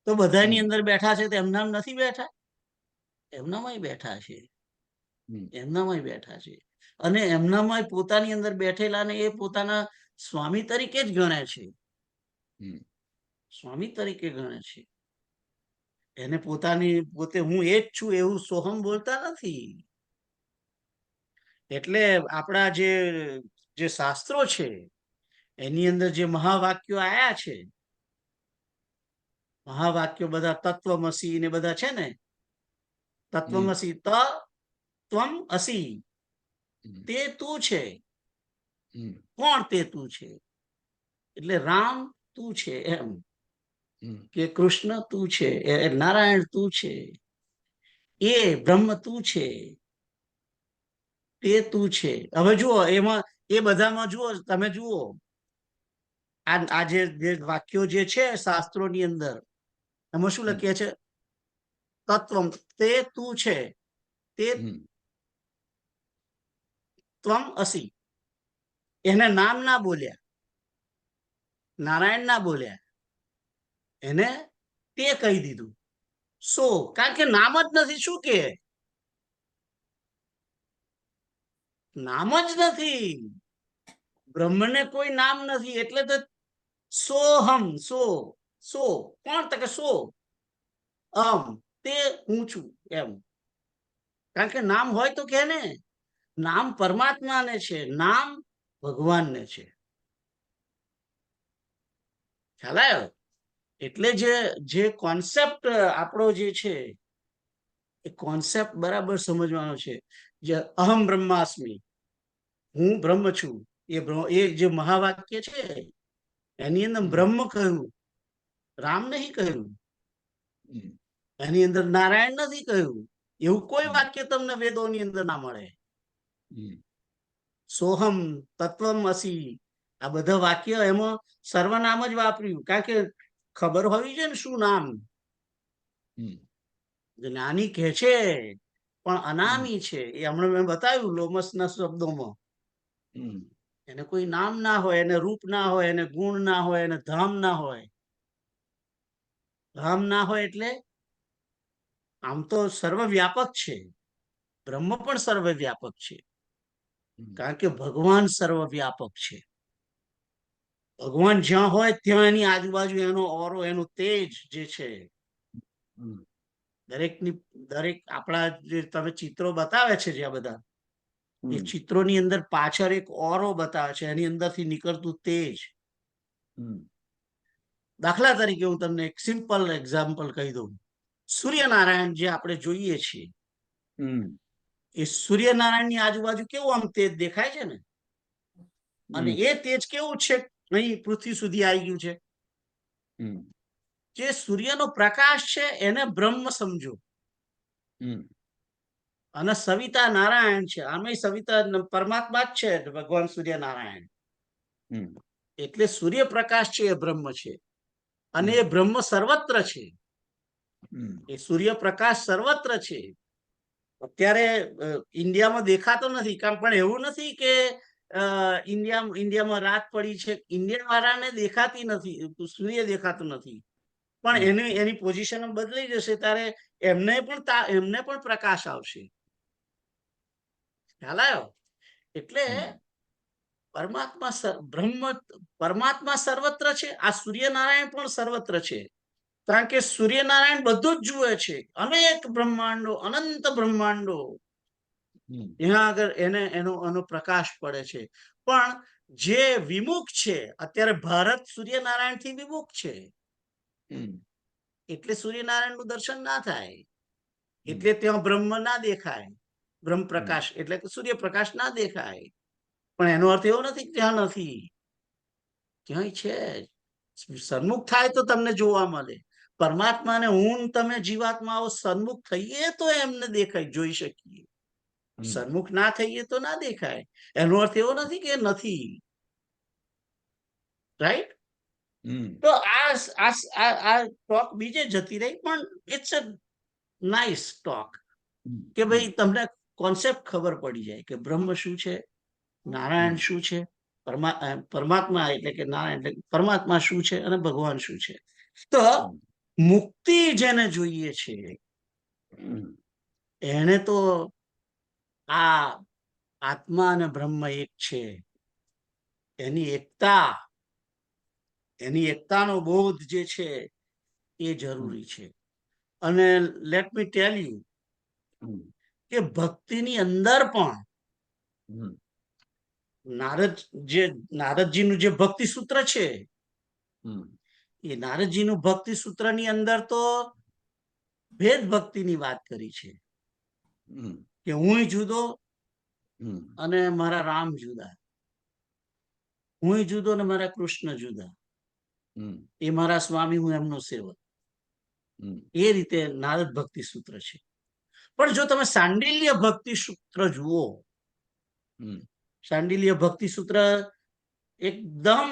તો બધાની અંદર બેઠા છે તો એમનામ નથી બેઠા, એમનામાં બેઠા છે, એમનામાં બેઠા છે. અને એમનામાં પોતાની અંદર બેઠેલા ને એ પોતાના સ્વામી તરીકે જ ગણે છે, સ્વામી તરીકે ગણે છે. એને પોતે હું એ જ છું એવું સોહમ બોલતા નથી. એટલે આપણા જે શાસ્ત્રો છે એની અંદર જે મહાવાક્યો આયા છે, મહાવાક્યો બધા તત્વમસી ને બધા છે ને, તત્વમસી ત્વમ અસી, તે તું છે. કોણ તે તું છે? એટલે રામ તું છે એમ, કે કૃષ્ણ તું છે, નારાયણ તું છે, એ બ્રહ્મ તું છે, તે તું છે. હવે જુઓ એમાં એ બધામાં જુઓ, તમે જુઓ આ જે વાક્યો જે છે શાસ્ત્રોની અંદર, એમાં શું લખીએ છે? તત્વમ, તે તું છે, તે ત્વમ અસી. એને નામ ના બોલ્યા, નારાયણ ના બોલ્યા, એને તે કહી દીધું. કારણ કે નામ જ નથી. શું કે નામ જ નથી, બ્રહ્મને કોઈ નામ નથી, એટલે તો સોહમ, સો કોણ? તો કે સો તે હું છું એમ. કારણ કે નામ હોય તો કે ને, નામ પરમાત્માને છે, નામ ભગવાનને છે. ખ્યાલ આવ્યો? એટલે જે કોન્સેપ્ટ આપણો જે છે એ કોન્સેપ્ટ બરાબર સમજવાનો છે. જે અહમ બ્રહ્માસ્મિ, હું બ્રહ્મ છું, એ જે મહાવાક્ય છે એની અંદર બ્રહ્મ કહ્યું, રામ નહીં કહ્યું, એની અંદર નારાયણ નથી કહ્યું. એવું કોઈ વાક્ય તમને વેદોની અંદર ના મળે. સોહમ, તત્વમ અસી, આ બધા વાક્ય એમાં સર્વનામ જ વાપર્યું. કારણ કે ખબર હોવી જોઈએ ને શું નામ. જ્ઞાની કહે છે પણ અનામી છે, એ હમણાં મેં બતાવ્યું લોમસના શબ્દોમાં. એને કોઈ નામ ના હોય, એને રૂપ ના હોય, એને ગુણ ના હોય, એને ધામ ના હોય. ધામ ના હોય એટલે આમ તો સર્વવ્યાપક છે, બ્રહ્મ પણ સર્વવ્યાપક છે, કારણ કે ભગવાન સર્વવ્યાપક છે. ભગવાન જ્યાં હોય ત્યાં એની આજુબાજુ એનો ઓરો, એનું તેજ જે છે, દરેક આપણા જે તમે ચિત્રો બતાવે છે જ્યાં બધા, એ ચિત્રોની અંદર પાછળ એક ઓરો બતાવે છે, એની અંદરથી નીકળતું તેજ. દાખલા તરીકે હું તમને એક સિમ્પલ એક્ઝામ્પલ કહી દઉં. સૂર્યનારાયણ જે આપણે જોઈએ છીએ, એ સૂર્યનારાયણની આજુબાજુ કેવું આમ તેજ દેખાય છે ને, અને એ તેજ કેવું છે, અહીં પૃથ્વી સુધી આવી ગયું છે. જે સૂર્યનો પ્રકાશ છે એને બ્રહ્મ સમજો, અને સવિતા નારાયણ છે, આમે સવિતા પરમાત્મા જ છે, ભગવાન સૂર્યનારાયણ. એટલે સૂર્યપ્રકાશ છે એ બ્રહ્મ છે, અને એ બ્રહ્મ સર્વત્ર છે. એ સૂર્યપ્રકાશ સર્વત્ર છે. અત્યારે ઇન્ડિયામાં દેખાતો નથી, પણ એવું નથી કે ઇન્ડિયામાં રાત પડી છે, ઇન્ડિયા વાળાને દેખાતી નથી, સૂર્ય દેખાતું નથી. પણ એની પોઝિશન બદલાઈ જશે ત્યારે એમને પણ પ્રકાશ આવશે. ખ્યાલ આવ્યો? એટલે પરમાત્મા સર્વત્ર છે. આ સૂર્યનારાયણ પણ સર્વત્ર છે, કારણ કે સૂર્યનારાયણ બધું જ જુએ છે. અનેક બ્રહ્માંડો, અનંત બ્રહ્માંડો, ત્યાં આગળ એનો પ્રકાશ પડે છે. પણ જે વિમુખ છે, અત્યારે ભારત સૂર્યનારાયણ થી વિમુખ છે, એટલે સૂર્યનારાયણ નું દર્શન ના થાય, એટલે ત્યાં બ્રહ્મ ના દેખાય. બ્રહ્મ પ્રકાશ એટલે કે સૂર્યપ્રકાશ ના દેખાય. પણ એનો અર્થ એવો નથી કે ત્યાં નથી, ક્યાંય છે. સન્મુખ થાય તો તમને જોવા મળે. પરમાત્માને હું તમે જીવાત્માઓ સન્મુખ થઈએ તો એમને દેખાય, જોઈ શકીએ. સન્મુખ ના થઈએ તો ના દેખાય. એનો અર્થ એવો નથી કે નથી. રાઈટ? તો આ ટોક બીજે જતી રહી, પણ ઇટ્સ અ નાઇસ ટોક કે ભાઈ તમને કોન્સેપ્ટ ખબર પડી જાય કે બ્રહ્મ શું છે, નારાયણ શું છે, પરમાત્મા એટલે કે નારાયણ એટલે પરમાત્મા શું છે અને ભગવાન શું છે. તો મુક્તિ જેને જોઈએ છે એને તો આ આત્મા અને બ્રહ્મ એક છે, એની એકતાનો બોધ જે છે એ જરૂરી છે. અને લેટ મી ટેલ યુ કે ભક્તિની અંદર પણ નારદજીનું જે ભક્તિ સૂત્ર છે, એ નારદજીનું ભક્તિ સૂત્રની અંદર તો ભેદ ભક્તિની વાત કરી છે કે હું જુદો અને મારા રામ જુદા, હું જુદો ને મારા કૃષ્ણ જુદા, એ મારા સ્વામી, હું એમનો સેવક. એ રીતે નારદ ભક્તિ સૂત્ર છે. પણ જો તમે સાંડિલ્ય ભક્તિ સૂત્ર જુઓ, સાંડિલ્ય ભક્તિ સૂત્ર એકદમ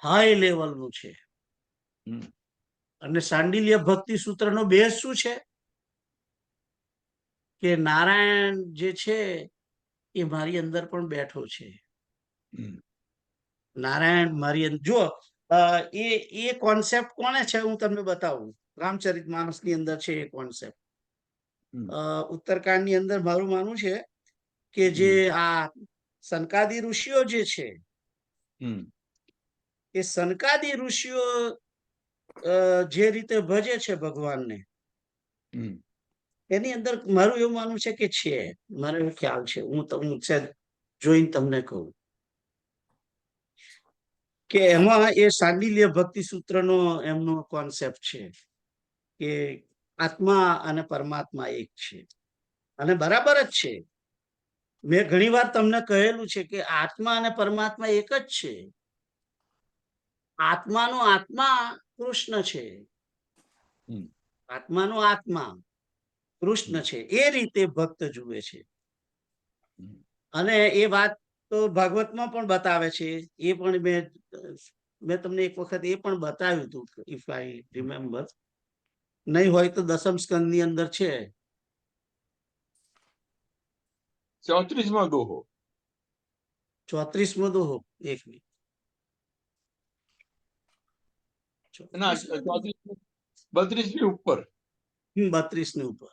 હાઈ લેવલનું છે. અને સાંડિલ્ય ભક્તિ સૂત્રનો બેઝ શું છે કે નારાયણ જે છે એ મારી અંદર પણ બેઠો છે. નારાયણ મારી અંદર, જો એ કોન્સેપ્ટ કોને છે હું તમને બતાવું. રામચરિતમાનસ ની અંદર છે એ કોન્સેપ્ટ. ઉત્તરકાંડ ની અંદર મારું માનવું છે કે જે આ સનકાદી ઋષિઓ જે છે, એ સનકાદી ઋષિઓ જે રીતે ભજે છે ભગવાનને, એની અંદર મારું એવું માનવું છે કે છે, મારો એવો ખ્યાલ છે. હું જોઈને તમને કહું કે એમાં એ સાંડિલ્ય ભક્તિ સૂત્રનો એમનો કોન્સેપ્ટ છે કે આત્મા અને પરમાત્મા એક છે. અને બરાબર જ છે. મેં ઘણી વાર તમને કહેલું છે કે આત્મા અને પરમાત્મા એક જ છે. આત્માનો આત્મા કૃષ્ણ છે, આત્માનો આત્મા કૃષ્ણ છે. એ રીતે ભક્ત જુએ છે. અને એ વાત તો ભાગવતમાં પણ બતાવે છે. એ પણ મેં તમને એક વખત એ પણ બતાવ્યું હતું, ઇફ આઈ રિમેમ્બર. નહીં હોય તો દસમ સ્કંદ ની અંદર છે. 34મો દોહો. 34મો દોહો. એક મિનિટ. 32ની ઉપર. 32ની ઉપર.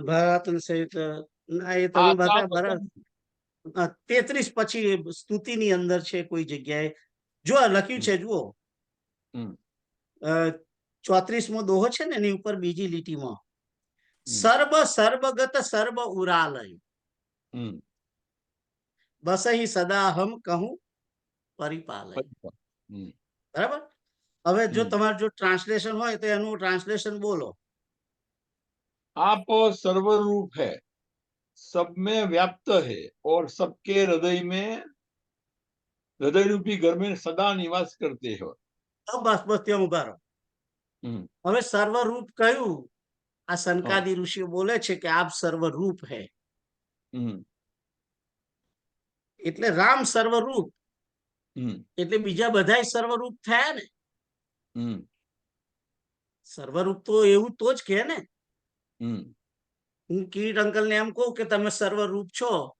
ભારત સહિત એ તમે બધા બરાબર. 33 પછી સ્તુતિની અંદર છે કોઈ જગ્યાએ, જો લખ્યું છે જુઓ. 34મો દોહો છે ને, એની ઉપર બીજી લીટીમાં સર્વગત સર્વ ઉરાલય બસહી સદા હમ કહું પરિપાલય. બરાબર. હવે જો તમારે જો ટ્રાન્સલેશન હોય તો એનું ટ્રાન્સલેશન બોલો. आप सर्वरूप है, सब में व्याप्त है और सबके हृदय रूपी घर में सदा निवास करते हो. બસ ત્યાં ઉભા રહો. હવે સર્વરૂપ કયું? આ સનકાદી ઋષિઓ બોલે છે કે આપ સર્વરૂપ હે, એટલે રામ સર્વરૂપ, એટલે બીજા બધા સર્વરૂપ થયા ને. સર્વરૂપ તો એવું તો જ કે ને. હું કિરીટ અંકલ ને એમ કહું કે તમે સર્વરૂપ છો,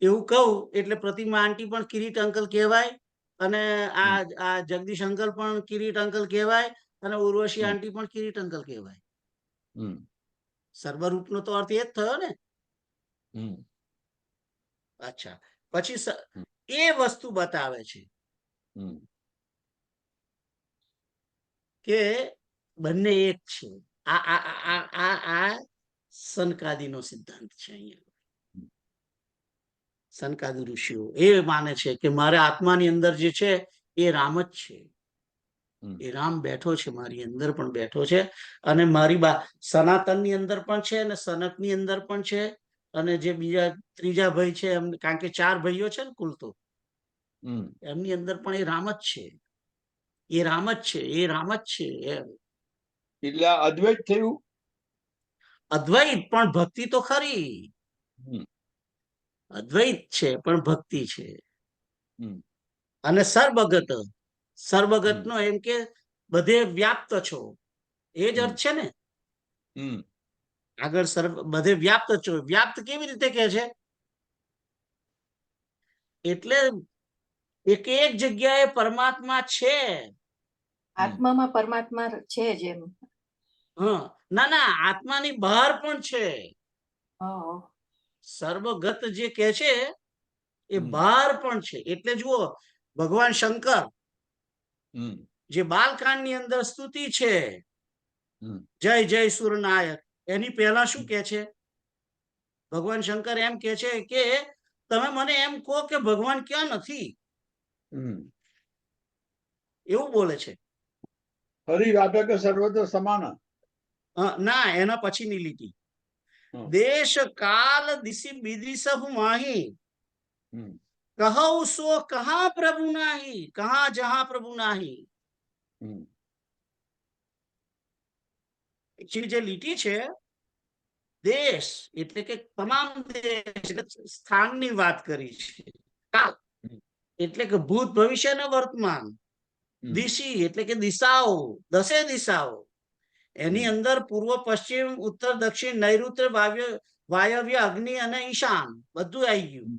એવું કહું એટલે પ્રતિમા આંટી પણ કિરીટ અંકલ કહેવાય, અને આ જગદીશ અંકલ પણ કિરીટ અંકલ કહેવાય, અને ઉર્વશી આંટી પણ કિરીટ અંકલ કહેવાય. સર્વરૂપનો તો અર્થ એ જ થયો ને. અચ્છા, પછી એ વસ્તુ બતાવે છે કે બંને એક છે. આ સનકાદીનો સિદ્ધાંત છે. અહીંયા સનકાદી ઋષિઓ એ માને છે કે મારા આત્માની અંદર જે છે એ રામ જ છે. એ રામ બેઠો છે, મારી અંદર પણ બેઠો છે, અને મારી સનાતનની અંદર પણ છે, અને સનકની અંદર પણ છે, અને જે બીજા ત્રીજા ભાઈ છે એમ, કારણ કે 4 ભાઈઓ છે ને કુલ, તો એમની અંદર પણ એ રામ જ છે. એ રામ જ છે, એ રામ જ છે એમ. એટલે અદ્વૈત થયું. અદ્વૈત પણ ભક્તિ તો ખરી. અદ્વૈત છે પણ ભક્તિ છે. અને સર્વગત નો એમ કે બધે વ્યાપ્ત છો, એ જ અર્થ છે ને. આગળ બધે વ્યાપ્ત છો. વ્યાપ્ત કેવી રીતે કે છે? એટલે એક જગ્યાએ પરમાત્મા છે. આત્મામાં પરમાત્મા છે જ એમ. ના, આત્માની બહાર પણ છે. સર્વગત જે કે છે એ બહાર પણ છે. એટલે જુઓ, ભગવાન શંકર જે બાલકાંડ ની અંદર સ્તુતિ છે, જય જય સુરનાયક, એની પહેલા શું કે છે? ભગવાન શંકર એમ કે છે કે તમે મને એમ કહો કે ભગવાન ક્યાં નથી, એવું બોલે છે. હરિ વ્યાપક સર્વત્ર સમાન. ના, એના પછીની લીટી, દેશ કાલ દિશી બિદિસહુ માહી, કહઉ સો કહા પ્રભુ નાહી, કહા જહા પ્રભુ નાહી. જે લીટી છે, દેશ એટલે કે તમામ દેશ, સ્થાનની વાત કરી છે. કાલ એટલે કે ભૂત, ભવિષ્ય અને વર્તમાન. દિશી એટલે કે દિશાઓ, 10 દિશાઓ. એની અંદર પૂર્વ, પશ્ચિમ, ઉત્તર, દક્ષિણ, નૈઋત્ય, વાયવ્ય, અગ્નિ અને ઈશાન બધું આવી ગયું.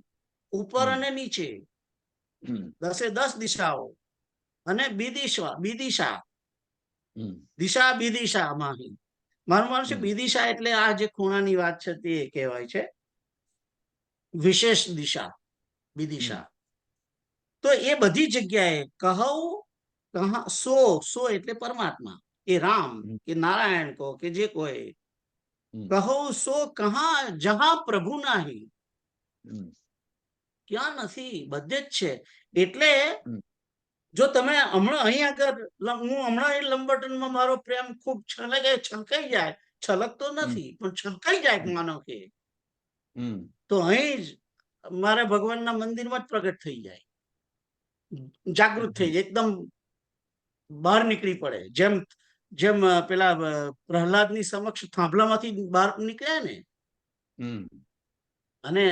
ઉપર અને નીચે 10 દિશાઓ. અને બિદિશા દિશા બિદિશા માહી. મારું માનવું છે બિદિશા એટલે આ જે ખૂણાની વાત છે તે કહેવાય છે, વિશેષ દિશા બિદિશા. તો એ બધી જગ્યાએ કહઉ સો એટલે પરમાત્મા, એ રામ કે નારાયણ કહો કે જે કોઈ, કહો સો કહા જહા પ્રભુ નાહી, ક્યાં નથી, બધે જ છે. એટલે જો તમે હમણાં અહીં આગળ, હું હમણાં લંબટનમાં મારો પ્રેમ ખૂબ છલકાઈ જાય, છલકતો નથી પણ છલકાઈ જાય, માનો કે તો અહીં જ મારા ભગવાનના મંદિરમાં જ પ્રગટ થઈ જાય, જાગૃત થઈ જાય, એકદમ બહાર નીકળી પડે. જેમ પેલા પ્રહલાદની સમક્ષ થાંભલામાંથી બહાર નીકળ્યા ને, અને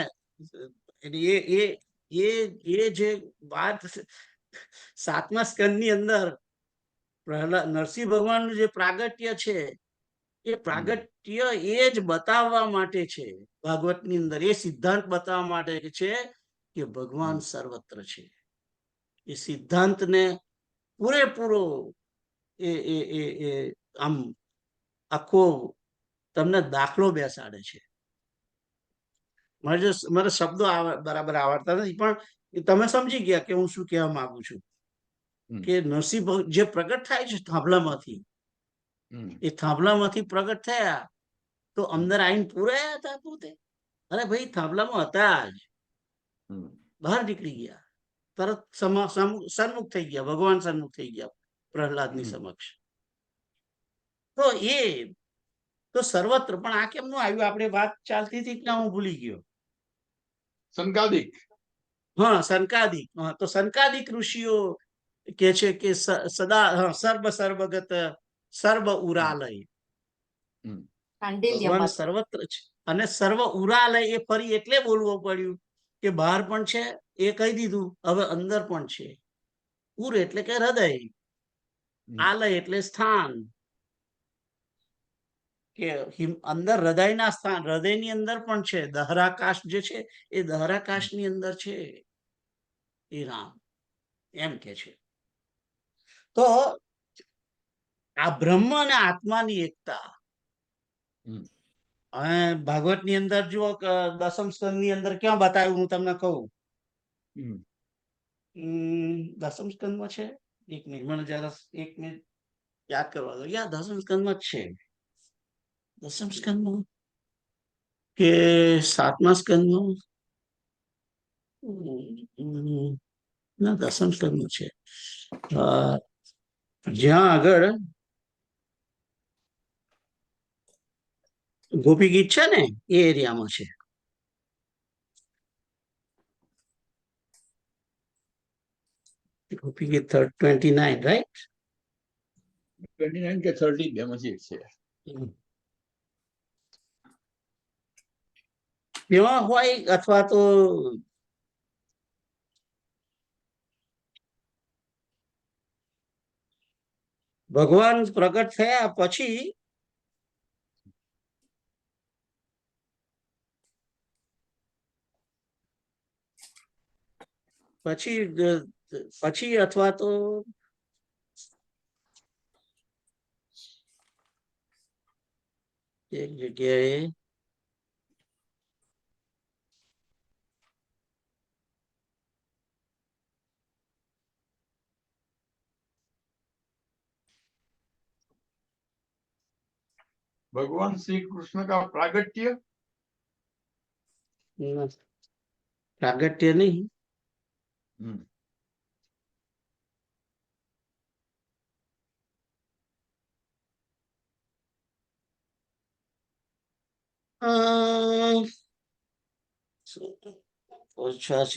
એ જે વાત 7મા સ્કંદની અંદર પ્રહલાદ નરસિંહ ભગવાનનું જે પ્રાગટ્ય છે, એ પ્રાગટ્ય એ જ બતાવવા માટે છે ભાગવતની અંદર, એ સિદ્ધાંત બતાવવા માટે છે કે ભગવાન સર્વત્ર છે. એ સિદ્ધાંતને પૂરેપૂરો આમ આખો તમને દાખલો બેસાડે છે. મારે શબ્દો બરાબર આવડતા નથી, પણ તમે સમજી ગયા કે હું શું કહેવા માંગુ છું. કે નરસિંહ જે પ્રગટ થાય છે થાંભલામાંથી, એ થાંભલામાંથી પ્રગટ થયા તો અંદર આવીને પૂરાયા હતા પોતે. અરે ભાઈ, થાંભલામાં હતા જ, બહાર નીકળી ગયા, તરત સન્મુખ થઈ ગયા, ભગવાન સન્મુખ થઈ ગયા પ્રહલાદની સમક્ષ. તો સર્વત્ર. પણ આ કેમનું આવ્યું? આપણે વાત ચાલતી હતી કે હું ભૂલી ગયો. સંકાદિક. સંકાદિક. તો સંકાદિક ઋષિઓ કે છે કે સદા સર્વગત સર્વ ઉરાલય, ભગવાન સર્વત્ર છે. અને સર્વ ઉરાલય એ ફરી એટલે બોલવું પડ્યું કે બહાર પણ છે, એ કહી દીધું, હવે અંદર પણ છે. ઉર એટલે કે હૃદય, આલય એટલે સ્થાન. કે અંદર હૃદયના સ્થાન, હૃદયની અંદર પણ છે. દહરાકાશ જે છે એ દહરાકાશની અંદર છે એ રામ, એમ કે છે. તો આ બ્રહ્મ અને આત્માની એકતા ભાગવત ની અંદર જુઓ, દસમ સ્કંદ ની અંદર ક્યાં બતાવ્યું, હું તમને કહું. દસમ સ્કંદમાં છે, એક મિનિટ મને જરા એક મિનિટ યાદ કરવા દો. દસમ સ્કંદમાં જ છે. દસમ સ્કંદમાં કે સાતમા સ્કંદમાં, ના દસમ સ્કંદમાં છે. જ્યાં આગળ ગોપી ગીત છે ને એ એરિયામાં છે. ગોપી ગીત 29, રાઈટ? 29 કે 30 બેમાંથી એક છે. ત્યાં હોય અથવા તો ભગવાન પ્રગટ થયા પછી અથવા તો એક જગ્યાએ भगवान श्री कृष्ण का प्रागट्य, प्रागट्य नहीं,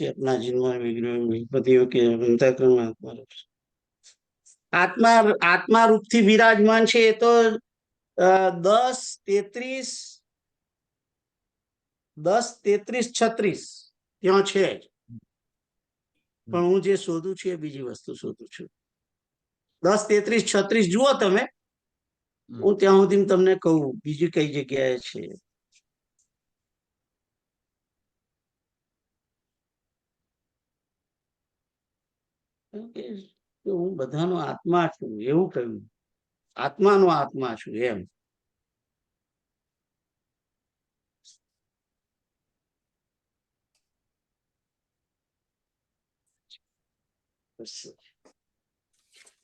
अपना के आत्मा आत्मा रूप थी विराजमान है तो 10, 33, 36 ત્યાં છે જ. પણ હું જે શોધું છું એ બીજી વસ્તુ શોધું છું. 10, 33, 36 જુઓ તમે, હું ત્યાં સુધી તમને કહું બીજી કઈ જગ્યાએ છે. હું બધાનો આત્મા છું એવું કહ્યું, આત્માનો આત્મા છું એમ.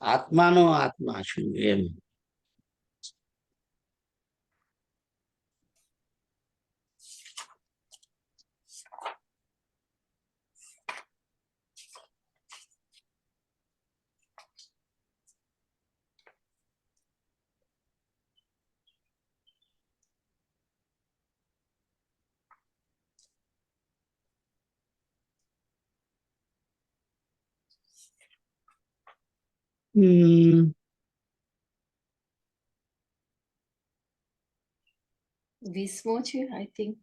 આત્માનો આત્મા છું એમ. विस्मो छे आई थिंक।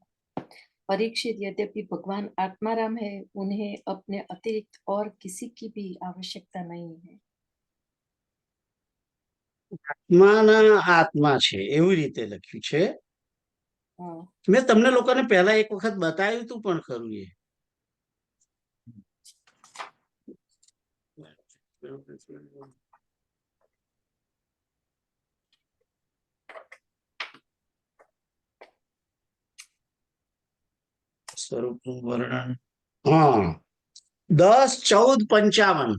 परीक्षित, यद्यपि भगवान आत्माराम है, उन्हें अपने अतिरिक्त और किसी की भी आवश्यकता नहीं है। આત્માના આત્મા છે એવી રીતે લખ્યું છે. મેં તમને લોકોને પહેલા એક વખત બતાવ્યું તું પણ ખરું એ. સ્વરૂપનું વર્ણન, હા, 10, 14, 55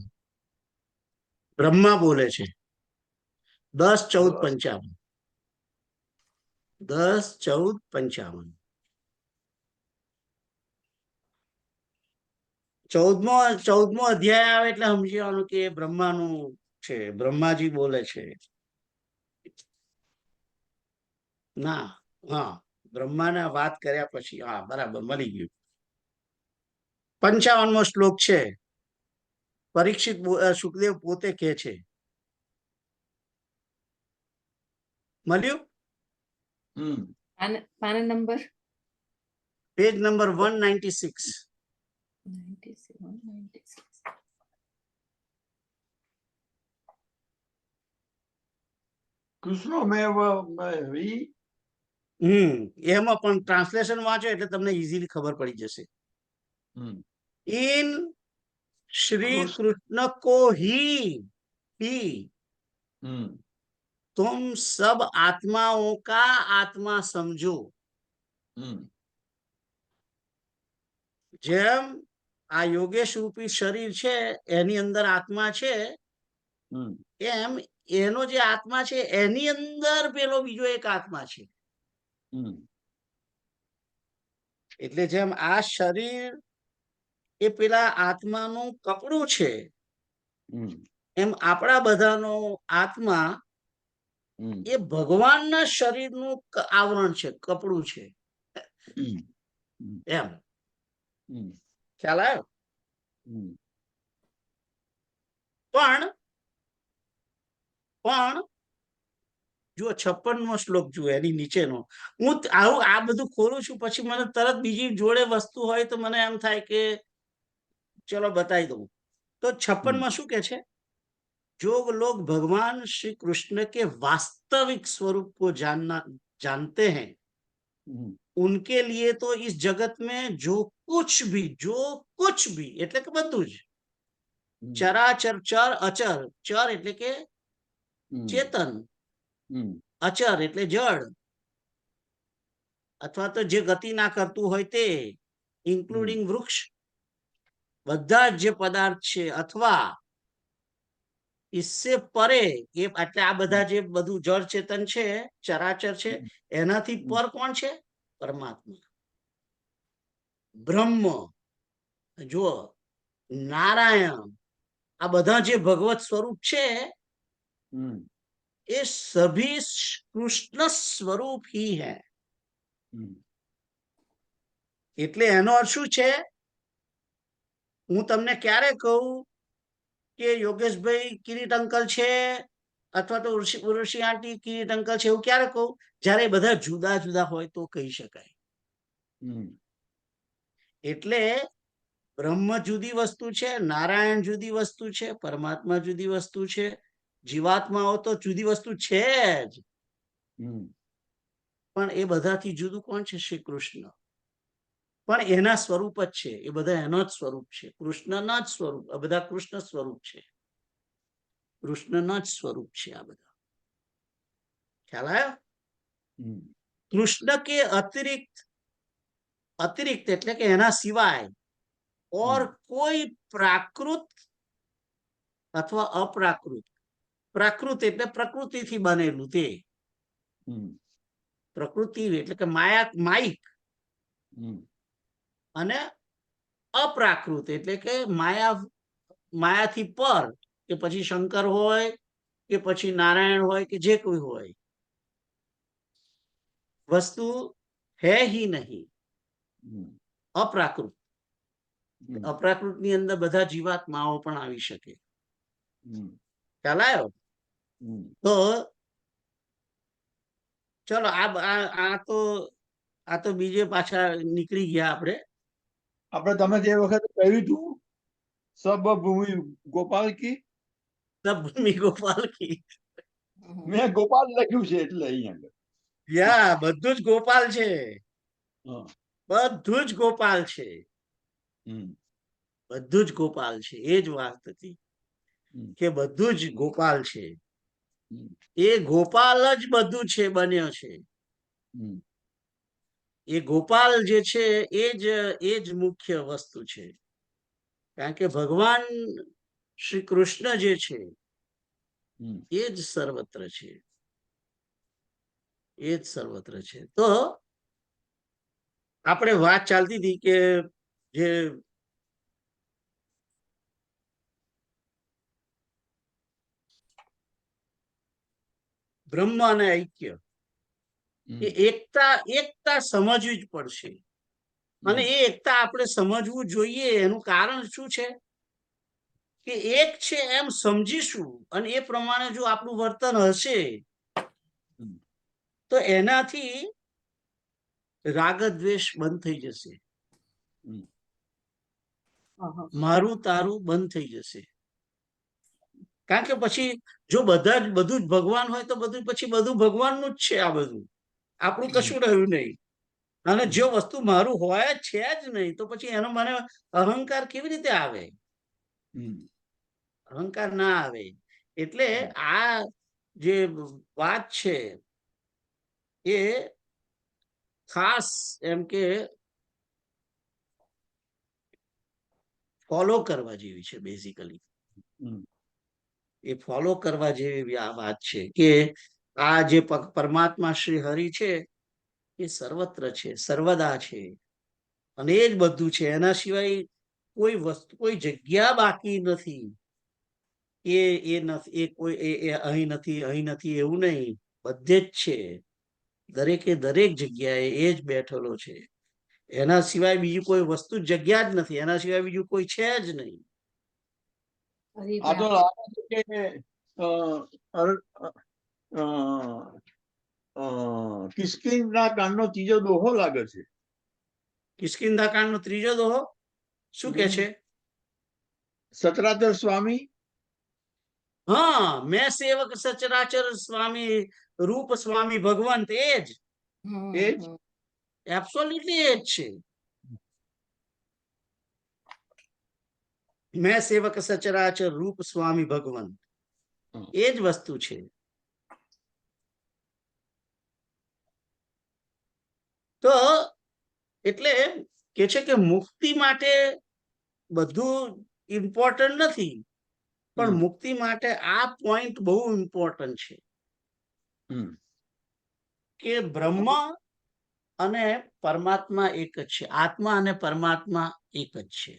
બ્રહ્મા બોલે છે. 10, 14, 55. 10, 14, 55. 14મો અધ્યાય આવે એટલે સમજી જવાનું કે બ્રહ્માનું છે, બ્રહ્માજી બોલે છે. ના, હા, બ્રહ્માને વાત કર્યા પછી, હા બરાબર, મળી ગયું. 55મો શ્લોક છે. પરીક્ષિત સુખદેવ પોતે કહે છે. મળ્યું? પાના નંબર, પેજ નંબર 196. कृष्णमेव हि એમાં પણ ટ્રાન્સલેશન વાંચો એટલે તમને ઇઝીલી ખબર પડી જશે. इन श्री कृष्ण को ही तुम सब आत्माओं का आत्मा समझो. જેમ આ યોગેશ રૂપી શરીર છે એની અંદર આત્મા છે, એમ એનો જે આત્મા છે એની અંદર પેલો બીજો એક આત્મા છે. એટલે જેમ આ શરીર એ પેલા આત્માનું કપડું છે, એમ આપણા બધાનો આત્મા એ ભગવાનના શરીરનું આવરણ છે, કપડું છે. એમ ખ્યાલ આવ્યો? પણ જો 56મો શ્લોક જુઓ, એની નીચેનો. હું આ બધું ખોલું છું, પછી મને તરત બીજી જોડે વસ્તુ હોય તો મને એમ થાય કે ચલો बताई दो. तो 56 શું કે છે? जो लोग भगवान श्री कृष्ण के वास्तविक स्वरूप को जानते हैं, उनके लिए तो इस जगत में जो कुछ भी એટલે કે બધું જ, ચરાચર, ચર અચર, ચર એટલે કે ચેતન, અચર એટલે જળ અથવા તો જે ગતિ ના કરતું હોય તે, ઇન્ક્લુડિંગ વૃક્ષ, બધા જે પદાર્થ છે અથવા इससे परे એ એટલે આ બધા જે બધું જળ ચેતન છે, ચરાચર છે, એનાથી પર કોણ છે? પરમાત્મા, બ્રહ્મ, જો નારાયણ, આ બધા જે ભગવત સ્વરૂપ છે એ સભી કૃષ્ણ સ્વરૂપ ही है. એટલે એનો અર્થ શું છે? હું તમને ક્યારે કહું કે યોગેશભાઈ કિરીટ અંકલ છે અથવા તો ઉર્વશી આંટી કિરીટ અંકલ છે, એવું ક્યારે કહું? જ્યારે બધા જુદા જુદા હોય તો કહી શકાય. એટલે બ્રહ્મ જુદી વસ્તુ છે, નારાયણ જુદી વસ્તુ છે, પરમાત્મા જુદી વસ્તુ છે, જીવાત્માઓ તો જુદી વસ્તુ છે જ, પણ એ બધાથી જુદું કોણ છે? શ્રી કૃષ્ણ. પણ એના સ્વરૂપ જ છે, એ બધા એનો જ સ્વરૂપ છે, કૃષ્ણના જ સ્વરૂપ. આ બધા કૃષ્ણ સ્વરૂપ છે, કૃષ્ણના જ સ્વરૂપ છે આ બધા. ખ્યાલ આવ્યો? કૃષ્ણ કે અતિરિક્ત એટલે કે એના સિવાય और कोई प्राकृत અથવા અપ્રાકૃત. પ્રાકૃત એટલે પ્રકૃતિથી બનેલું તે, પ્રકૃતિ એટલે કે માયિક, અને અપ્રાકૃત એટલે કે માયાથી પર, કે પછી શંકર હોય કે પછી નારાયણ હોય કે જે કોઈ હોય, વસ્તુ હે ही नहीं, અપ્રાકૃત. અપ્રાકૃત ની અંદર બધા જીવાત્માઓ પણ આવી શકે. ખ્યાલ આવ્યો? તો ચલો આ તો બીજે પાછા નીકળી ગયા આપણે. તમે જે વખતે કહ્યું હતું સબ ભૂમિ ગોપાલ કી, સબ ભૂમિ ગોપાલ કી, મેં ગોપાલ લખ્યું છે એટલે અહીંયા બધું જ ગોપાલ છે, બધું જ ગોપાલ છે, બધું જ ગોપાલ છે. એ જ વાત હતી કે બધું જ ગોપાલ છે. એ ગોપાલ જ બધું છે, બન્યો છે. એ ગોપાલ જે છે એ જ મુખ્ય વસ્તુ છે. કારણ કે ભગવાન શ્રી કૃષ્ણ જે છે એ જ સર્વત્ર છે, એ જ સર્વત્ર છે. તો આપણે વાત ચાલતી હતી કે જે બ્રહ્મ અને ઐક્ય, એ એકતા સમજવી જ પડશે. અને એ એકતા આપણે સમજવું જોઈએ. એનું કારણ શું છે કે એક છે એમ સમજીશું અને એ પ્રમાણે જો આપણું વર્તન હશે તો એનાથી રાગ દ્વેષ બંધ થઈ જશે, મારું તારું બંધ થઈ જશે. કારણ કે પછી જો બધું જ ભગવાન હોય તો પછી બધું ભગવાનનું જ છે. આ બધું આપણું કશું રહ્યું નહીં. અને જો વસ્તુ મારું હોય જ છે જ નહીં તો પછી એનો મને અહંકાર કેવી રીતે આવે? અહંકાર ના આવે. એટલે આ જે વાત છે એ ખાસ એમ કે ફોલો કરવા જેવી છે. બેઝિકલી એ ફોલો કરવા જેવી આ વાત છે કે આ જે પરમાત્મા શ્રી હરિ છે એ સર્વત્ર છે, સર્વદા છે, અને એ જ બધું છે. એના સિવાય કોઈ વસ્તુ, કોઈ જગ્યા બાકી નથી. એ નથી, એ કોઈ એ અહીં નથી, અહીં નથી એવું નહીં, બધે જ છે. દરેકે દરેક જગ્યાએ એ જ બેઠેલો છે. એના સિવાય બીજી કોઈ વસ્તુ જગ્યા જ નથી. એના સિવાય બીજું કોઈ છે જ નહીં. આ તો લાગે છે કે કિષ્કિંધા કાંડનો ત્રીજો દોહો લાગે છે. કિષ્કિંધા કાંડનો ત્રીજો દોહો શું કે છે? સચરાચર સ્વામી, હા, મેં સેવક સચરાચર સ્વામી, રૂપ સ્વામી ભગવંત, એ જ એબ્સોલ્યુટલી એ જ છે. મેં સેવક સચરાચર રૂપ સ્વામી ભગવંત, એ જ વસ્તુ છે. તો એટલે કે છે કે મુક્તિ માટે બધું ઇમ્પોર્ટન્ટ નથી, પણ મુક્તિ માટે આ પોઈન્ટ બહુ ઇમ્પોર્ટન્ટ છે કે બ્રહ્મ અને પરમાત્મા એક જ છે. આત્મા અને પરમાત્મા એક જ છે.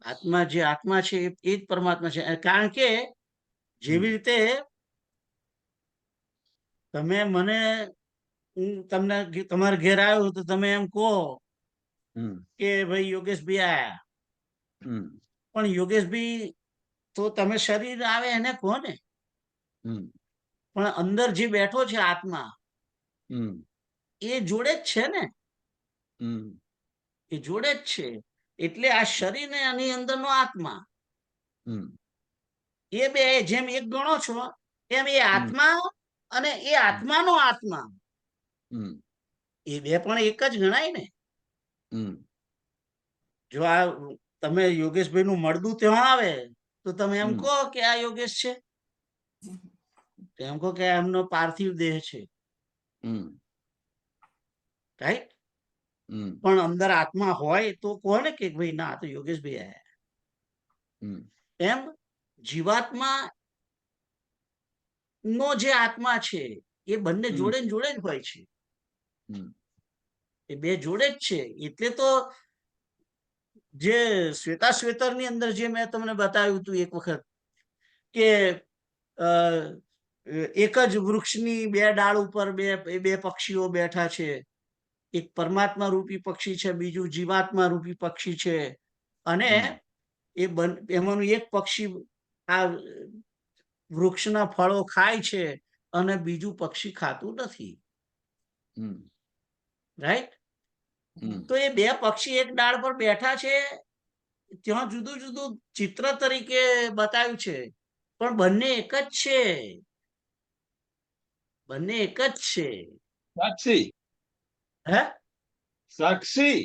આત્મા જે આત્મા છે એ જ પરમાત્મા છે. કારણ કે જેવી રીતે તમે મને, તમને તમારા ઘેર આવ્યો તો તમે એમ કહો કે ભાઈ યોગેશભાઈ આયા, પણ યોગેશભાઈ તો તમે શરીર આવે એને કહો ને, પણ અંદર જે બેઠો છે આત્મા એ જોડે જ છે ને, એ જોડે જ છે. એટલે આ શરીર ને આની અંદરનો આત્મા, એ બે જેમ એક ગણો છો એમ એ આત્મા અને એ આત્માનો આત્મા, એ બે પણ એક જ ગણાય ને. જો આ તમે યોગેશભાઈ નું મળદું ત્યાં આવે તો તમે એમ કહો કે આ યોગેશ છે, એમ કહો કે એમનો પાર્થિવ દેહ છે, રાઈટ? પણ અંદર આત્મા હોય તો કહો ને કે ભાઈ ના, તો યોગેશભાઈ આયા. એમ જીવાત્મા નો જે આત્મા છે એ બંને જોડે જોડે જ હોય છે. એ બે જોડે જ છે. એટલે તો જે શ્વેતાશ્વેતર ની અંદર જે મેં તમને બતાવ્યું હતું એક વખત કે એક જ વૃક્ષની બે ડાળ ઉપર બે પક્ષીઓ બેઠા છે. એક પરમાત્મા રૂપી પક્ષી છે, બીજું જીવાત્મા રૂપી પક્ષી છે. અને એમાંનું એક પક્ષી આ વૃક્ષના ફળો ખાય છે અને બીજું પક્ષી ખાતું નથી, રાઈટ? તો એ બે પક્ષી એક ડાળ પર બેઠા છે, ત્યાં જુદું જુદું ચિત્ર તરીકે બતાવ્યું છે, પણ બંને એક જ છે. બંને એક જ છે. સાક્ષી, હે? સાક્ષી,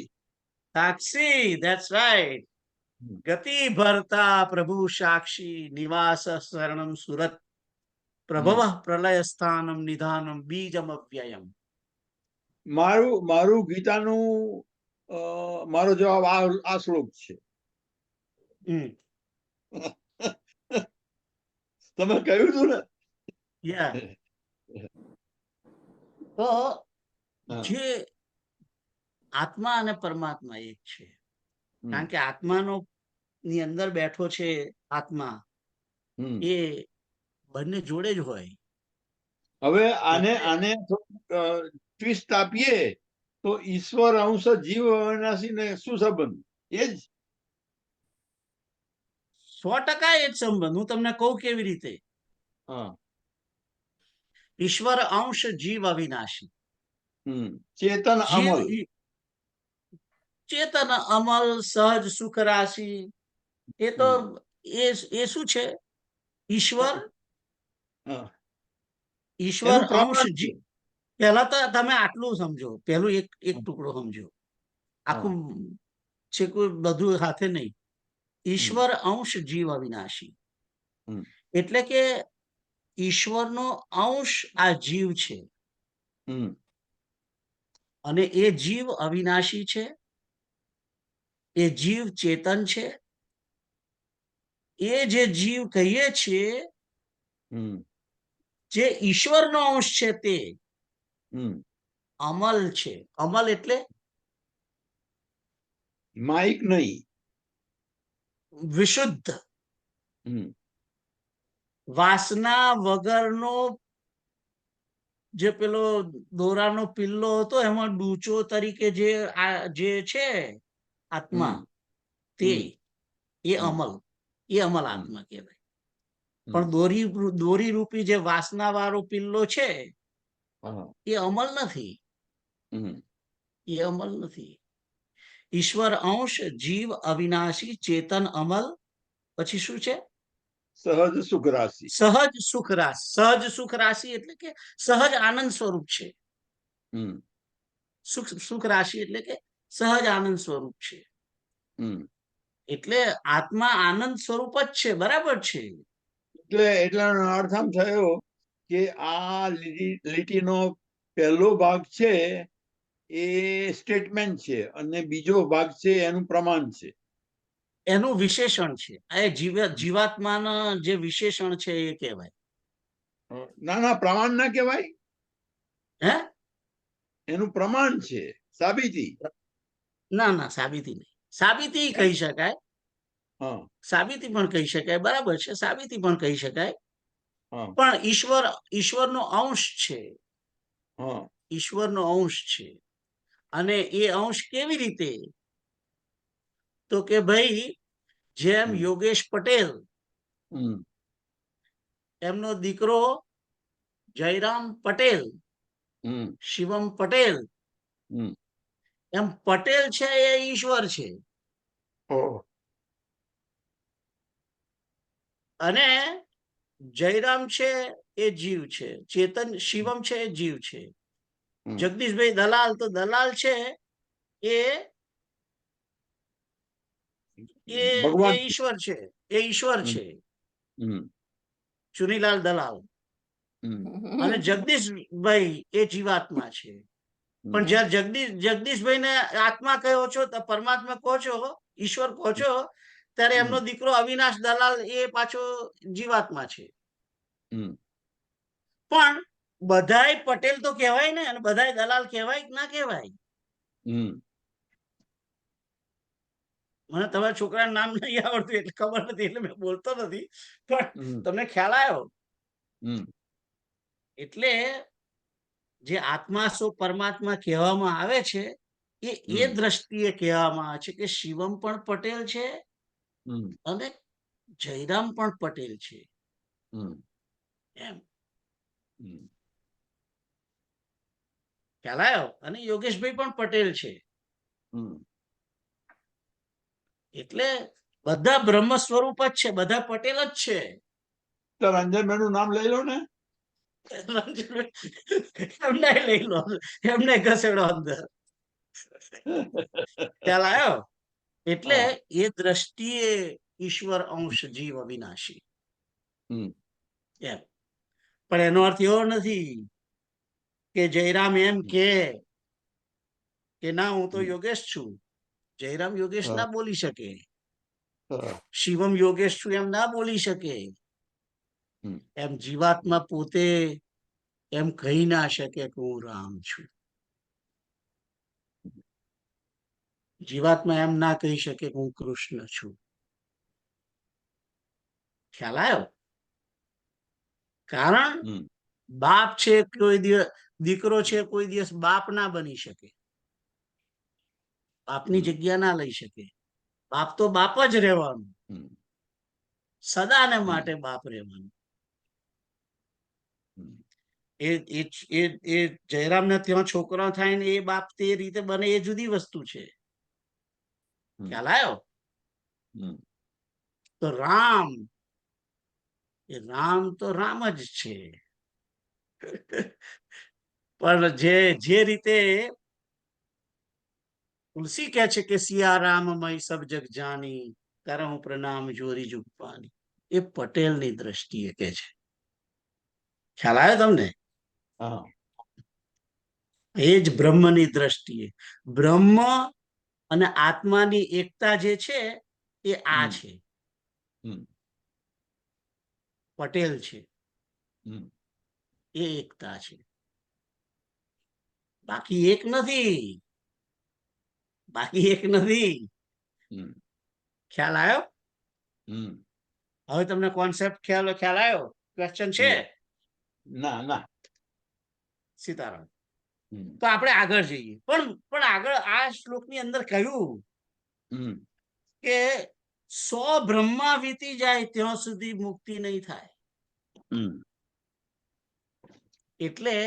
સાક્ષી, ધેટ્સ રાઈટ. ગતિ ભરતા પ્રભુ સાક્ષી, નિવાસ શરણમ સુરત, પ્રભવ પ્રલય સ્થાનમ નિધાનમ બીજમ અવ્યયમ. મારું ગીતાનું મારો જવાબ આ શ્લોક છે. તમે કહ્યું હતું ને. તો જે આત્મા અને પરમાત્મા એક છે, કારણ કે આત્માનો ની અંદર બેઠો છે આત્મા, એ બંને જોડે જ હોય. હવે આને ટ્વિસ્ટ આપીએ તો ઈશ્વર અંશ જીવ અવિનાશી ને શું સંબંધ? એ જ 100% એ જ સંબંધ. હું તમને કહું કેવી રીતે. ઈશ્વર અંશ જીવ અવિનાશી, ચેતન અમલ, ચેતન અમલ સહજ સુખ રાશિ. એ તો એ શું છે? ઈશ્વર ઈશ્વર અંશ પ્રમાણ છે. પહેલા તો તમે આટલું સમજો, પેલું એક ટુકડો સમજો, આખું છે કોઈ બધું સાથે નહીં. ઈશ્વર અંશ જીવ અવિનાશી, એટલે કે ઈશ્વરનો અંશ આ જીવ છે, અને એ જીવ અવિનાશી છે, એ જીવ ચેતન છે. એ જે જીવ કહીએ છીએ, જે ઈશ્વરનો અંશ છે, તે અમલ છે. અમલ એટલે માઇક નહીં, વિશુદ્ધ, વાસના વગરનો. જે પેલો દોરાનો પિલ્લો હતો એમાં ડૂચો તરીકે જે છે આત્મા, તે એ અમલ આત્મા કહેવાય. પણ દોરી રૂપી જે વાસના વાળો પિલ્લો છે એ અમલ નથી, એ અમલ નથી. ઈશ્વર અંશ જીવ અવિનાશી ચેતન અમલ. પછી શું છે? સહજ સુખ રાશિ. સહજ સુખ રાશિ. સહજ સુખ રાશિ એટલે કે સહજ આનંદ સ્વરૂપ છે. સુખ રાશિ એટલે કે સહજ આનંદ સ્વરૂપ છે. એટલે આત્મા આનંદ સ્વરૂપ જ છે, બરાબર છે. એટલે અર્થ આમ થયો કે આ લીટીનો પહેલો ભાગ છે એ સ્ટેટમેન્ટ છે અને બીજો ભાગ છે એનું પ્રમાણ છે, એનું વિશેષણ છે. એ જીવાત્માના જે વિશેષણ છે એ કહેવાય. ના પ્રમાણ ના કહેવાય. હે? એનું પ્રમાણ છે, સાબિતી. ના સાબિતી નહીં. સાબિતી કહી શકાય, સાબિતી પણ કહી શકાય, બરાબર છે, સાબિતી પણ કહી શકાય. પણ ઈશ્વરનો અંશ છે, ઈશ્વરનો અંશ છે. અને એ અંશ કેવી રીતે? તો કે ભાઈ, જેમ યોગેશ પટેલ, એમનો દીકરો જયરામ પટેલ, શિવમ પટેલ, એમ પટેલ છે એ ઈશ્વર છે. અને જયરામ છે એ જીવ છે, ચેતન શિવમ છે એ જીવ છે. જગદીશભાઈ દલાલ તો દલાલ છે, એ ઈશ્વર છે, એ ઈશ્વર છે, ચુનીલાલ દલાલ. અને જગદીશભાઈ એ જીવાત્મા છે. પણ જયારે જગદીશભાઈ ને આત્મા કહો છો, તો પરમાત્મા કહો છો, ઈશ્વર કહો છો, ત્યારે એમનો દીકરો અવિનાશ દલાલ એ પાછો જીવાત્મા છે. પણ બધાય પટેલ તો કહેવાય ને, અને બધાય દલાલ કહેવાય કે ના કહેવાય? મને તમારા છોકરાનું નામ નહીં આવડતું એટલે ખબર નથી, એટલે મેં બોલતો નથી, પણ તમને ખ્યાલ આવ્યો? એટલે જે આત્મા સો પરમાત્મા કહેવામાં આવે છે, એ દ્રષ્ટિએ કહેવામાં આવે છે કે શિવમ પણ પટેલ છે અને જયરામ પણ પટેલ છે. એમ ખ્યાલ આવ્યો? અને યોગેશભાઈ પણ પટેલ છે. એટલે બધા બ્રહ્મ સ્વરૂપ જ છે, બધા પટેલ જ છે. રંજનભાઈ નું નામ લઈ લો ને. એમને લઈ લો, એમને ઘસેડો અંદર. ખ્યાલ આવ્યો? એટલે એ દ્રષ્ટિએ ઈશ્વર અંશ જીવ અવિનાશી એમ. પણ એનો અર્થ એવો નથી કે જયરામ એમ કે ના હું તો યોગેશ છું. જયરામ યોગેશ ના બોલી શકે, શિવમ યોગેશ છું એમ ના બોલી શકે. એમ જીવાત્મા પોતે એમ કહી ના શકે કે હું રામ છું. જીવાત્મા એમ ના કહી શકે કે હું કૃષ્ણ છું. ખ્યાલ આવ્યો? કારણ બાપ છે કોઈ દિવસ, દીકરો છે કોઈ દિવસ બાપ ના બની શકે, બાપની જગ્યા ના લઈ શકે. બાપ તો બાપ જ રહેવાનું, સદાને માટે બાપ રહેવાનું. એ જયરામ ને ત્યાં છોકરા થાય ને એ બાપ તે રીતે બને, એ જુદી વસ્તુ છે. ખ્યાલ આવ્યો? તો રામ, એ રામ તો રામ જ છે. પણ જે રીતે તુલસી કહે છે કે સિયારામમય સબ જગ જાની, કરમ પ્રણામ જોરી જુગપાની, એ પટેલની દ્રષ્ટિએ કે છે. ખ્યાલ આવ્યો તમને? એ જ બ્રહ્મની દ્રષ્ટિએ. બ્રહ્મ અને આત્માની એકતા જે છે એ આ છે, પટેલ છે, એ એકતા છે. બાકી એક નથી, બાકી એક નથી. ખ્યાલ આવ્યો? હવે તમને કોન્સેપ્ટ ખ્યાલ આવ્યો? ક્વેશ્ચન છે? ના ના. સીતારામ. તો આપણે આગળ જઈએ. પણ આગળ આ શ્લોકની અંદર કહ્યું કે 100 બ્રહ્મા વીતી જાય ત્યાં સુધી મુક્તિ નહીં થાય. એટલે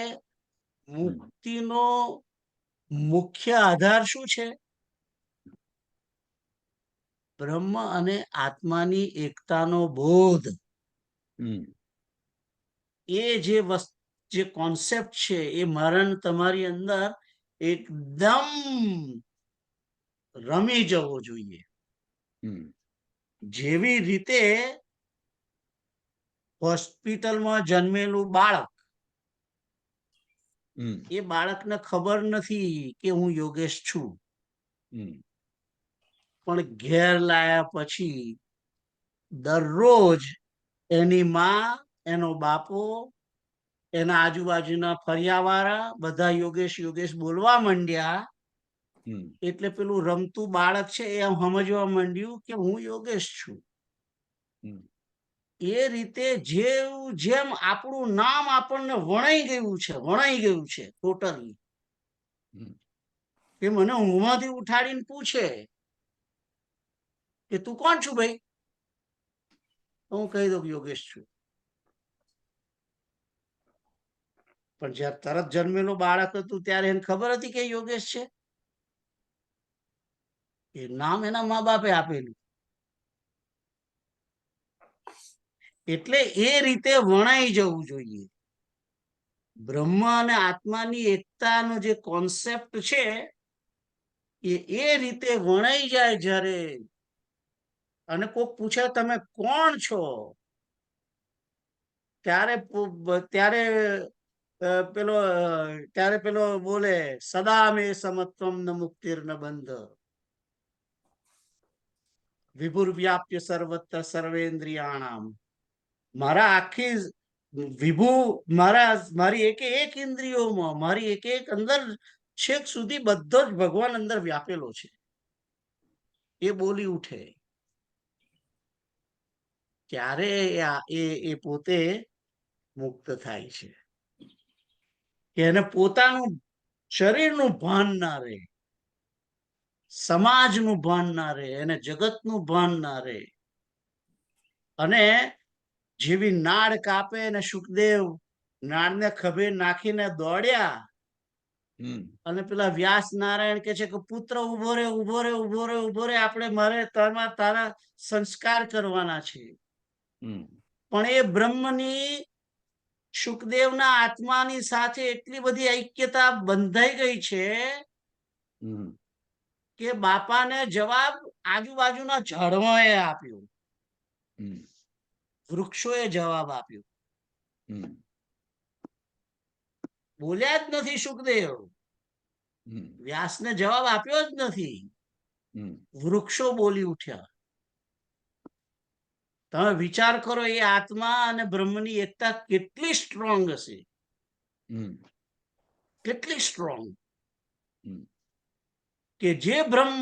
મુક્તિનો મુખ્ય આધાર શું છે? બ્રહ્મ અને આત્માની એકતાનો બોધ. એ જે કોન્સેપ્ટ છે એ તમારી અંદર એકદમ રમી જવો જોઈએ. જેવી રીતે હોસ્પિટલમાં જન્મેલું બાળક, એ બાળકને ખબર નથી કે હું યોગેશ છું, પણ ઘેર લાયા પછી દરરોજ એની માં, એનો બાપો, એના આજુબાજુના ફરિયાવાળા બધા યોગેશ યોગેશ બોલવા માંડ્યા. એટલે પેલું રમતું બાળક છે એ સમજવા માંડ્યું કે હું યોગેશ છું. એ રીતે જેમ આપણું નામ આપણને વણાઈ ગયું છે ટોટલી, કે મને ઊંઘમાંથી ઉઠાડીને પૂછે કે તું કોણ છું ભાઈ? હું કહી દઉં યોગેશ છું. પણ જયારે તરત જન્મેલું બાળક હતું ત્યારે એને ખબર હતી કે યોગેશ છે? એ નામ એના મા બાપે આપેલું. એટલે એ રીતે વણાઈ જવું જોઈએ. બ્રહ્મ અને આત્માની એકતાનો જે કોન્સેપ્ટ છે એ રીતે વણાઈ જાય જ્યારે, અને કોક પૂછે તમે કોણ છો, ત્યારે પેલો બોલે સદા મે સમત્વમ ન મુક્તિર ન બંધ, વિભુર વ્યાપ્ય સર્વત્ર સર્વેન્દ્રિયાણામ. મારા આખી મારી એક ઇન્દ્રિયોમાં, મારી એક અંદર છેક સુધી બધો જ ભગવાન અંદર વ્યાપેલો છે. એ બોલી ઉઠે ત્યારે એ પોતે મુક્ત થાય છે. કે એને પોતાનું શરીરનું ભાન ના રહે, સમાજનું ભાન ના રહે, એને જગતનું ભાન ના રહે. અને જેવી નાળ કાપે ને શુકદેવ નાળને ખભે નાખીને દોડ્યા, અને પેલા વ્યાસ નારાયણ કે છે કે પુત્ર ઉભો રે, ઉભો રે, ઉભો રે, ઉભો રે, આપણે મારે તારા સંસ્કાર કરવાના છે. પણ એ બ્રહ્મની, શુકદેવના આત્માની સાથે એટલી બધી ઐક્યતા બંધાઈ ગઈ છે કે બાપાને જવાબ આજુબાજુના ઝાડવાએ આપ્યો, વૃક્ષોએ જવાબ આપ્યો. બોલ્યા જ નથી શુકદેવ, વ્યાસને જવાબ આપ્યો જ નથી, વૃક્ષો બોલી ઉઠ્યા. તમે વિચાર કરો એ આત્મા અને બ્રહ્મની એકતા કેટલી સ્ટ્રોંગ હશે, કેટલી સ્ટ્રોંગ, કે જે બ્રહ્મ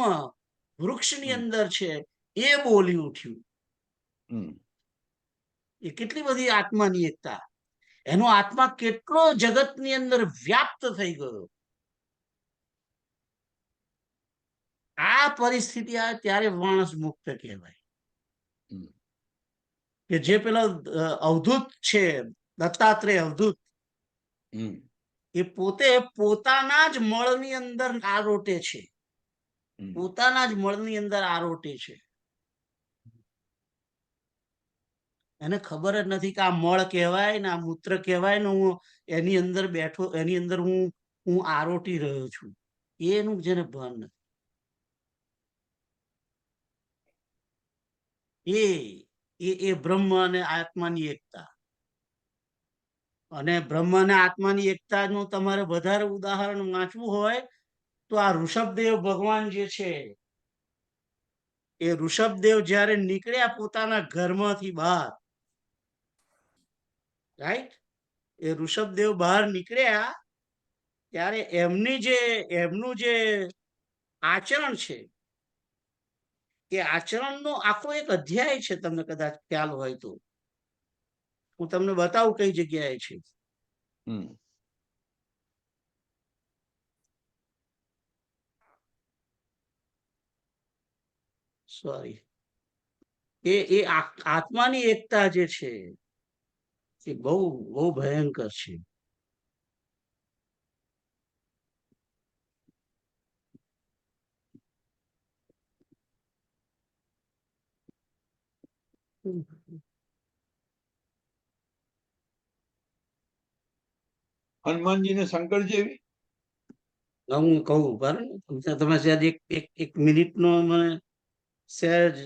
વૃક્ષની અંદર છે એ બોલી ઉઠ્યું. એ કેટલી બધી આત્માની એકતા, એનો આત્મા કેટલો જગતની અંદર વ્યાપ્ત થઈ ગયો. આ પરિસ્થિતિ આવે ત્યારે માણસ મુક્ત કહેવાય. કે જે પેલો અવધૂત છે, દત્તાત્રેય અવધૂત, એ પોતે પોતાના જ મળની અંદર આરોટે છે, પોતાના જ મળની અંદર આરોટે છે. એને ખબર જ નથી કે આ મળ કહેવાય ને આ મૂત્ર કહેવાય ને હું એની અંદર બેઠો, એની અંદર હું આરોટી રહ્યો છું, એનું જેને ભાન નથી. એ બ્રહ્મ અને આત્માની એકતા. અને બ્રહ્મ અને આત્માની એકતાનું તમારે વધારે ઉદાહરણ વાંચવું હોય તો આ ઋષભદેવ ભગવાન જે છે, એ ઋષભદેવ જ્યારે નીકળ્યા પોતાના ઘરમાંથી બહાર, રાઈટ, એ ઋષભદેવ બહાર નીકળ્યા ત્યારે એમનું જે આચરણ છે, એ આચરણનો આખો એક અધ્યાય છે. તમને કદાચ ખ્યાલ હોય તો હું તમને બતાવું કઈ જગ્યાએ છે. સોરી, એ આત્માની એકતા જે છે એ બહુ બહુ ભયંકર છે. હનુમાનજી ને શંકર જેવી. હું કહું બરાબર, તમે સહેજ એક મિનિટ નો મને સહેજ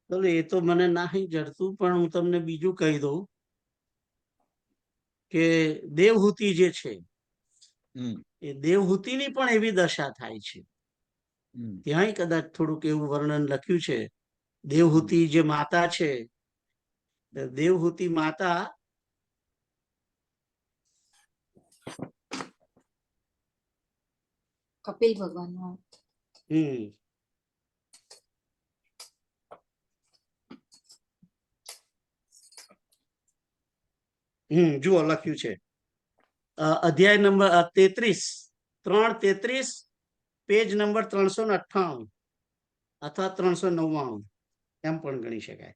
એ તો મને નહીં જડતું, પણ હું તમને બીજું કહી દઉં કે દેવહૂતિ જે છે, એ દેવહૂતિની પણ એવી દશા થાય છે. ત્યાંય કદાચ થોડુંક એવું વર્ણન લખ્યું છે. દેવહૂતિ જે માતા છે, દેવહૂતિ માતા કપિલ ભગવાન. જુઓ લખ્યું છે, અધ્યાય નંબર 33, 3:33, પેજ નંબર 398 અથવા 399 એમ પણ ગણી શકાય.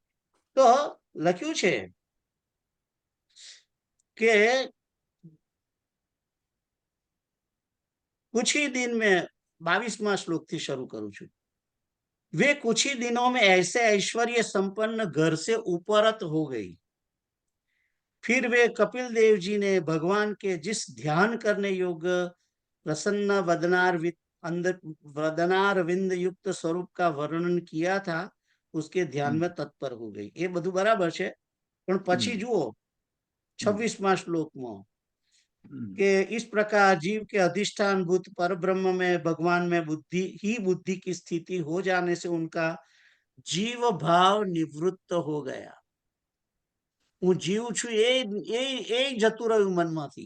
તો લખ્યું છે કે कुछ ही दिन में 22वां श्लोक थी शुरू करूं छू. वे कुछ ही दिनों में ऐसे ऐश्वर्य संपन्न घर से उपरत हो गई. फिर वे कपिल देव जी ने भगवान के जिस ध्यान करने योग्य प्रसन्न वदनारविंद युक्त स्वरूप का वर्णन किया था, उसके ध्यान में तत्पर हो गई. ये બધું બરાબર છે, પણ પછી જુઓ 26वां श्लोक में कि इस प्रकार जीव के अधिष्ठान भूत पर ब्रह्म में भगवान में बुद्धि की स्थिति हो जाने से उनका जीव भाव निवृत्त हो गया. હું જીવ છું એ જતું રહ્યું મનમાંથી.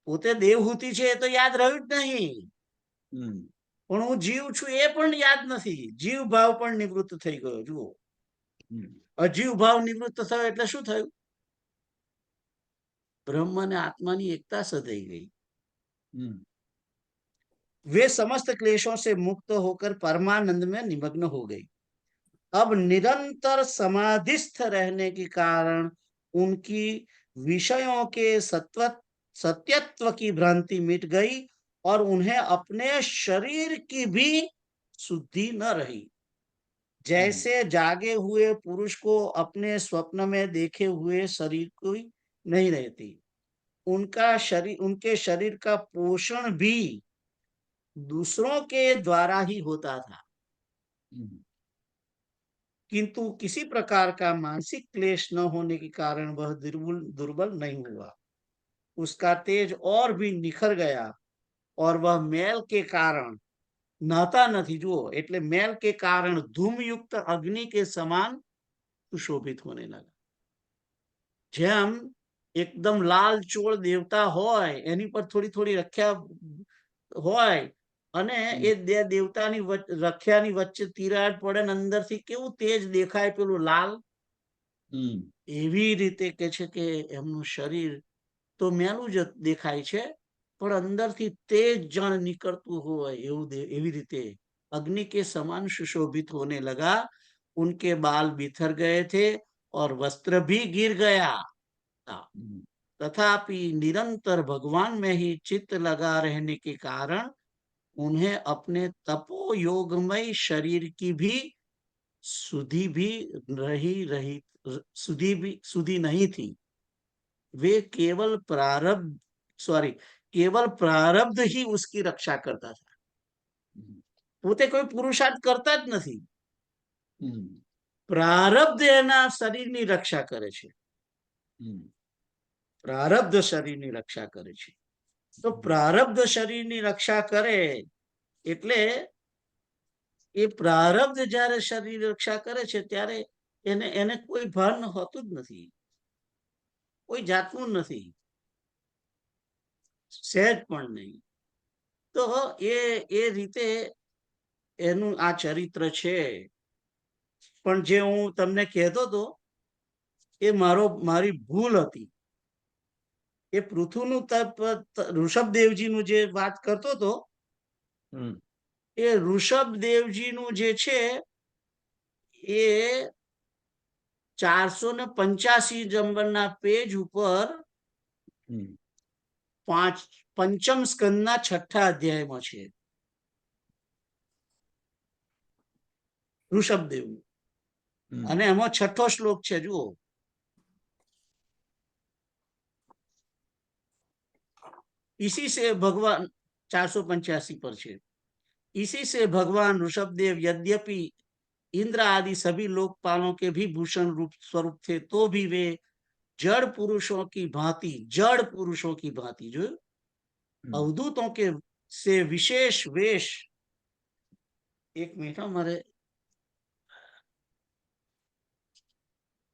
પોતે દેવહૂતિ છે એ તો યાદ રહ્યું જ નહીં, પણ હું જીવ છું એ પણ યાદ નથી. જીવ ભાવ પણ નિવૃત્ત થઈ ગયો. જુઓ, અજીવ ભાવ નિવૃત્ત થયો એટલે શું થયું? ब्रह्म ने आत्मा की एकता सधाई गई. वे समस्त क्लेशों से मुक्त होकर परमानंद में निमग्न हो गई. अब निरंतर समाधिस्थ रहने के कारण उनकी विषयों के सत्यत्व की भ्रांति मिट गई और उन्हें अपने शरीर की भी शुद्धि न रही. जैसे जागे हुए पुरुष को अपने स्वप्न में देखे हुए शरीर को नहीं रहती, उनके शरीर का पोषण भी दूसरों के द्वारा ही होता था, किंतु किसी प्रकार का मानसिक क्लेश न होने के कारण वह दुर्बल नहीं हुआ. उसका तेज और भी निखर गया और वह मेल के कारण नहाता नहीं. जुओ, એટલે મેલ के कारण धूमयुक्त अग्नि के समान सुशोभित होने लगा. જેમ એકદમ લાલ ચોળ દેવતા હોય એની પર થોડી થોડી રખ્યા હોય અને એ દેવતાની રખ્યાની વચ્ચે તિરાડ પડે ને અંદરથી કેવું તેજ દેખાય પેલું લાલ, એવી રીતે કે છે કે એમનું શરીર તો મેલું જ દેખાય છે, પણ અંદરથી તેજ જણ નીકળતું હોય એવું એવી રીતે अग्नि के समान सुशोभित होने लगा. उनके बाल बिखर गए थे और वस्त्र भी गिर गया था, तथापि निरंतर भगवान में ही चित्त लगा रहने के कारण उन्हें अपने तपो योगमय शरीर की भी सुधि भी सुधि नहीं थी। वे केवल प्रारब्ध ही उसकी रक्षा करता था। પોતે કોઈ પુરુષાર્થ કરતા જ નથી, પ્રારબ્ધ એના શરીરની રક્ષા કરે છે, પ્રારબ્ધ શરીરની રક્ષા કરે છે। તો પ્રારબ્ધ શરીરની રક્ષા કરે એટલે એ પ્રારબ્ધ જ્યારે શરીર રક્ષા કરે છે ત્યારે એને કોઈ ભાન હોતું જ નથી, કોઈ જાતનું નથી, સહેજ પણ નહીં। તો એ રીતે એનું આ ચરિત્ર છે। પણ જે હું તમને કહેતો હતો એ મારી ભૂલ હતી। એ પૃથુનું ઋષભદેવજીનું જે વાત કરતો હતો એ ઋષભદેવજીનું જે છે એ 485 નંબરના પેજ ઉપર પંચમ સ્કંદના 6થા અધ્યાયમાં છે ઋષભદેવનું, અને એમાં 6થો શ્લોક છે, જુઓ। इसी से भगवान 485 पर છે। इसी से भगवान ऋषभदेव यद्यपि इंद्र आदि सभी लोकपालों के भी भूषण रूप स्वरूप थे, तो भी वे जड़ पुरुषों की भांति जो अवधूतों के से विशेष वेश, एक मिनट हमारे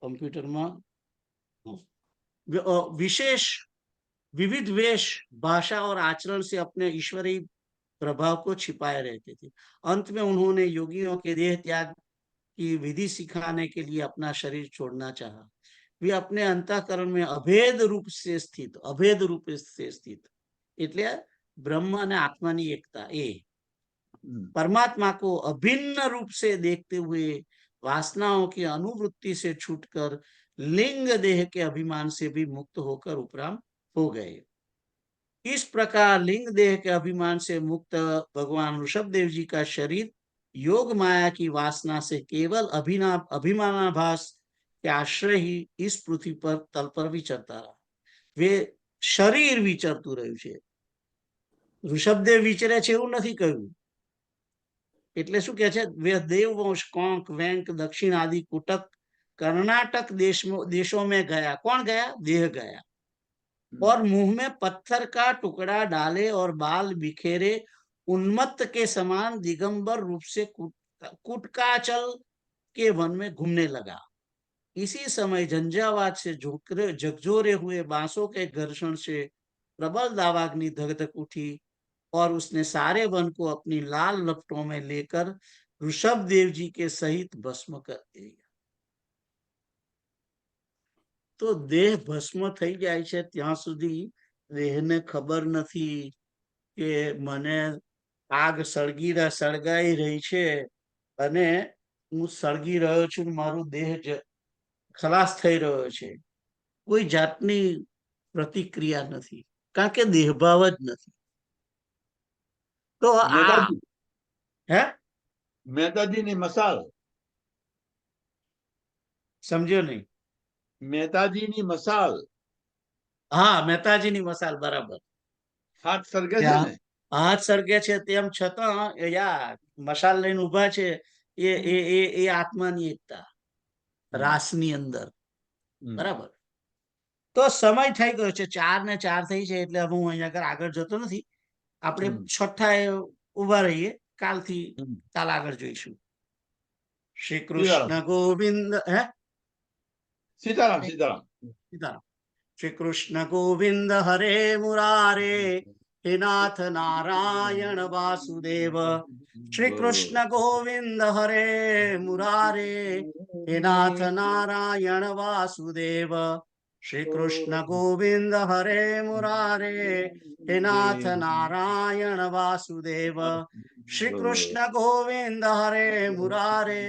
कंप्यूटर में विशेष विविध वेश, भाषा और आचरण से अपने ईश्वरीय प्रभाव को छिपाए रहते थे। अंत में उन्होंने योगियों के देह त्याग की विधि सिखाने के लिए अपना शरीर छोड़ना चाहा। वे अपने अंतःकरण में अभेद रूप से स्थित એટલે ब्रह्म ने आत्मा ની એકતા, એ परमात्मा को अभिन्न रूप से देखते हुए वासनाओं की अनुवृत्ति से छूटकर लिंग देह के अभिमान से भी मुक्त होकर उपराम हो गए। इस प्रकार लिंग देह के अभिमान से मुक्त भगवान ऋषभदेव जी का शरीर योग माया की वासना से केवल अभिमानाभास के आश्रय ही इस पृथ्वी पर तल पर विचरता रहा। वे शरीर विचरतुं रह्युं छे, ऋषभदेव विचरे छे एवुं नथी कह्युं। એટલે શું કહે છે? वे देववंश, कोंक, वेंक, दक्षिण आदि कुटक कर्नाटक देशों में गया। कौन गया? देह गया। और मुंह में पत्थर का टुकड़ा डाले और बाल बिखेरे उन्मत्त के समान दिगंबर रूप से कुटकाचल के वन में घूमने लगा। इसी समय झंझावात से झकझोरे हुए बांसों के घर्षण से प्रबल दावाग्नि धक उठी और उसने सारे वन को अपनी लाल लपटों में लेकर ऋषभदेव जी के सहित भस्म कर दिया। तो देह भस्म थई जाय छे त्यां सुधी देहने खबर नथी के मने आग सळगाई रही छे अने हूँ सळगी रह्यो छुं, मारो देह खलास थई रह्यो छे। कोई जातनी प्रतिक्रिया नथी, कारण के देहभाव ज नथी। तो मेहताजी नी मसाल समझो नहीं? मेहताजी नी मसाल, हाँ, मेहताजी नी मसाल, बराबर। हाथ सरगे छे ने, हाथ सरगे छे तेम छतां यार मशाल लईने ऊभा छे। ए आत्मानी एकता रासनी अंदर, बराबर। तो समय થઈ ગયો છે, 4 ને 4 થઈ છે, એટલે હવે હું અહીંયા આગળ જતો નથી। આપણે છઠ્ઠાએ ઊભા રહીએ, કાલથી કાલ આગળ જોઈશું। શ્રી કૃષ્ણ ગોવિંદ सीताराम सीताराम सीताराम। श्री कृष्ण गोविंद हरे मुरारे, हे नाथ नारायण वासुदेव। श्री कृष्ण गोविंद हरे मुरारे, हे नाथ नारायण वासुदेव। श्री कृष्ण गोविंद हरे मुरारे, हे नाथ नारायण वासुदेव। श्री कृष्ण गोविंद हरे मुरारे,